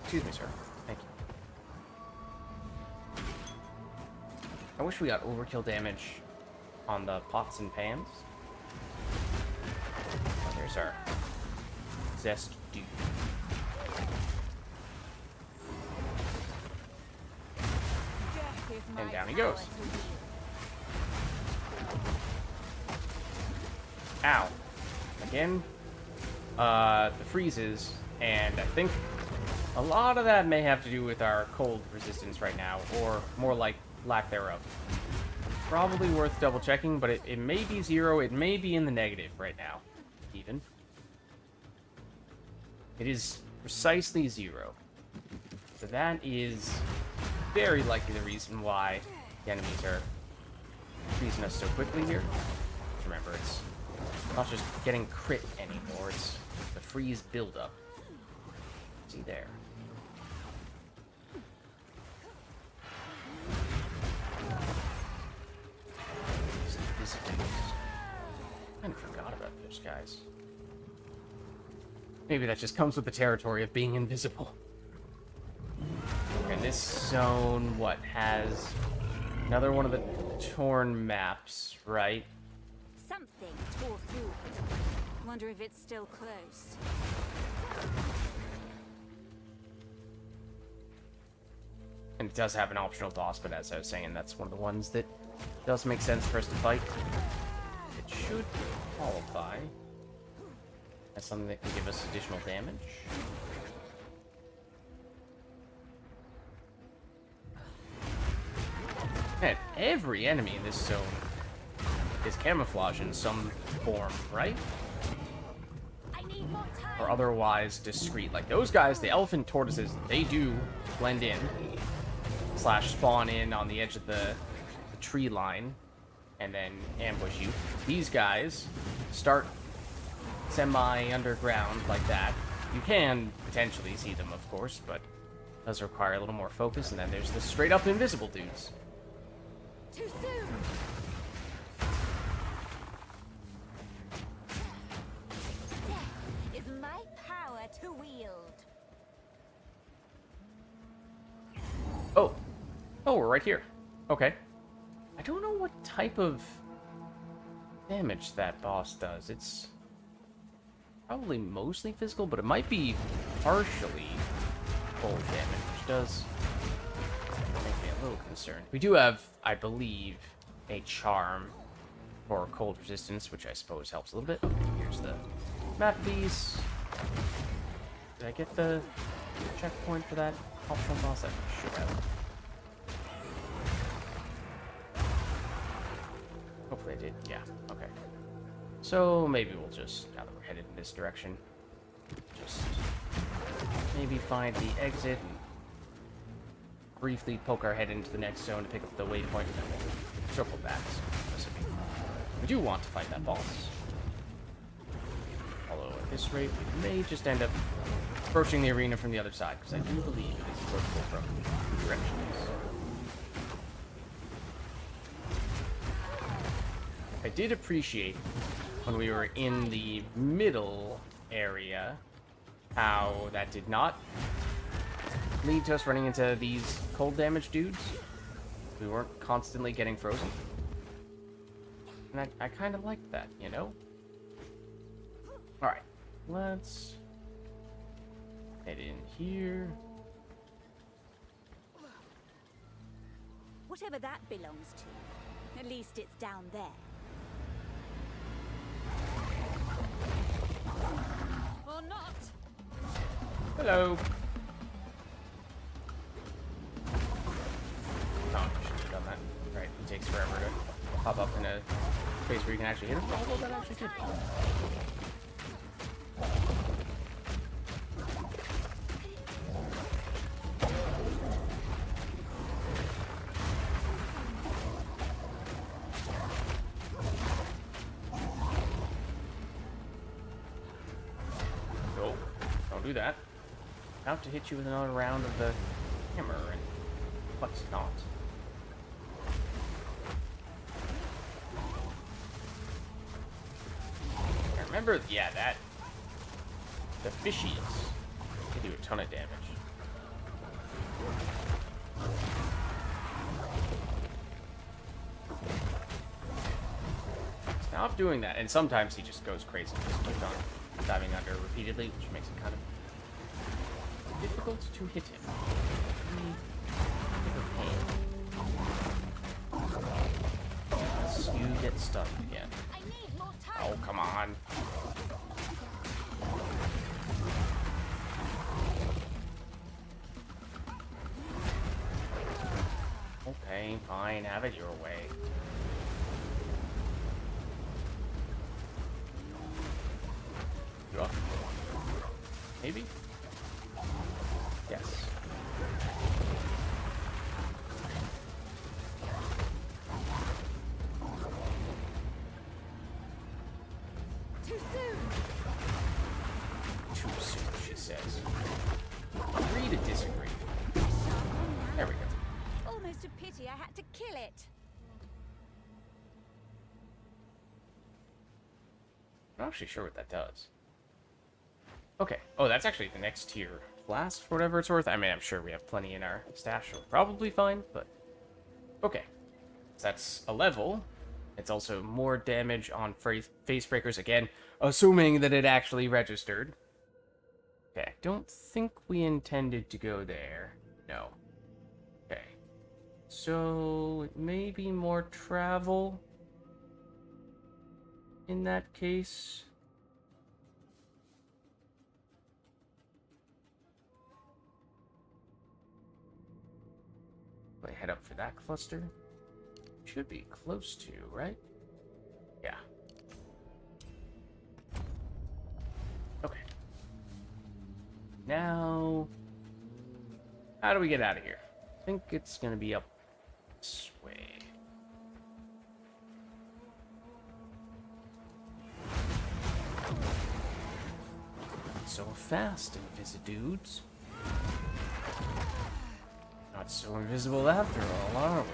Excuse me, sir. Thank you. I wish we got overkill damage on the pots and pans. Oh, there's our zest dude. And down he goes. Ow. Again, the freezes, and I think a lot of that may have to do with our cold resistance right now, or more like lack thereof. Probably worth double checking, but it may be 0, it may be in the negative right now, even. It is precisely 0. So that is very likely the reason why the enemies are freezing us so quickly here. Remember, it's not just getting crit anymore, it's the freeze buildup. See there. I kind of forgot about those guys. Maybe that just comes with the territory of being invisible. And this zone, what, has another one of the torn maps, right? Something tore through. Wonder if it's still close. And it does have an optional boss, but as I was saying, that's one of the ones that does make sense for us to fight. It should qualify as something that can give us additional damage. Man, every enemy in this zone is camouflage in some form, right? Or otherwise discreet. Like those guys, the elephant tortoises, they do blend in / spawn in on the edge of the tree line and then ambush you. These guys start semi-underground like that. You can potentially see them, of course, but it does require a little more focus. And then there's the straight-up invisible dudes. Too soon. Death is my power to wield. Oh, we're right here. Okay. I don't know what type of damage that boss does. It's probably mostly physical, but it might be partially cold damage, which does make me a little concerned. We do have, I believe, a charm for cold resistance, which I suppose helps a little bit. Here's the map of these. Did I get the checkpoint for that optional boss? I should have. Hopefully I did. Yeah, okay. So maybe we'll just, now that we're headed in this direction, just maybe find the exit and briefly poke our head into the next zone to pick up the waypoint, and then we'll circle back. We do want to fight that boss. Although at this rate, we may just end up approaching the arena from the other side, because I do believe it is approachable from two directions. I did appreciate when we were in the middle area how that did not lead to us running into these cold damage dudes. We weren't constantly getting frozen. And I kind of liked that, you know? Alright, let's head in here. Whatever that belongs to, at least it's down there. Or not. Hello. Oh, I should have done that. Right, it takes forever to pop up in a space where you can actually hit him. Although that actually did. No, don't do that. About to hit you with another round of the hammer, and what's not. I remember, yeah, that the fishies can do a ton of damage. Stop doing that. And sometimes he just goes crazy. Just keeps on diving under repeatedly, which makes it kind of difficult to hit him. Unless you get stunned again. I need more time. Oh, come on. Okay, fine. Have it your way. You up? Maybe? Yes. Too soon. Too soon, she says. Agree to disagree. There we go. Almost a pity I had to kill it. I'm not actually sure what that does. Okay. Oh, that's actually the next tier flask, for whatever it's worth. I mean, I'm sure we have plenty in our stash, so probably fine, but... Okay. So that's a level. It's also more damage on face breakers, again, assuming that it actually registered. Okay, I don't think we intended to go there. No. Okay. So, it may be more travel in that case. Do I head up for that cluster? Should be close to, right? Yeah. Okay. Now, how do we get out of here? I think it's gonna be up this way. So fast, invisidudes. Not so invisible after all, are we?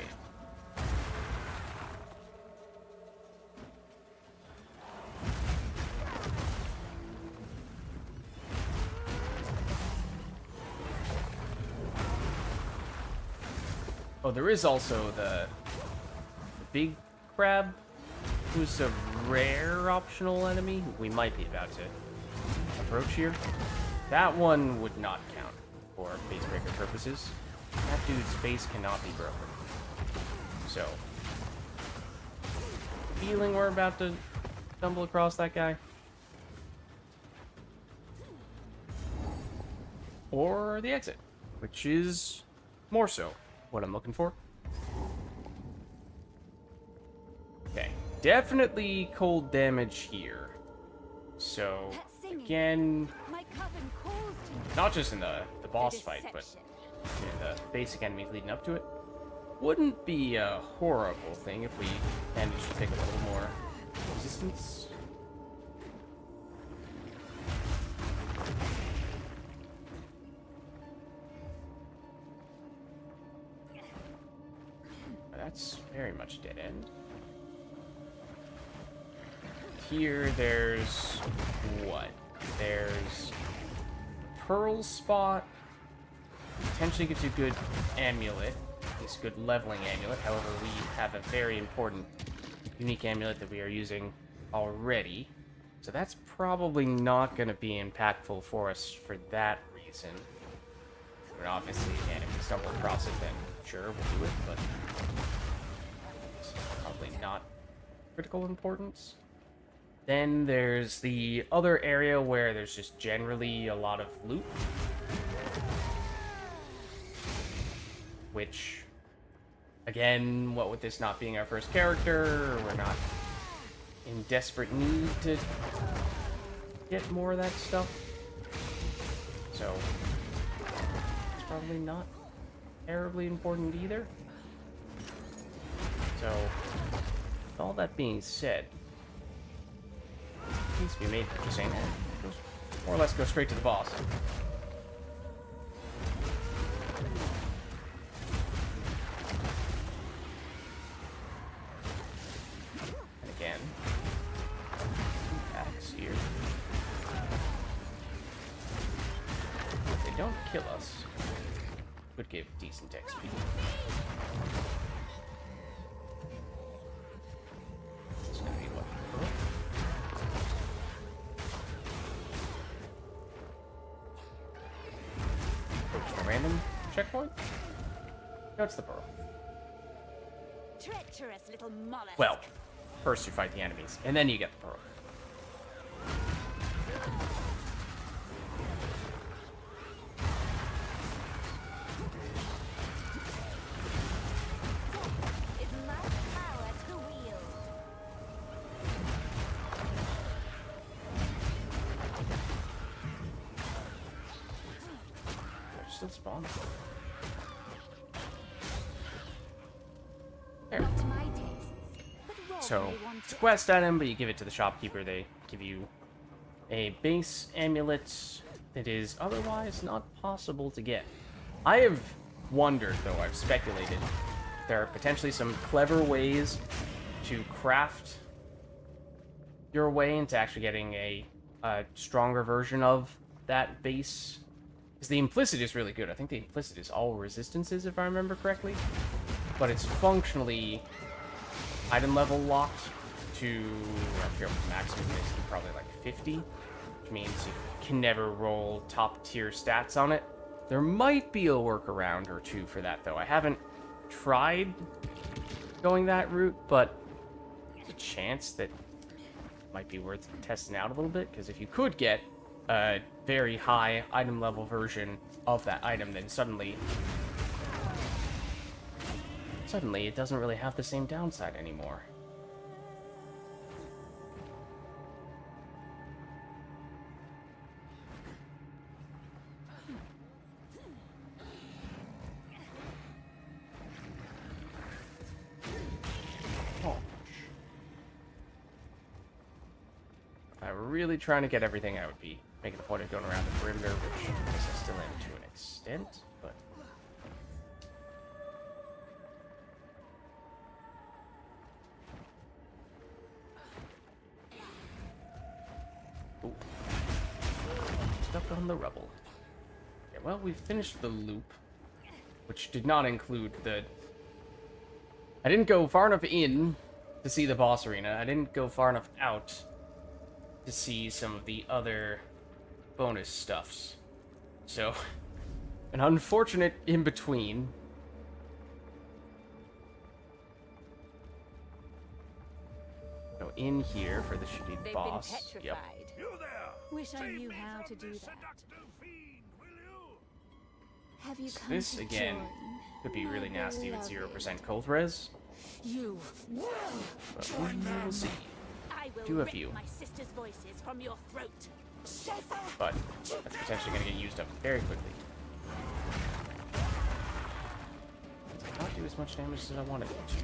Oh, there is also the big crab, who's a rare optional enemy who we might be about to approach here. That one would not count for face breaker purposes. That dude's face cannot be broken. So, feeling we're about to stumble across that guy. Or the exit, which is more so what I'm looking for. Okay, definitely cold damage here. So, again, My coven calls to you. not just in the boss fight, but in the basic enemies leading up to it. Wouldn't be a horrible thing if we managed to take a little more resistance. That's very much dead end. Here, there's what? There's a pearl spot. Potentially gets you a good amulet. It's a good leveling amulet. However, we have a very important unique amulet that we are using already. So that's probably not going to be impactful for us for that reason. But obviously, again, if we stumble across it, then sure, we'll do it, but it's probably not critical importance. Then there's the other area where there's just generally a lot of loot. Which, again, what with this not being our first character, we're not in desperate need to get more of that stuff. So, it's probably not terribly important either. So, with all that being said, it needs to be made for just saying, more or less go straight to the boss. And again, attacks here. If they don't kill us, would give decent XP. It's gonna be what, random checkpoint? No, it's the burrow. Treacherous little mollusk. Well, first you fight the enemies, and then you get the burrow. Is my power to wield. They're still spawning. There. Not to my tastes. But Rob So, may want it's a it. quest item, but you give it to the shopkeeper. They give you a base amulet that is otherwise not possible to get. I have wondered, though, I've speculated, if there are potentially some clever ways to craft your way into actually getting a stronger version of that base. Because the implicit is really good. I think the implicit is all resistances, if I remember correctly. But it's functionally item level locked to, I forget what the maximum is, to probably like 50, which means you can never roll top tier stats on it. There might be a workaround or two for that, though. I haven't tried going that route, but there's a chance that it might be worth testing out a little bit, because if you could get a very high item level version of that item, then suddenly it doesn't really have the same downside anymore. Oh. If I were really trying to get everything, I would be making a point of going around the perimeter, which I guess I still am to an extent, but... Ooh. Stuck on the rubble. Okay, well, we finished the loop, which did not include the... I didn't go far enough in to see the boss arena. I didn't go far enough out to see some of the other bonus stuffs. So, an unfortunate in-between. Go in here for the shitty They've boss. been petrified. Yep. You there! Wish I Save knew me how from to do this that. seductive fiend, will you? Have you come This, to again, join could be really my nasty with beloved? 0% cold res, You will. but we will see. I will Do a rip few. my sister's voices from your throat. But that's potentially going to get used up very quickly. Did not do as much damage as I wanted it to.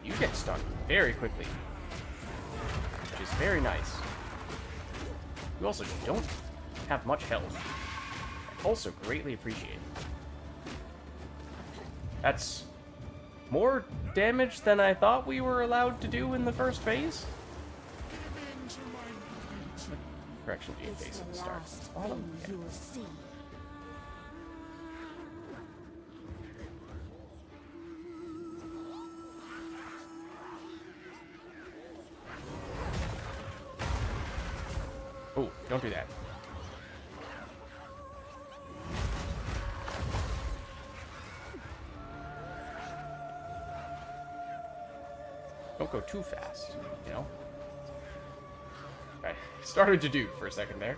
You get stunned very quickly, which is very nice. You also don't have much health. I also greatly appreciate. That's more damage than I thought we were allowed to do in the first phase. Correction, do you face at the start? Bottom? Yeah. You will see. Oh, don't do that. Don't go too fast, you know? I started to do for a second there.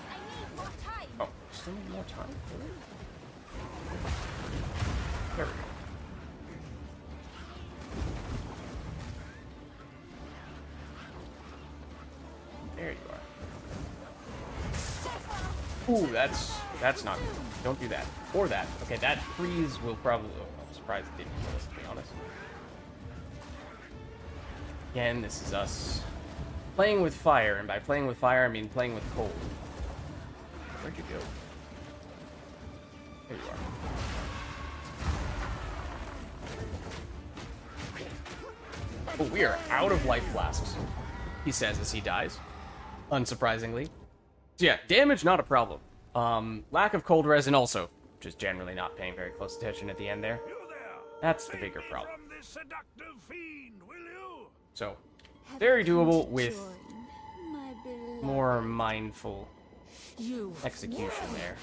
I need more time. Oh, still need more time? Really? There we go. There you are. Ooh, that's not good. Don't do that. Or that. Okay, that freeze will probably... Oh, I'm surprised it didn't kill us, to be honest. Again, this is us playing with fire, and by playing with fire, I mean playing with cold. Where'd you go? There you are. Oh, we are out of life flasks, he says as he dies. Unsurprisingly. So yeah, damage, not a problem. Lack of cold resin also, just generally not paying very close attention at the end there. You there! That's the Save bigger me problem. from this seductive fiend, will you? So, very doable with My beloved. more mindful You. execution there.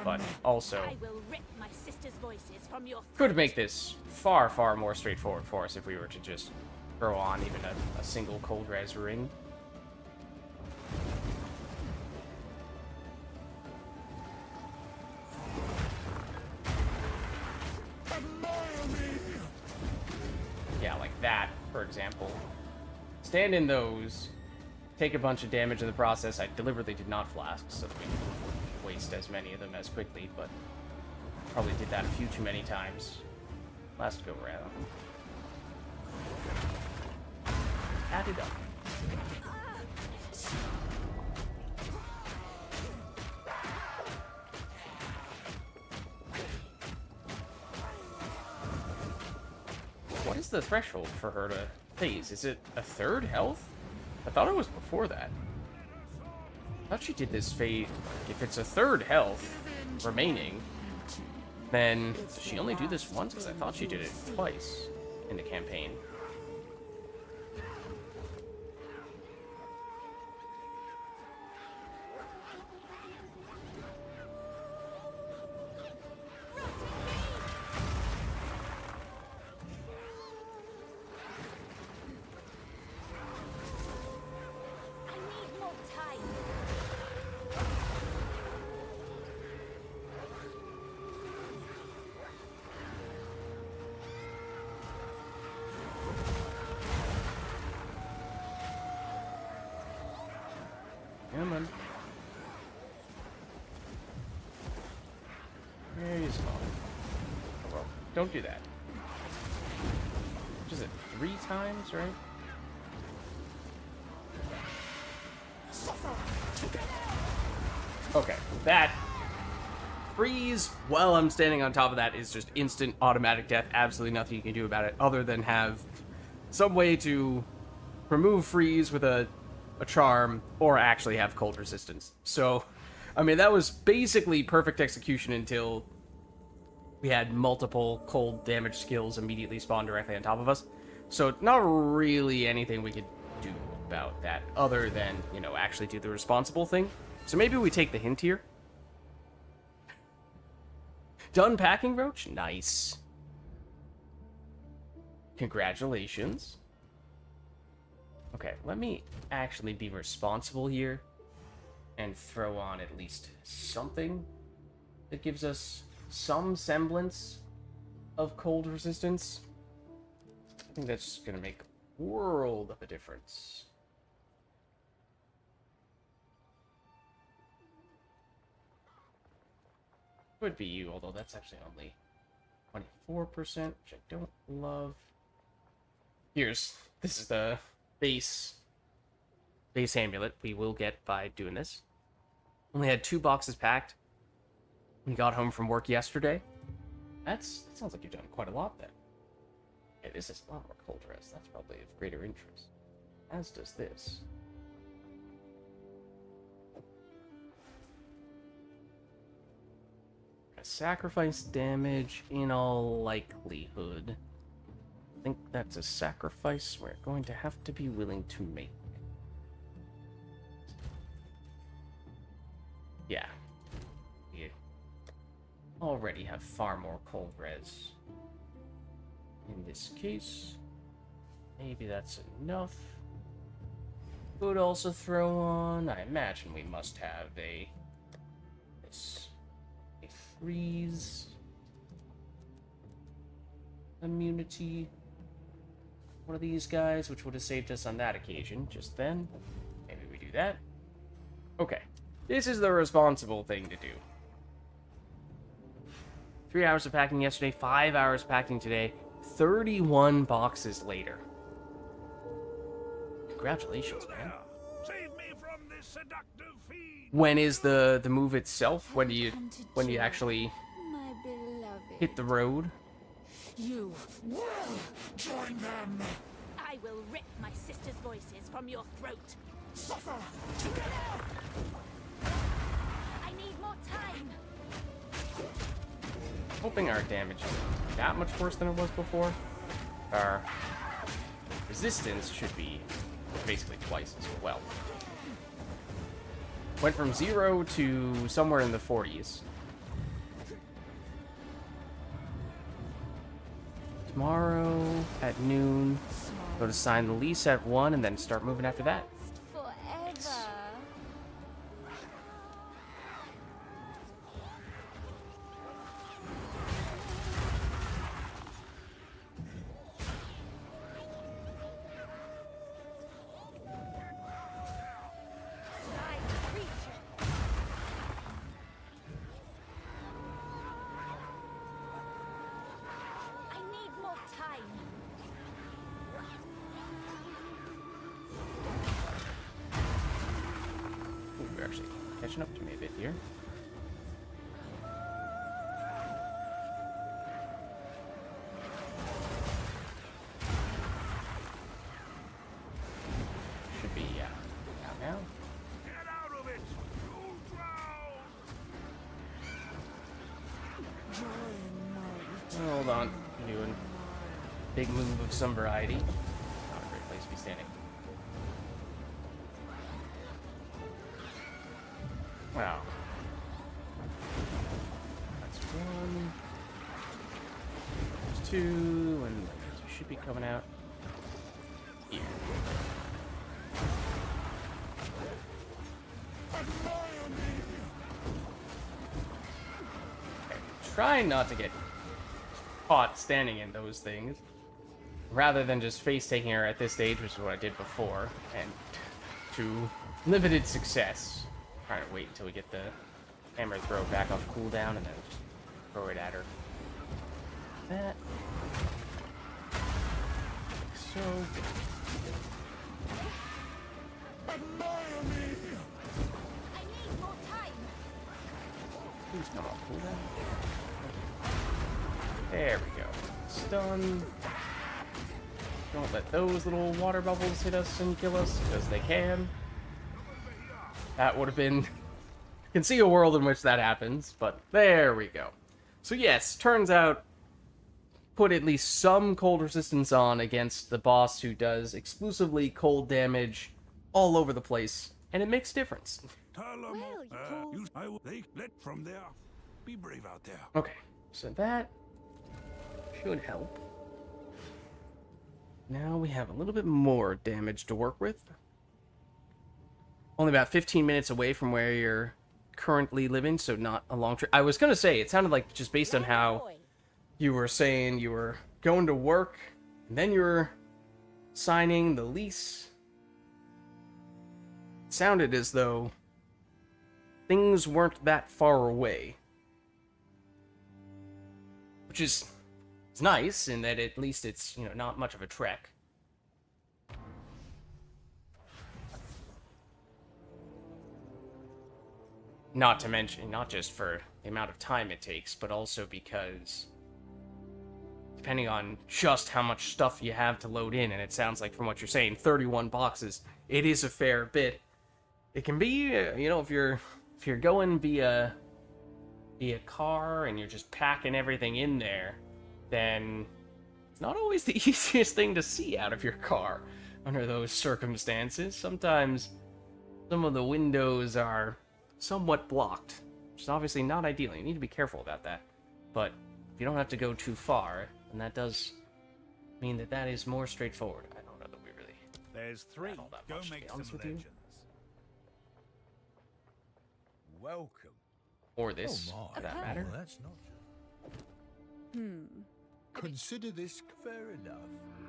But also, I will rip my sister's voices from your could make this far, far more straightforward for us if we were to just throw on even a single cold res ring. Yeah, like that, for example. Stand in those, take a bunch of damage in the process. I deliberately did not flask so that we could waste as many of them as quickly, but probably did that a few too many times last go round. Add it up. What is the threshold for her to phase? Is it a third health? I thought it was before that. I thought she did this phase. If it's a third health remaining, then does she only do this once? Because I thought she did it twice in the campaign. I need more time. Come on. There you spawn. Oh, well, don't do that. What is it? 3 times, right? Okay, that freeze while I'm standing on top of that is just instant automatic death. Absolutely nothing you can do about it other than have some way to remove freeze with a charm or actually have cold resistance. So, I mean, that was basically perfect execution until we had multiple cold damage skills immediately spawn directly on top of us. So, not really anything we could do about that other than, you know, actually do the responsible thing. So maybe we take the hint here. Done packing, Roach? Nice. Congratulations. Okay, let me actually be responsible here and throw on at least something that gives us some semblance of cold resistance. I think that's going to make a world of a difference. Could be you, although that's actually only 24%, which I don't love. This is the base amulet we will get by doing this. Only had 2 boxes packed when we got home from work yesterday. That sounds like you've done quite a lot then. Okay, this is a lot more cold res. That's probably of greater interest. As does this. Sacrifice damage in all likelihood. I think that's a sacrifice we're going to have to be willing to make. Yeah. We already have far more cold res. In this case, maybe that's enough. Could also throw on, I imagine we must have a freeze immunity. One of these guys, which would have saved us on that occasion just then. Maybe we do that. Okay. This is the responsible thing to do. 3 hours of packing yesterday, 5 hours packing today, 31 boxes later. Congratulations, man. Save me from this seductive fiend. When is the move itself? When do you actually My beloved. hit the road? You. Well, join them. I will rip my sister's voices from your throat. Suffer. I need more time. Hoping our damage is that much worse than it was before. our resistance should be basically twice as well. Went from 0 to somewhere in the 40s. Tomorrow at noon, go to sign the lease at 1 and then start moving after that. Forever. I need more time. Ooh, we're actually catching up to me a bit here. Should be out now. Get out of it! You'll drown! Hold on, doing big move of some variety. Not a great place to be standing. Wow. That's 1. There's 2, and we should be coming out here. Okay, trying not to get caught standing in those things, rather than just face taking her at this stage, which is what I did before, and to limited success. Trying to wait until we get the hammer throw back off cooldown and then just throw it at her. That. So good. Admire me! I need more time. Please come off cooldown. There we go. Stun. Don't let those little water bubbles hit us and kill us, because they can. That would have been... I can see a world in which that happens, but there we go. So yes, turns out, put at least some cold resistance on against the boss who does exclusively cold damage all over the place, and it makes a difference. Well, They let from there. Be brave out there. Okay, so that should help. Now we have a little bit more damage to work with. Only about 15 minutes away from where you're currently living, so not a long trip. I was going to say, it sounded like just based on how you were saying you were going to work, and then you were signing the lease. It sounded as though things weren't that far away. Which is it's nice in that at least it's, not much of a trek. Not to mention, not just for the amount of time it takes, but also because depending on just how much stuff you have to load in, and it sounds like from what you're saying, 31 boxes, it is a fair bit. It can be, if you're going via car and you're just packing everything in there, then it's not always the easiest thing to see out of your car under those circumstances. Sometimes some of the windows are somewhat blocked, which is obviously not ideal. You need to be careful about that. But if you don't have to go too far, then that does mean that is more straightforward. I don't know that we really... There's 3. all that Go much, to make be some honest with you. legends. Welcome. Or this, Oh my. for that matter. Well, that's not just... Consider this fair enough.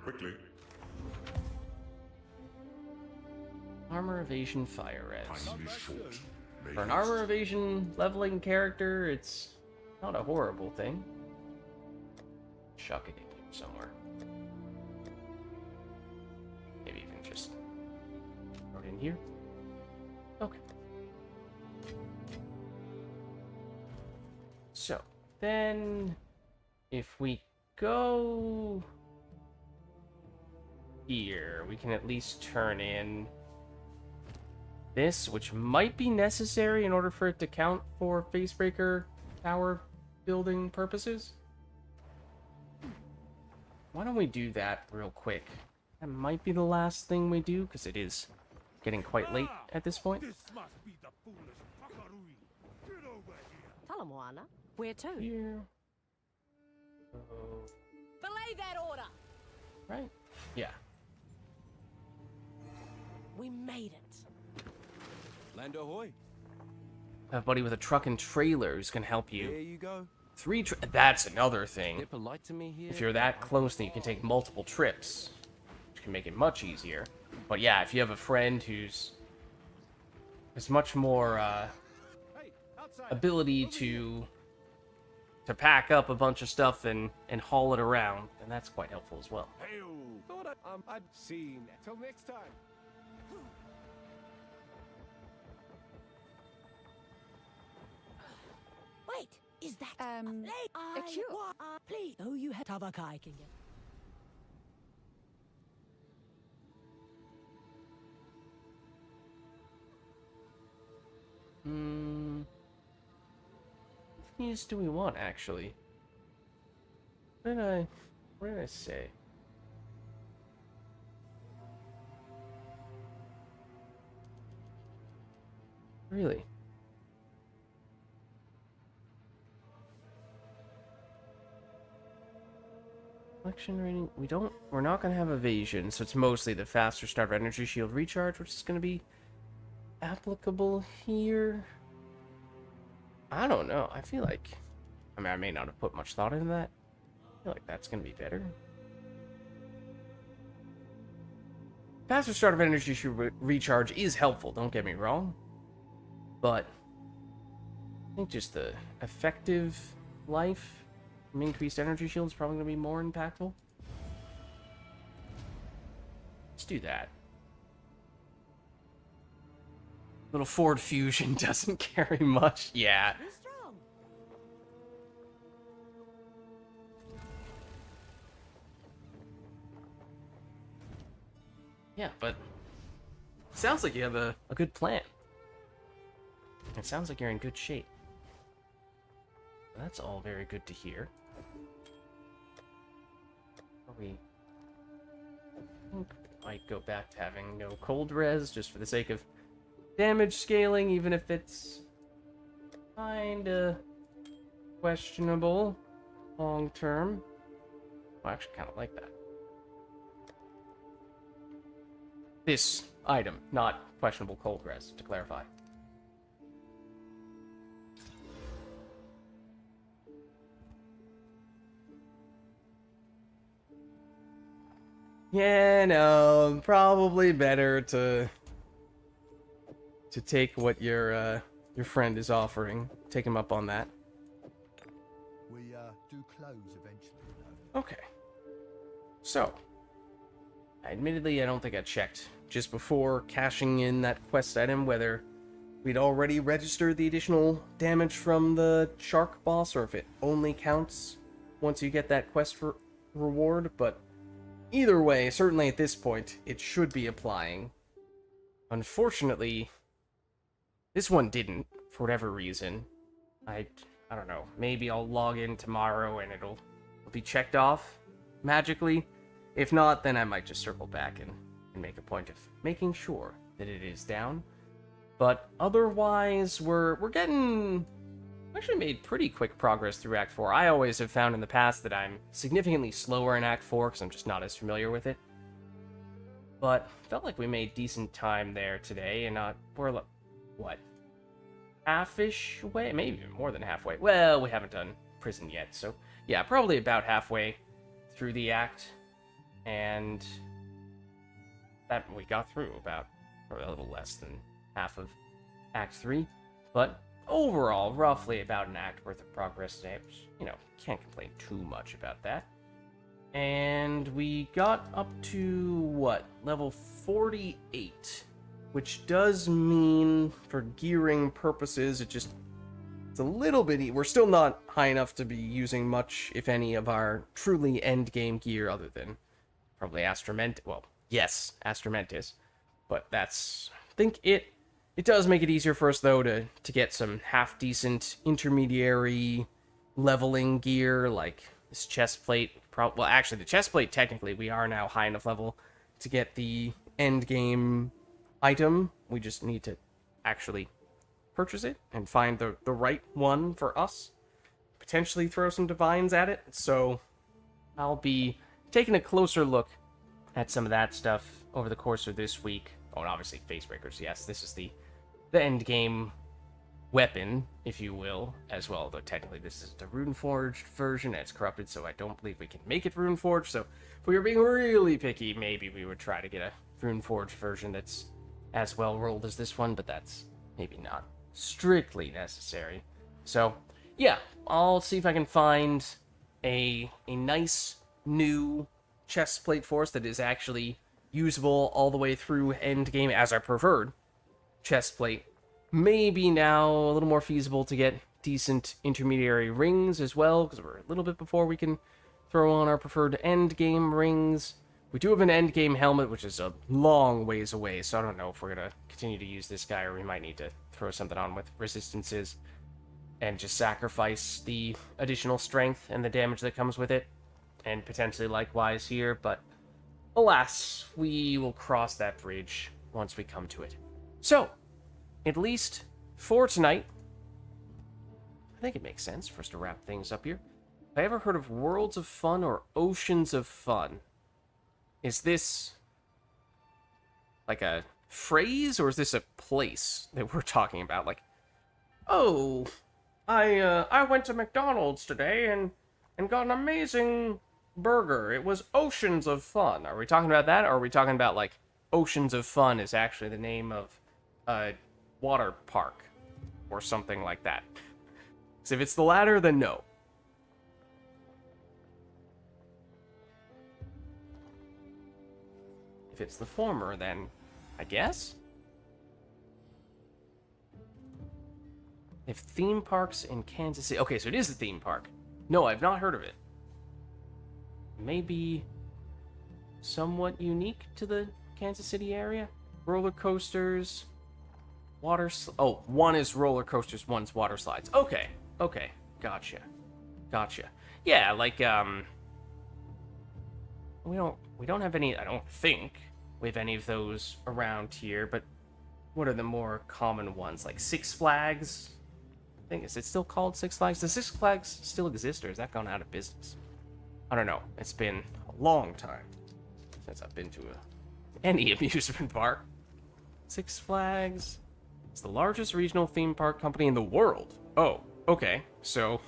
Quickly. Armor evasion fire res. Time is short. Make For an haste. armor evasion leveling character, it's not a horrible thing. Chuck it in here somewhere. Maybe even just throw it in here. Okay. So, then if we go here, we can at least turn in this, which might be necessary in order for it to count for Facebreaker tower building purposes. why don't we do that real quick? That might be the last thing we do, because it is getting quite late at this point. This must be the foolish Pakarui. Get over here. Talamoana, where to? Here. Belay that order! Right? Yeah. We made it. Land ahoy. I have a buddy with a truck and trailer who's gonna help you. There you go. That's another thing. They're polite to me here. If you're that close, then you can take multiple trips, which can make it much easier. But yeah, if you have a friend who's has much more ability to pack up a bunch of stuff and haul it around, then that's quite helpful as well. Hey, thought I'd seen. Till next time. Wait, is that a cure? Please, oh, you have Tavakai can get. What these do we want, actually? What did I say? Really? Collection rating. We're not gonna have evasion, so it's mostly the faster start of energy shield recharge, which is gonna be applicable here. I don't know. I feel like, I mean, I may not have put much thought into that. I feel like that's gonna be better. Faster start of energy shield recharge is helpful, don't get me wrong. But I think just the effective life from increased energy shield is probably gonna be more impactful. Let's do that. Little Ford Fusion doesn't carry much. Yeah. Yeah, but it sounds like you have a good plan. It sounds like you're in good shape. That's all very good to hear. I think we might go back to having no cold res just for the sake of damage scaling, even if it's kinda questionable long term. I actually kind of like that. This item, not questionable cold res, to clarify. Yeah, no, probably better to take what your friend is offering. Take him up on that. We do close eventually, though. Okay. So, admittedly, I don't think I checked just before cashing in that quest item whether we'd already registered the additional damage from the shark boss or if it only counts once you get that quest reward, but either way, certainly at this point, it should be applying. Unfortunately, this one didn't, for whatever reason. I don't know, maybe I'll log in tomorrow and it'll be checked off magically. If not, then I might just circle back and make a point of making sure that it is down. But otherwise, we're actually made pretty quick progress through Act 4. I always have found in the past that I'm significantly slower in Act 4 because I'm just not as familiar with it. But felt like we made decent time there today, and we're what? Half-ish way? Maybe even more than halfway. Well, we haven't done prison yet, so yeah, probably about halfway through the act. And that we got through about, or a little less than half of Act 3. But overall, roughly about an act worth of progress today, which, you know, can't complain too much about that. And we got up to, what, level 48, which does mean, for gearing purposes, it's a little bit, we're still not high enough to be using much, if any, of our truly endgame gear, other than probably Astramentis. Well, yes, Astramentis, but that's, I think it does make it easier for us, though, to get some half-decent intermediary leveling gear, like this chest plate. well, actually, the chestplate, technically, we are now high enough level to get the end game item. We just need to actually purchase it and find the right one for us. Potentially throw some divines at it. So I'll be taking a closer look at some of that stuff over the course of this week. Oh, and obviously Facebreakers. Yes, this is the end game weapon, if you will, as well. Though technically this is the Runeforged version. It's corrupted, so I don't believe we can make it Runeforged. So if we were being really picky, maybe we would try to get a Runeforged version that's as well rolled as this one, but that's maybe not strictly necessary. So yeah, I'll see if I can find a nice new chestplate for us that is actually usable all the way through end game as our preferred chestplate. Maybe now a little more feasible to get decent intermediary rings as well, because we're a little bit before we can throw on our preferred end game rings. We do have an end game helmet, which is a long ways away, so I don't know if we're going to continue to use this guy, or we might need to throw something on with resistances and just sacrifice the additional strength and the damage that comes with it, and potentially likewise here, but alas, we will cross that bridge once we come to it. So, at least for tonight, I think it makes sense for us to wrap things up here. Have I ever heard of Worlds of Fun or Oceans of Fun? Is this like a phrase, or is this a place that we're talking about? Like, oh, I went to McDonald's today and got an amazing burger. It was Oceans of Fun. Are we talking about that, or are we talking about, like, Oceans of Fun is actually the name of a water park or something like that? Because if it's the latter, then no. If it's the former, then I guess? If theme parks in Kansas City... Okay, so it is a theme park. No, I've not heard of it. Maybe somewhat unique to the Kansas City area? Roller coasters, oh, one is roller coasters, one's water slides. Okay, gotcha. Yeah, like, we don't have any, I don't think we have any of those around here, but what are the more common ones? Like Six Flags? I think, is it still called Six Flags? Does Six Flags still exist, or has that gone out of business? I don't know. It's been a long time since I've been to any amusement park. Six Flags. It's the largest regional theme park company in the world. Oh, okay. So,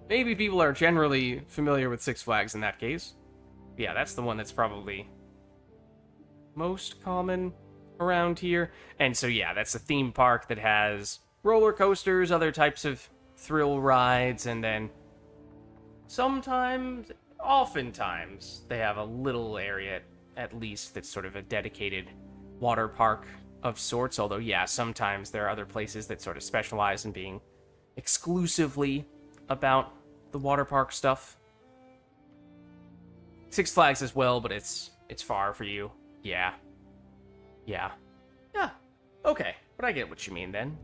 maybe people are generally familiar with Six Flags in that case. Yeah, that's the one that's probably most common around here. And so, yeah, that's a theme park that has roller coasters, other types of thrill rides, and then sometimes, oftentimes, they have a little area, at least, that's sort of a dedicated water park of sorts. Although, yeah, sometimes there are other places that sort of specialize in being exclusively about the water park stuff. Six Flags as well, but it's far for you. Yeah. Okay, but I get what you mean then.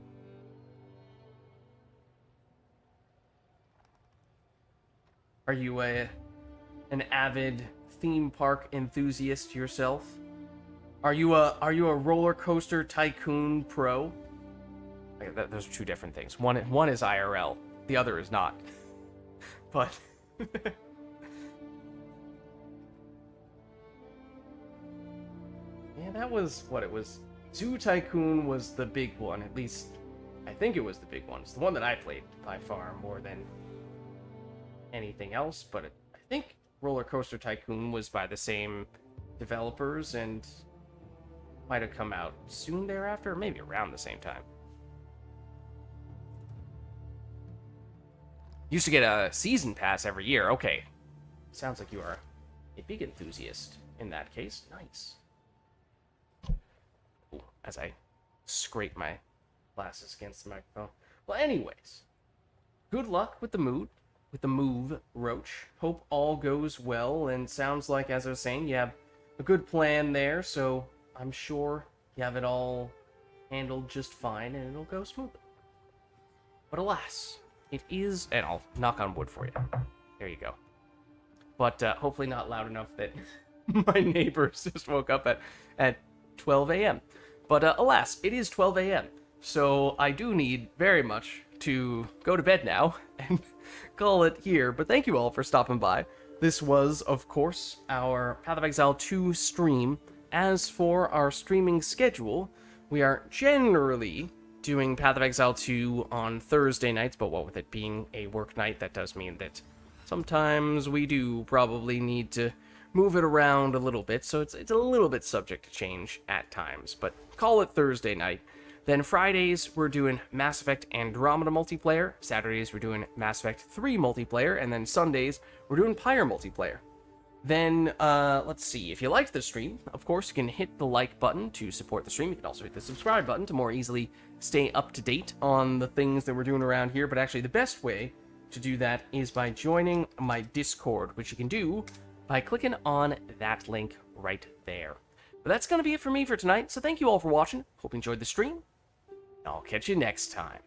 Are you an avid theme park enthusiast yourself? Are you a roller coaster tycoon pro? Okay, those are two different things. One is IRL, the other is not. But yeah, that was what it was. Zoo Tycoon was the big one, at least I think it was the big one. It's the one that I played by far more than anything else, but I think Roller Coaster Tycoon was by the same developers and might have come out soon thereafter, or maybe around the same time. Used to get a season pass every year. Okay, sounds like you are a big enthusiast in that case. Nice. Ooh, as I scrape my glasses against the microphone. Well, anyways, good luck with the move, Roach. Hope all goes well, and sounds like, as I was saying, you have a good plan there, so I'm sure you have it all handled just fine, and it'll go smoothly. But alas, it is, and I'll knock on wood for you. There you go. but hopefully not loud enough that my neighbors just woke up at 12 a.m. But alas, it is 12 a.m., so I do need very much to go to bed now and call it here. But thank you all for stopping by. This was, of course, our Path of Exile 2 stream. As for our streaming schedule, we are generally doing Path of Exile 2 on Thursday nights, but what with it being a work night, that does mean that sometimes we do probably need to move it around a little bit, so it's a little bit subject to change at times, but call it Thursday night. Then Fridays, we're doing Mass Effect Andromeda multiplayer. Saturdays, we're doing Mass Effect 3 multiplayer. And then Sundays, we're doing Pyre multiplayer. Then, let's see. If you liked the stream, of course, you can hit the like button to support the stream. You can also hit the subscribe button to more easily stay up to date on the things that we're doing around here. But actually, the best way to do that is by joining my Discord, which you can do by clicking on that link right there. But that's going to be it for me for tonight. So thank you all for watching. Hope you enjoyed the stream. I'll catch you next time.